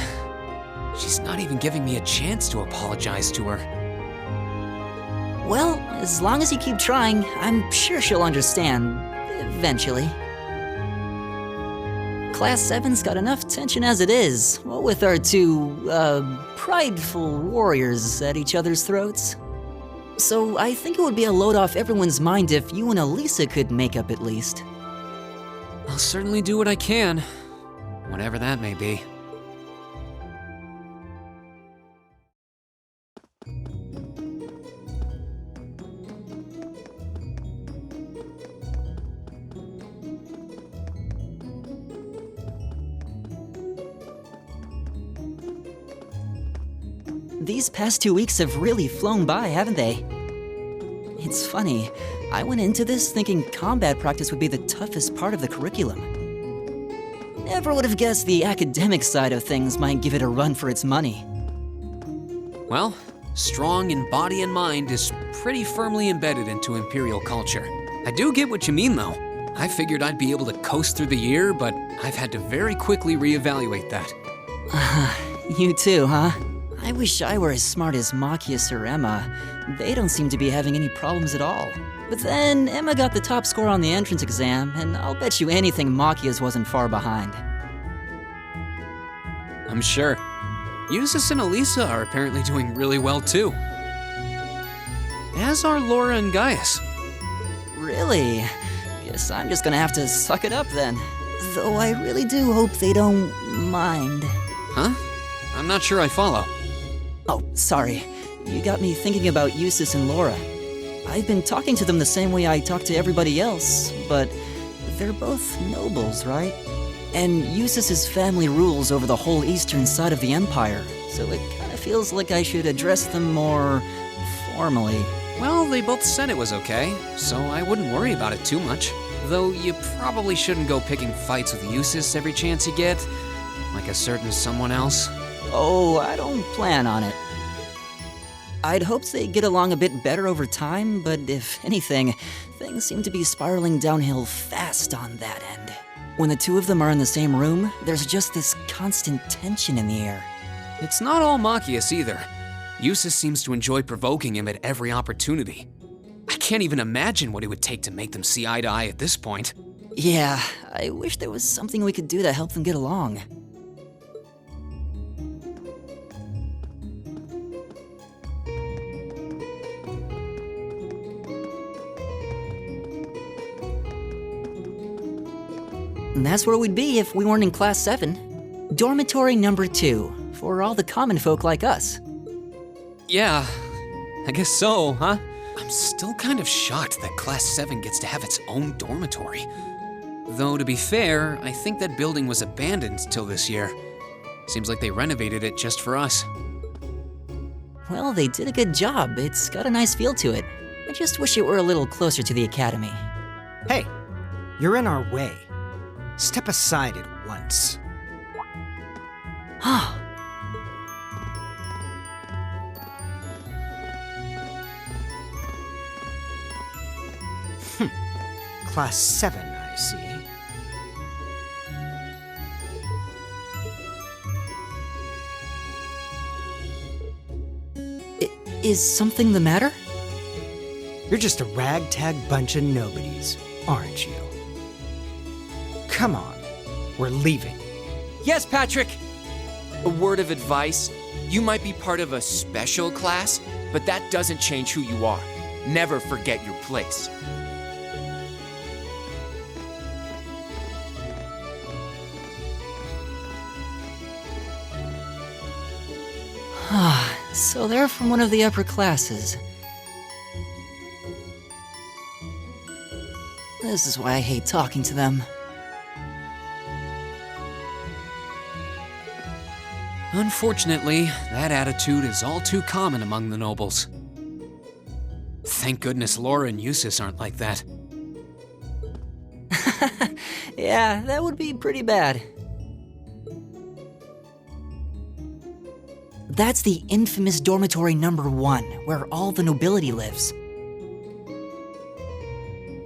She's not even giving me a chance to apologize to her. Well, as long as you keep trying, I'm sure she'll understand. Eventually. Class 7's got enough tension as it is, what with our two, prideful warriors at each other's throats. So I think it would be a load off everyone's mind if you and Elisa could make up at least. I'll certainly do what I can, whatever that may be. These past 2 weeks have really flown by, haven't they? It's funny, I went into this thinking combat practice would be the toughest part of the curriculum. Never would have guessed the academic side of things might give it a run for its money. Well, strong in body and mind is pretty firmly embedded into Imperial culture. I do get what you mean, though. I figured I'd be able to coast through the year, but I've had to very quickly reevaluate that. You too, huh? I wish I were as smart as Machias or Emma. They don't seem to be having any problems at all. But then Emma got the top score on the entrance exam, and I'll bet you anything Machias wasn't far behind. I'm sure. Eustace and Elisa are apparently doing really well too. As are Laura and Gaius. Really? Guess I'm just gonna have to suck it up then. Though I really do hope they don't mind. Huh? I'm not sure I follow. Oh, sorry. You got me thinking about Eustace and Laura. I've been talking to them the same way I talk to everybody else, but they're both nobles, right? And Eustace's family rules over the whole eastern side of the Empire, so it kind of feels like I should address them more formally. Well, they both said it was okay, so I wouldn't worry about it too much. Though you probably shouldn't go picking fights with Eustace every chance you get, like a certain someone else. Oh, I don't plan on it. I'd hoped they'd get along a bit better over time, but if anything, things seem to be spiraling downhill fast on that end. When the two of them are in the same room, there's just this constant tension in the air. It's not all Machias either. Eustace seems to enjoy provoking him at every opportunity. I can't even imagine what it would take to make them see eye to eye at this point. Yeah, I wish there was something we could do to help them get along. And that's where we'd be if we weren't in Class 7. Dormitory number 2, for all the common folk like us. Yeah, I guess so, huh? I'm still kind of shocked that Class 7 gets to have its own dormitory. Though, to be fair, I think that building was abandoned till this year. Seems like they renovated it just for us. Well, they did a good job. It's got a nice feel to it. I just wish it were a little closer to the academy. Hey, you're in our way. Step aside at once. Class 7, I see. Is something the matter? You're just a ragtag bunch of nobodies, aren't you? Come on, we're leaving. Yes, Patrick! A word of advice. You might be part of a special class, but that doesn't change who you are. Never forget your place. So they're from one of the upper classes. This is why I hate talking to them. Unfortunately, that attitude is all too common among the nobles. Thank goodness Laura and Eustace aren't like that. Yeah, that would be pretty bad. That's the infamous dormitory number 1, where all the nobility lives.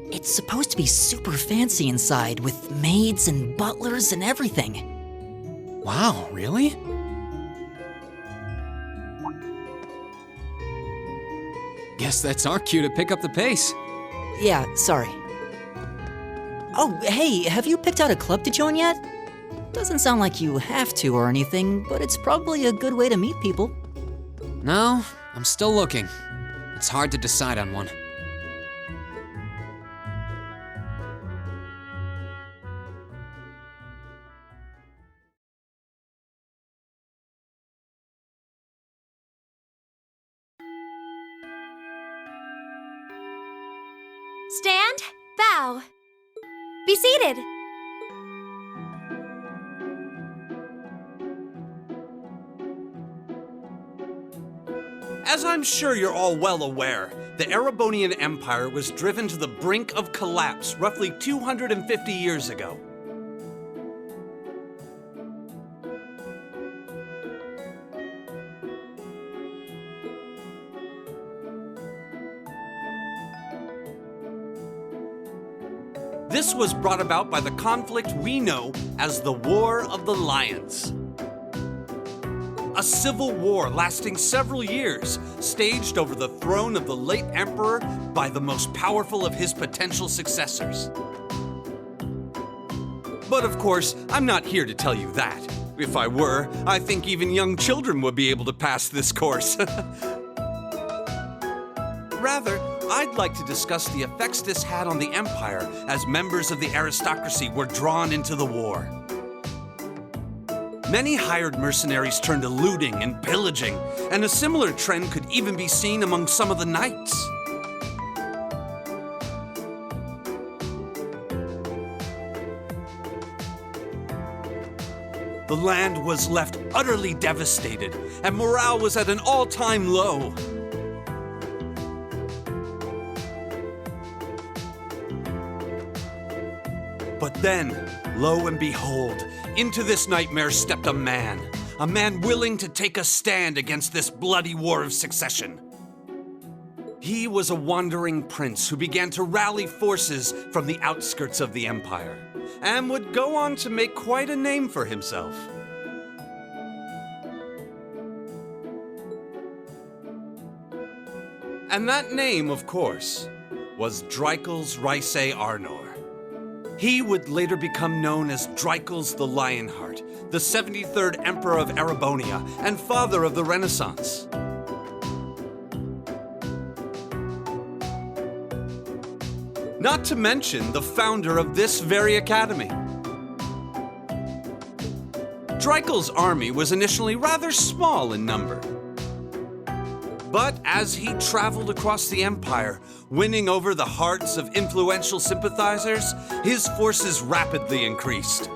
It's supposed to be super fancy inside, with maids and butlers and everything. Wow, really? Guess that's our cue to pick up the pace. Yeah, sorry. Oh, hey, have you picked out a club to join yet? Doesn't sound like you have to or anything, but it's probably a good way to meet people. No, I'm still looking. It's hard to decide on one. Stand, bow. Be seated. As I'm sure you're all well aware, the Erebonian Empire was driven to the brink of collapse roughly 250 years ago. This was brought about by the conflict we know as the War of the Lions. a civil war lasting several years, staged over the throne of the late emperor by the most powerful of his potential successors. But of course, I'm not here to tell you that. If I were, I think even young children would be able to pass this course. Rather, I'd like to discuss the effects this had on the Empire as members of the aristocracy were drawn into the war. Many hired mercenaries turned to looting and pillaging, and a similar trend could even be seen among some of the knights. The land was left utterly devastated, and morale was at an all-time low. But then, lo and behold, into this nightmare stepped a man willing to take a stand against this bloody war of succession. He was a wandering prince who began to rally forces from the outskirts of the Empire, and would go on to make quite a name for himself. And that name, of course, was Dreikels Rhysei Arnor. He would later become known as Dreikels the Lionheart, the 73rd Emperor of Erebonia and father of the Renaissance. Not to mention the founder of this very academy. Dreikels' army was initially rather small in number. But as he traveled across the Empire, winning over the hearts of influential sympathizers, his forces rapidly increased.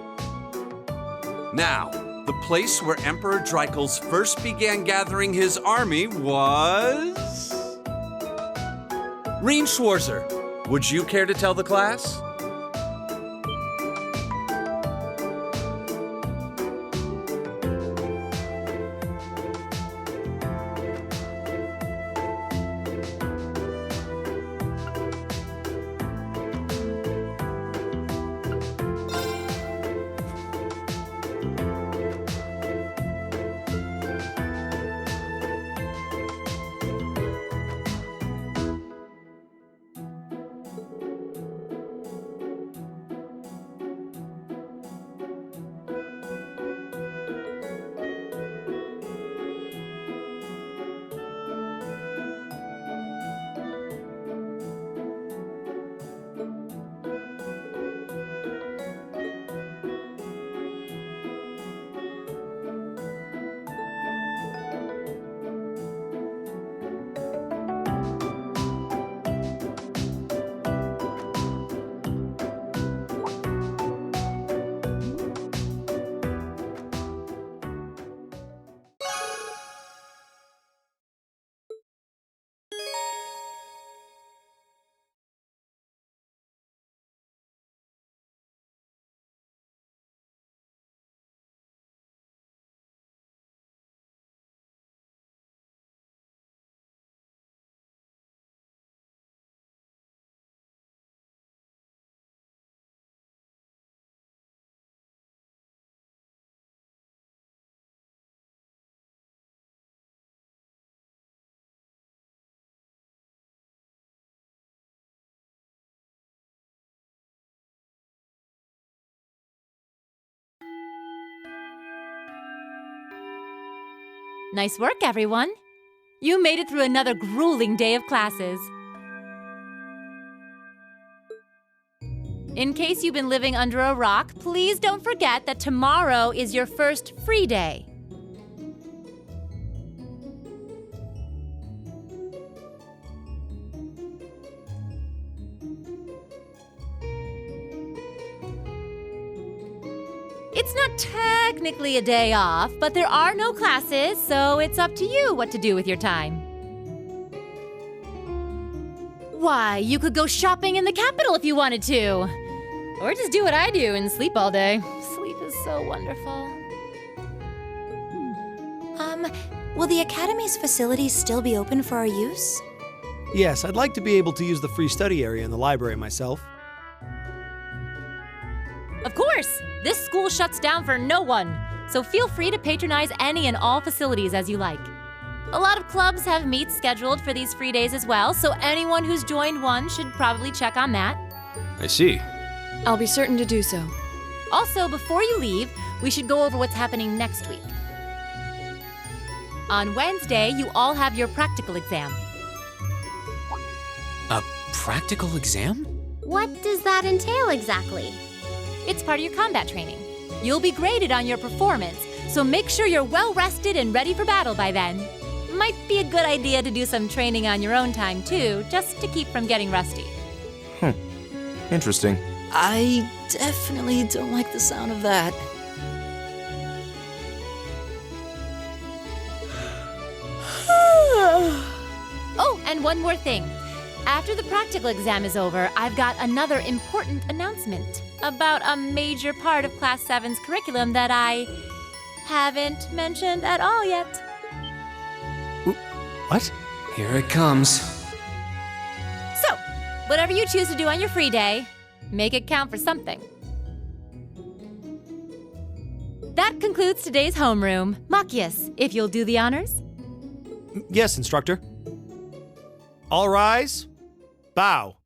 Now, the place where Emperor Dreikels first began gathering his army was... Reen Schwarzer, would you care to tell the class? Nice work, everyone. You made it through another grueling day of classes. In case you've been living under a rock, please don't forget that tomorrow is your first free day. It's not technically a day off, but there are no classes, so it's up to you what to do with your time. Why, you could go shopping in the capital if you wanted to. Or just do what I do and sleep all day. Sleep is so wonderful. Will the Academy's facilities still be open for our use? Yes, I'd like to be able to use the free study area in the library myself. Of course! This school shuts down for no one. so feel free to patronize any and all facilities as you like. A lot of clubs have meets scheduled for these free days as well, so anyone who's joined one should probably check on that. I see. I'll be certain to do so. Also, before you leave, we should go over what's happening next week. On Wednesday, you all have your practical exam. A practical exam? What does that entail exactly? It's part of your combat training. You'll be graded on your performance, so make sure you're well rested and ready for battle by then. Might be a good idea to do some training on your own time too, just to keep from getting rusty. Interesting. I definitely don't like the sound of that. Oh, and one more thing. After the practical exam is over, I've got another important announcement about a major part of Class 7's curriculum that I haven't mentioned at all yet. What? Here it comes. So, whatever you choose to do on your free day, make it count for something. That concludes today's homeroom. Machias, if you'll do the honors. Yes, instructor. All rise. Bow.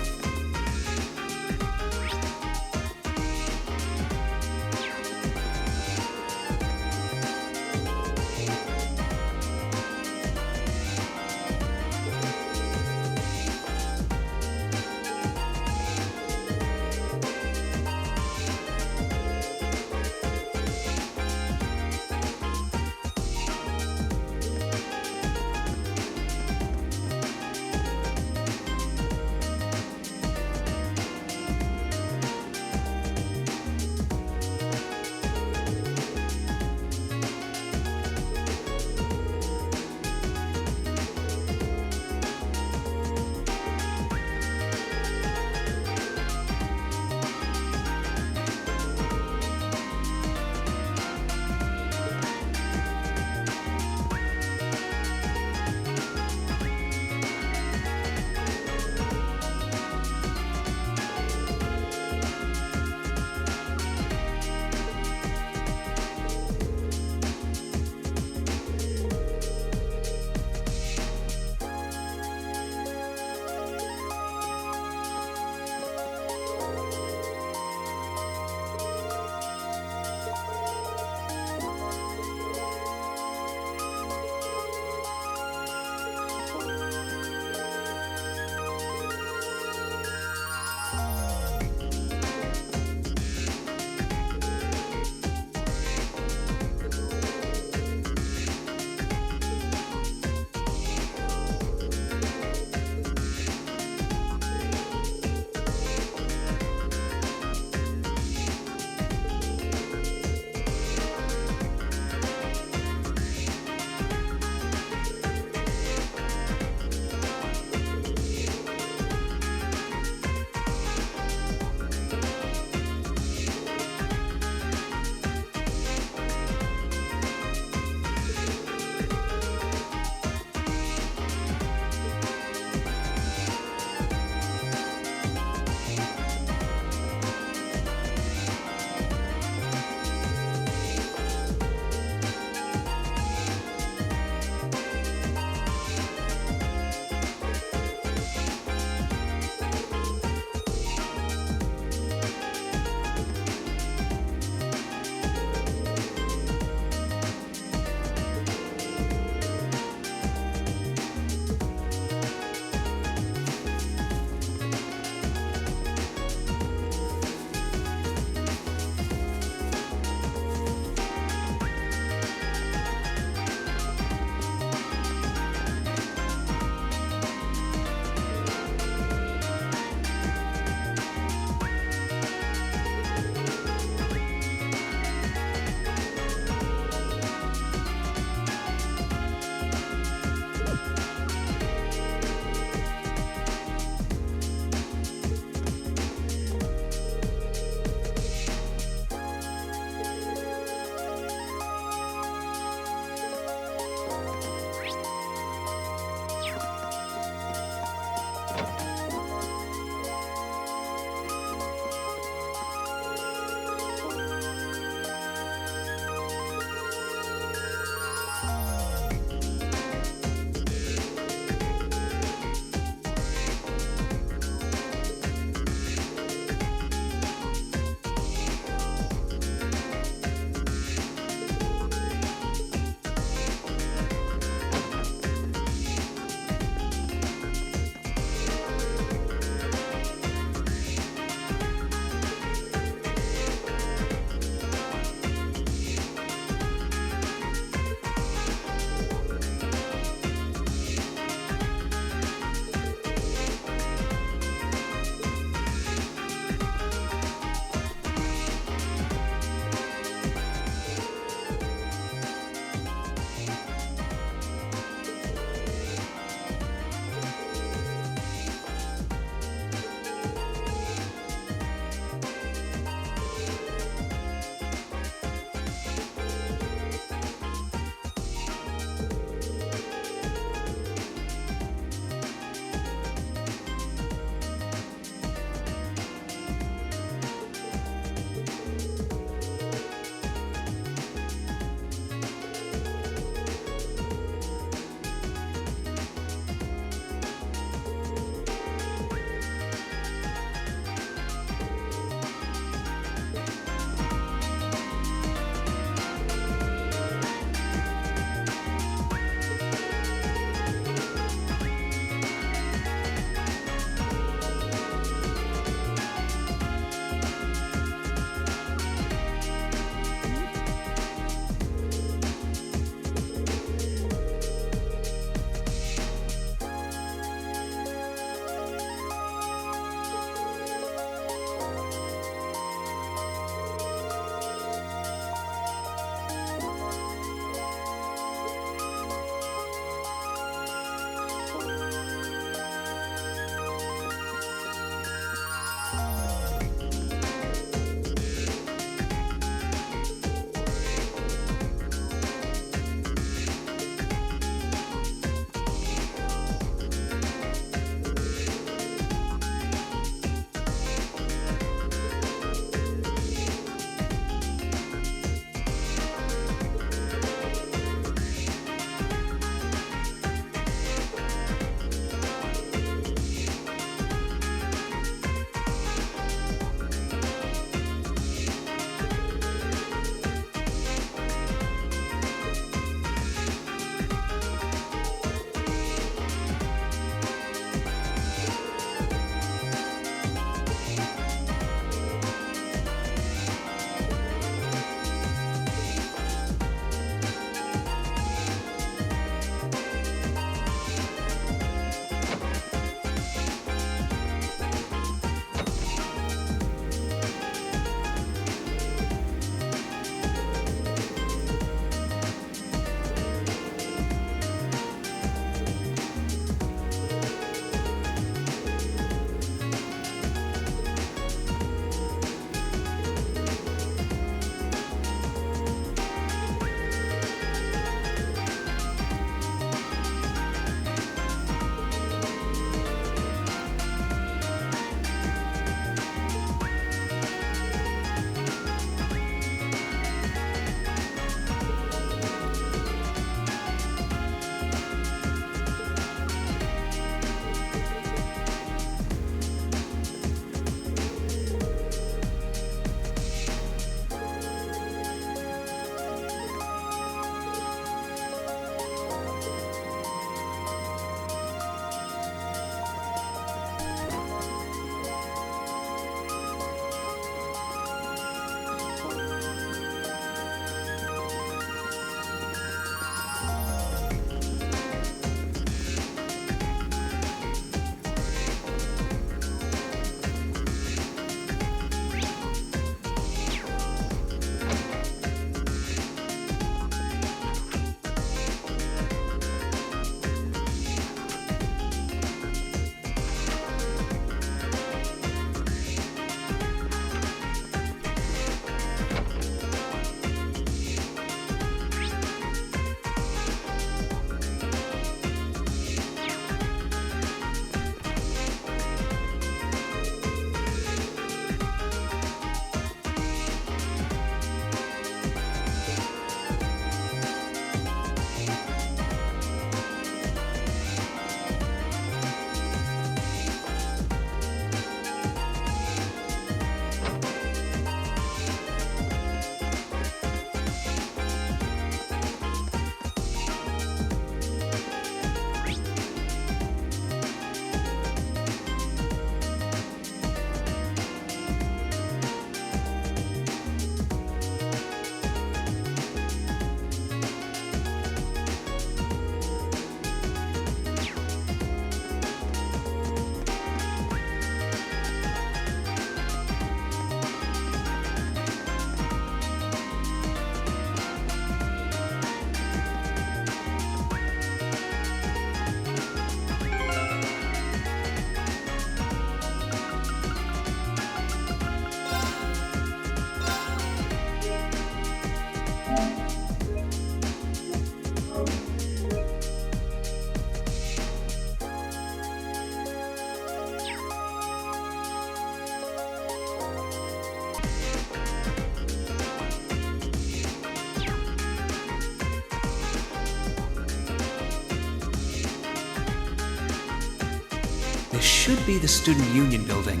This should be the Student Union building.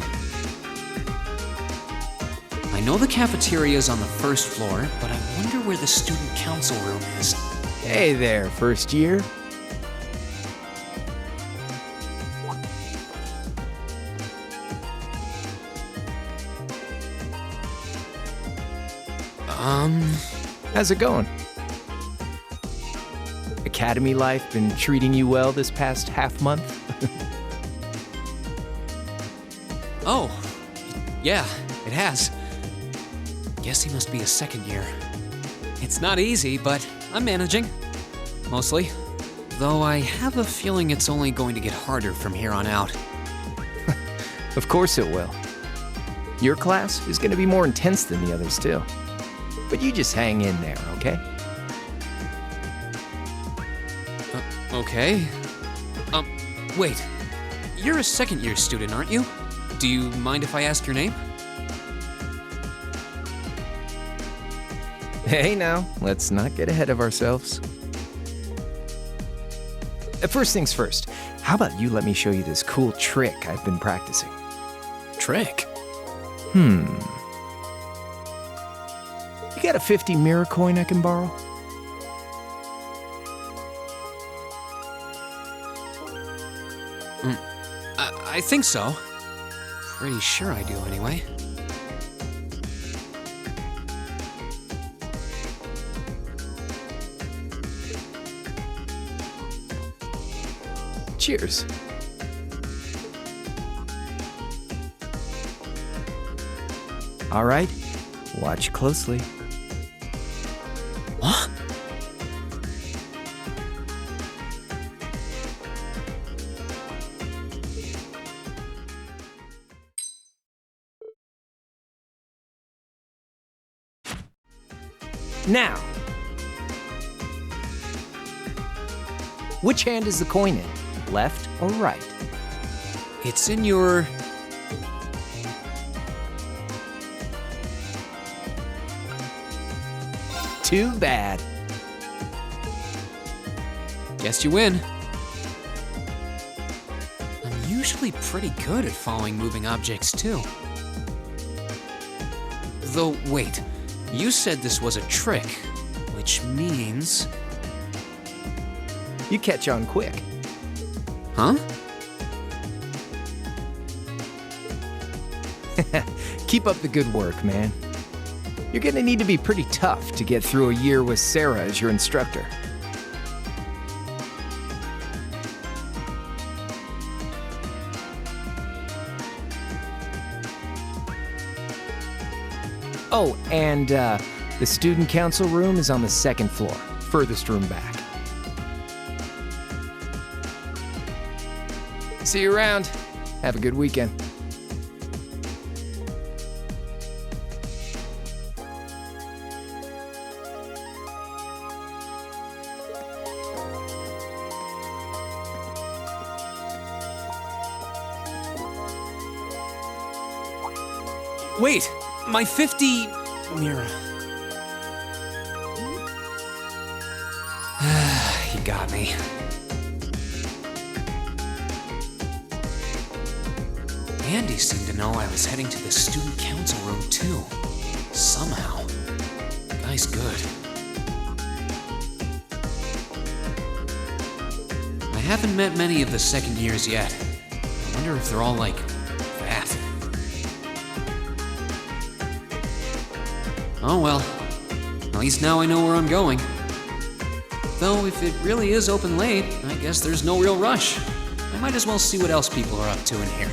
I know the cafeteria is on the first floor, but I wonder where the Student Council room is. Hey there, first year. How's it going? Academy life been treating you well this past half month? Oh, yeah, it has. Guess he must be a second year. It's not easy, but I'm managing. Mostly. Though I have a feeling it's only going to get harder from here on out. Of course it will. Your class is going to be more intense than the others, too. But you just hang in there, okay? Okay. Wait. You're a second-year student, aren't you? Do you mind if I ask your name? Hey now, let's not get ahead of ourselves. First things first, how about you let me show you this cool trick I've been practicing? Trick? You got a 50 mirror coin I can borrow? I think so. Pretty sure I do, anyway. Cheers. All right, watch closely. What? Now, which hand is the coin in? Left or right? It's in your... Too bad. Guess you win. I'm usually pretty good at following moving objects, too. Though, wait. You said this was a trick, which means... You catch on quick. Huh? Keep up the good work, man. You're gonna need to be pretty tough to get through a year with Sarah as your instructor. Oh, and the student council room is on the second floor, furthest room back. See you around. Have a good weekend. Wait! My 50... mirror. You got me. Andy seemed to know I was heading to the student council room too. Somehow. Guy's good. I haven't met many of the second years yet. I wonder if they're all like that. Oh well. At least now I know where I'm going. Though if it really is open late, I guess there's no real rush. I might as well see what else people are up to in here.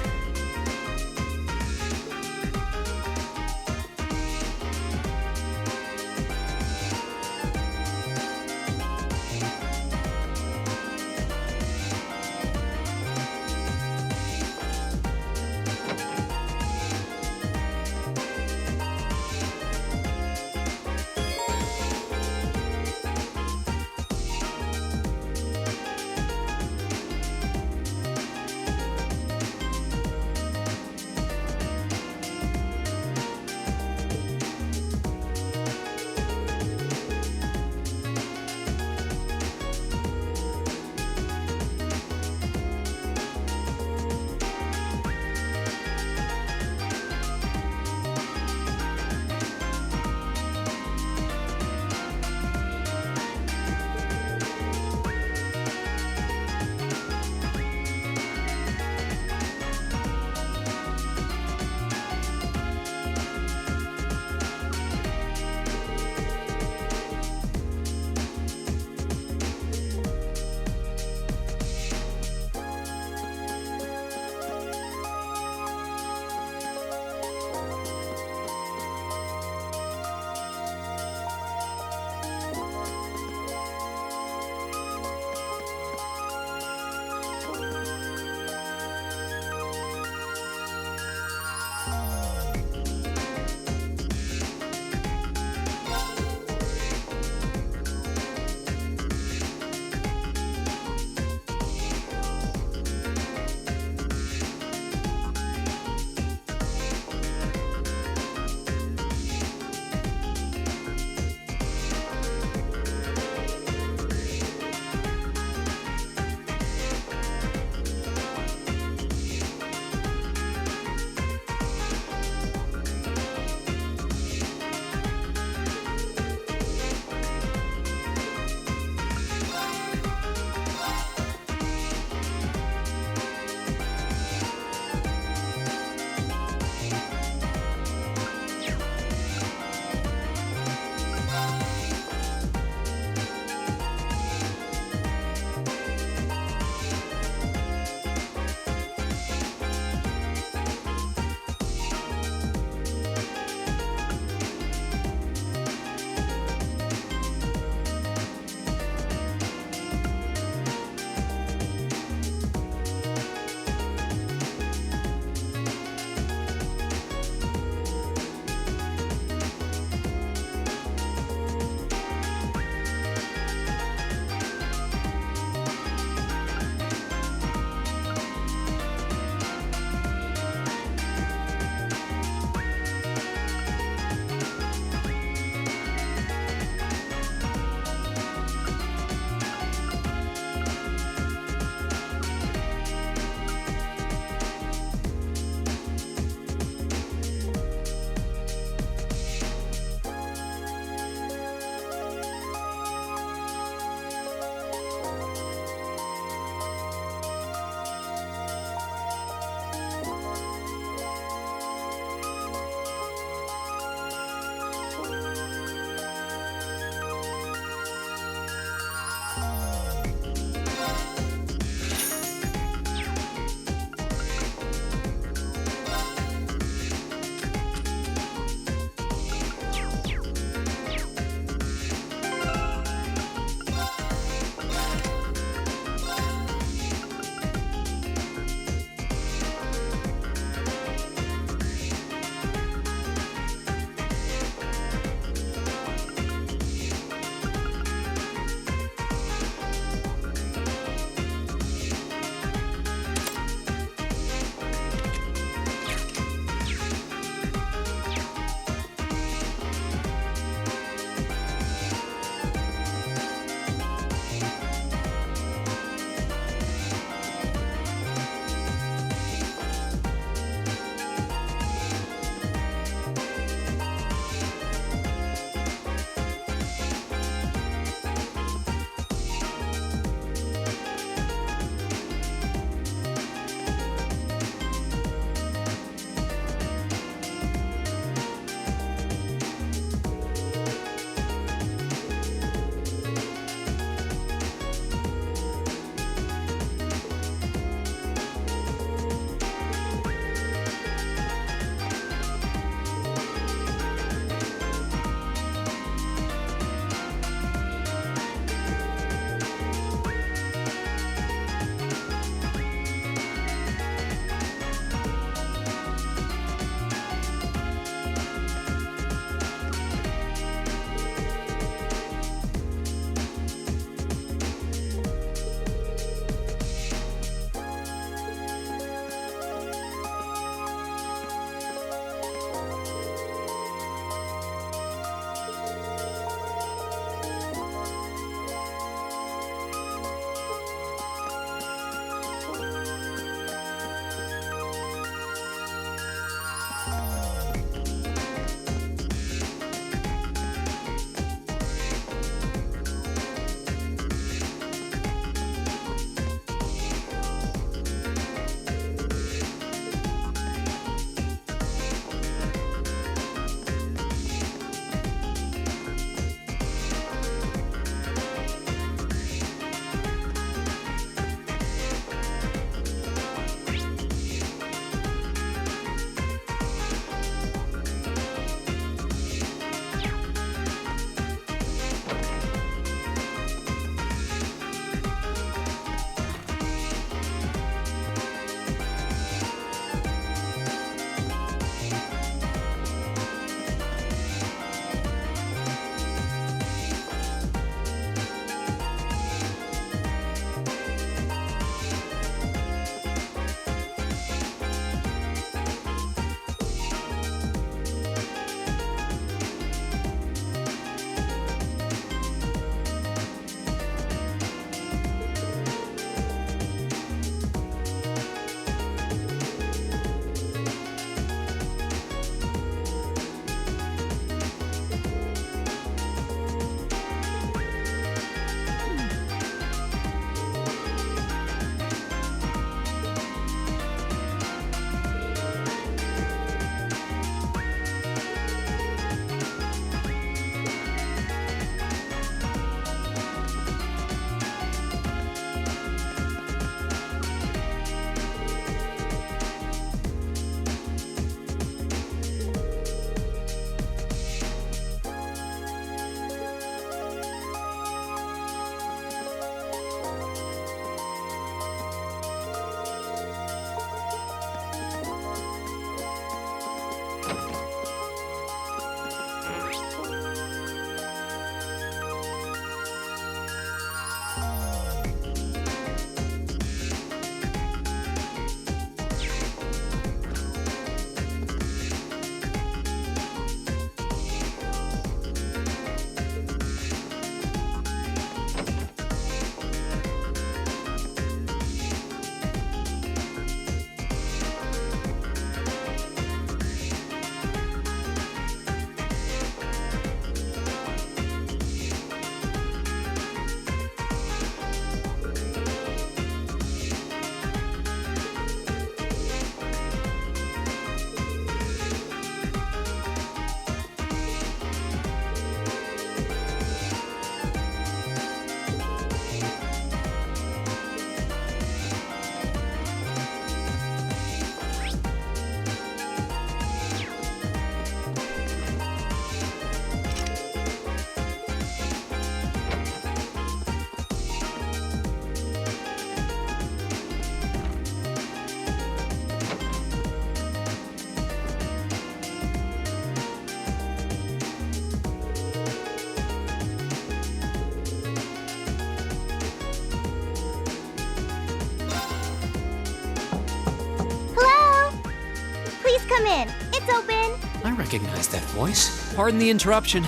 come in. It's open. I recognize that voice. Pardon the interruption.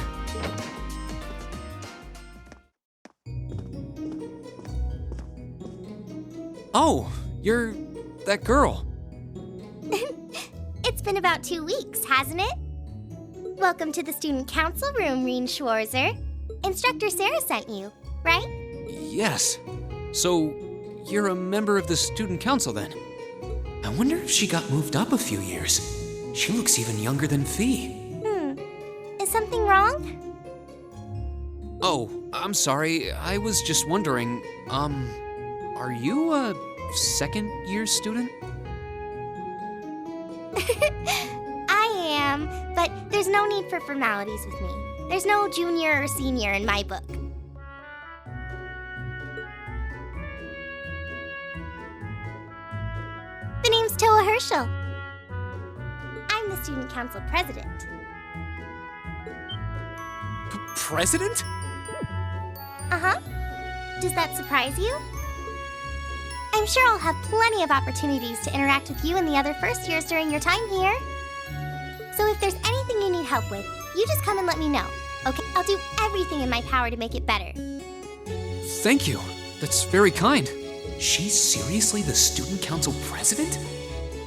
Oh, you're that girl. It's been about 2 weeks, hasn't it? Welcome to the student council room, Reen Schwarzer. Instructor Sarah sent you, right? Yes. So, you're a member of the student council then? I wonder if she got moved up a few years. She looks even younger than Fee. Is something wrong? Oh, I'm sorry. I was just wondering, are you a second-year student? I am, but there's no need for formalities with me. There's no junior or senior in my book. The name's Toa Herschel. I'm the student council president. President? Uh-huh. Does that surprise you? I'm sure I'll have plenty of opportunities to interact with you and the other first years during your time here. So if there's anything you need help with, you just come and let me know, okay? I'll do everything in my power to make it better. Thank you. That's very kind. She's seriously the student council president?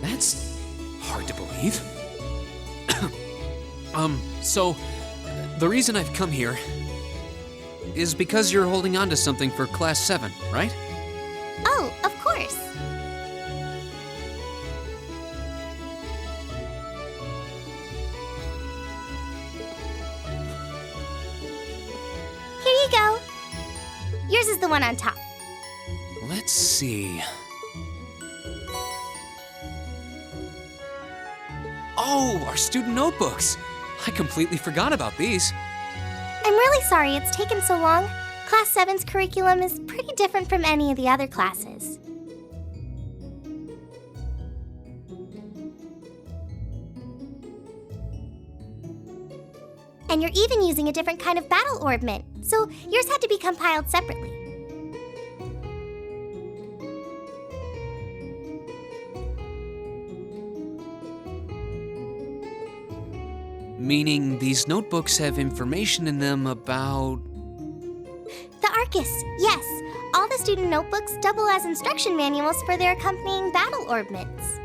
That's hard to believe. So, the reason I've come here is because you're holding on to something for Class 7, right? Oh, of course. Here you go. Yours is the one on top. Let's see. Oh, our student notebooks. I completely forgot about these. I'm really sorry it's taken so long. Class 7's curriculum is pretty different from any of the other classes. And you're even using a different kind of battle orbment, so yours had to be compiled separately. Meaning these notebooks have information in them about... The Arcus, yes. All the student notebooks double as instruction manuals for their accompanying battle orbments.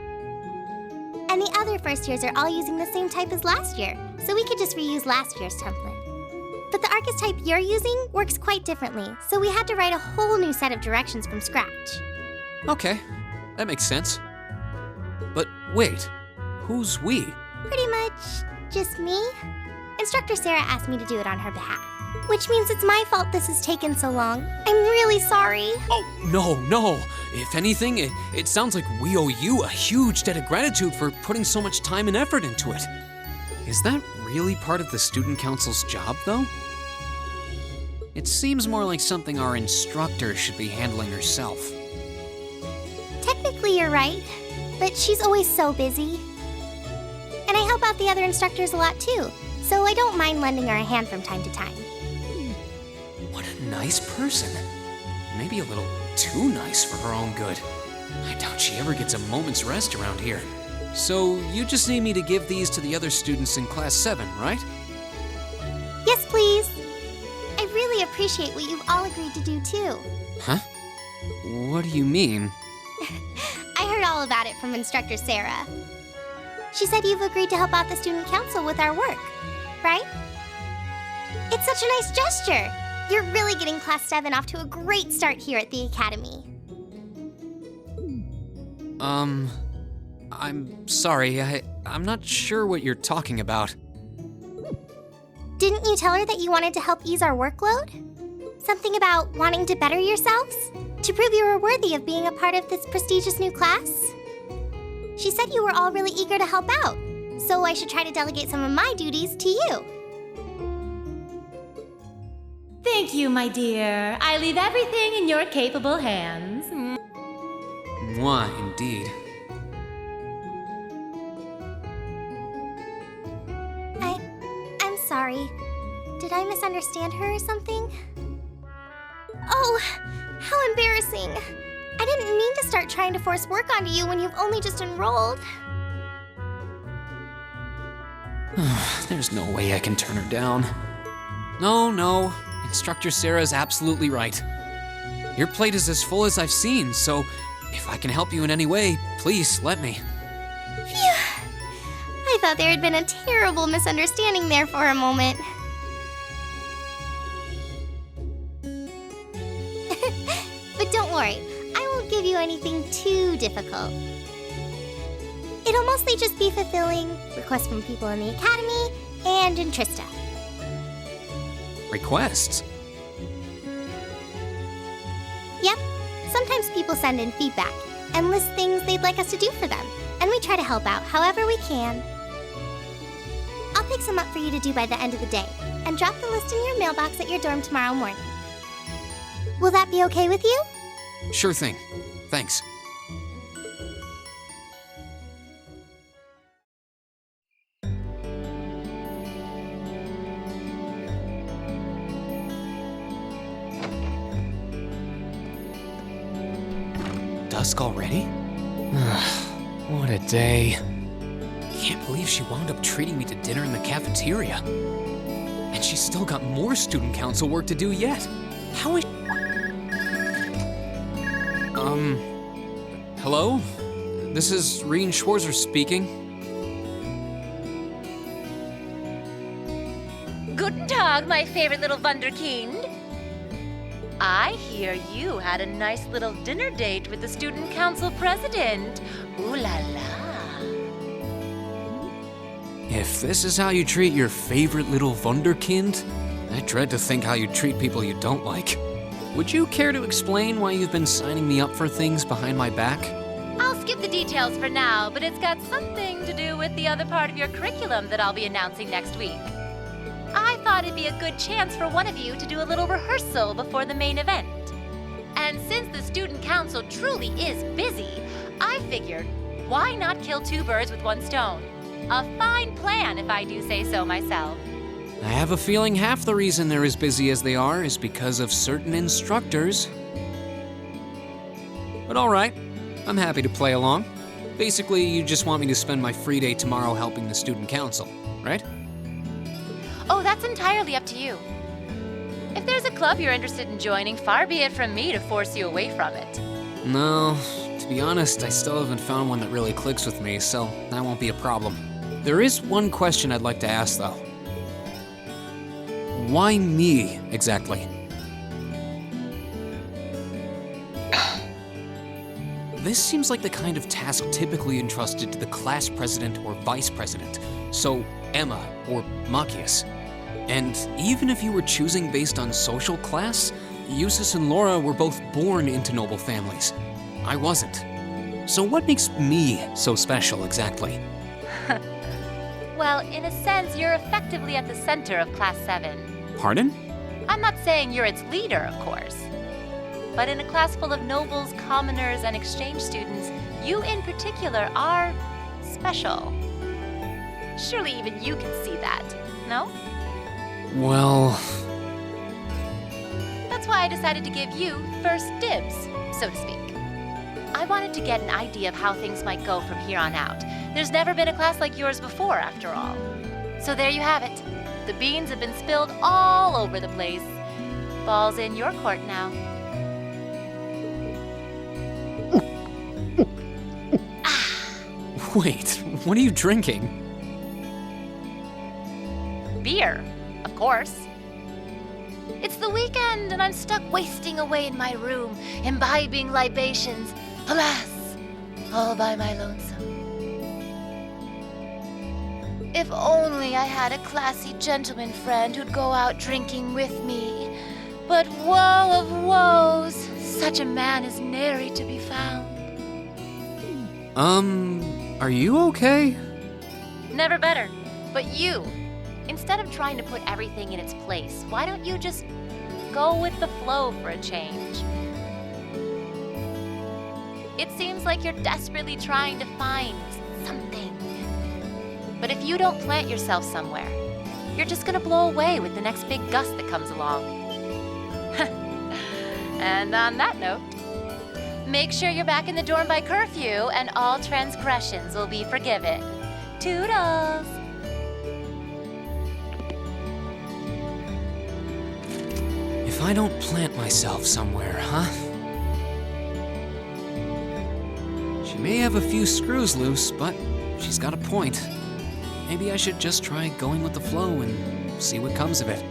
And the other first years are all using the same type as last year, so we could just reuse last year's template. But the Arcus type you're using works quite differently, so we had to write a whole new set of directions from scratch. Okay, that makes sense. But wait, who's we? Pretty much just me. Instructor Sarah asked me to do it on her behalf, which means it's my fault this has taken so long. I'm really sorry. Oh, no. If anything, it sounds like we owe you a huge debt of gratitude for putting so much time and effort into it. Is that really part of the student council's job, though? It seems more like something our instructor should be handling herself. Technically, you're right, but she's always so busy. And I help out the other instructors a lot too, so I don't mind lending her a hand from time to time. What a nice person. Maybe a little too nice for her own good. I doubt she ever gets a moment's rest around here. So you just need me to give these to the other students in Class 7, right? Yes, please. I really appreciate what you've all agreed to do too. Huh? What do you mean? I heard all about it from Instructor Sarah. She said you've agreed to help out the student council with our work, right? It's such a nice gesture. You're really getting Class 7 off to a great start here at the Academy. I'm sorry, I'm not sure what you're talking about. Didn't you tell her that you wanted to help ease our workload? Something about wanting to better yourselves? To prove you were worthy of being a part of this prestigious new class? She said you were all really eager to help out, so I should try to delegate some of my duties to you. Thank you, my dear. I leave everything in your capable hands. Mwah, indeed. I'm sorry. Did I misunderstand her or something? Oh, how embarrassing. I didn't mean to start trying to force work onto you when you've only just enrolled. There's no way I can turn her down. No. Instructor Sarah's absolutely right. Your plate is as full as I've seen, so if I can help you in any way, please let me. Phew. I thought there had been a terrible misunderstanding there for a moment. But don't worry, I won't give you anything too difficult. It'll mostly just be fulfilling requests from people in the Academy and in Trista. Requests? Yep, sometimes people send in feedback and list things they'd like us to do for them, and we try to help out however we can. I'll pick some up for you to do by the end of the day, and drop the list in your mailbox at your dorm tomorrow morning. Will that be okay with you? Sure thing. Thanks. Dusk already? What a day. Can't believe she wound up treating me to dinner in the cafeteria. And she's still got more student council work to do yet. How is... Hello? This is Reen Schwarzer speaking. Guten Tag, my favorite little Wunderkind. I hear you had a nice little dinner date with the student council president. Ooh la la. If this is how you treat your favorite little Wunderkind, I dread to think how you treat people you don't like. Would you care to explain why you've been signing me up for things behind my back? I'll skip the details for now, but it's got something to do with the other part of your curriculum that I'll be announcing next week. I thought it'd be a good chance for one of you to do a little rehearsal before the main event. And since the student council truly is busy, I figured, why not kill two birds with one stone? A fine plan, if I do say so myself. I have a feeling half the reason they're as busy as they are is because of certain instructors. But all right, I'm happy to play along. Basically, you just want me to spend my free day tomorrow helping the student council, right? Oh, that's entirely up to you. If there's a club you're interested in joining, far be it from me to force you away from it. No, to be honest, I still haven't found one that really clicks with me, so that won't be a problem. There is one question I'd like to ask, though. Why me, exactly? This seems like the kind of task typically entrusted to the class president or vice president, so Emma or Machias. And even if you were choosing based on social class, Eustace and Laura were both born into noble families. I wasn't. So what makes me so special, exactly? Well, in a sense, you're effectively at the center of Class 7. Pardon? I'm not saying you're its leader, of course. But in a class full of nobles, commoners, and exchange students, you in particular are special. Surely even you can see that, no? Well... That's why I decided to give you first dibs, so to speak. I wanted to get an idea of how things might go from here on out. There's never been a class like yours before, after all. So there you have it. The beans have been spilled all over the place. Ball's in your court now. Wait, what are you drinking? Beer, of course. It's the weekend and I'm stuck wasting away in my room, imbibing libations. Alas, all by my lonesome. If only I had a classy gentleman friend who'd go out drinking with me. But woe of woes, such a man is nary to be found. Are you okay? Never better. But you, instead of trying to put everything in its place, why don't you just go with the flow for a change? It seems like you're desperately trying to find something. But if you don't plant yourself somewhere, you're just gonna blow away with the next big gust that comes along. And on that note, make sure you're back in the dorm by curfew and all transgressions will be forgiven. Toodles! if I don't plant myself somewhere, huh? She may have a few screws loose, but she's got a point. Maybe I should just try going with the flow and see what comes of it.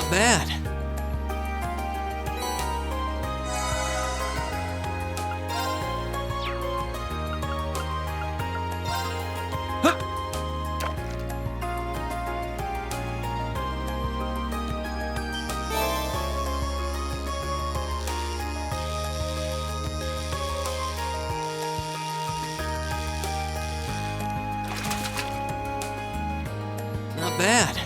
Not bad. Not bad.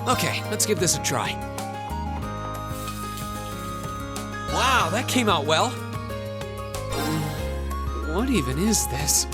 Okay, let's give this a try. Wow, that came out well. What even is this?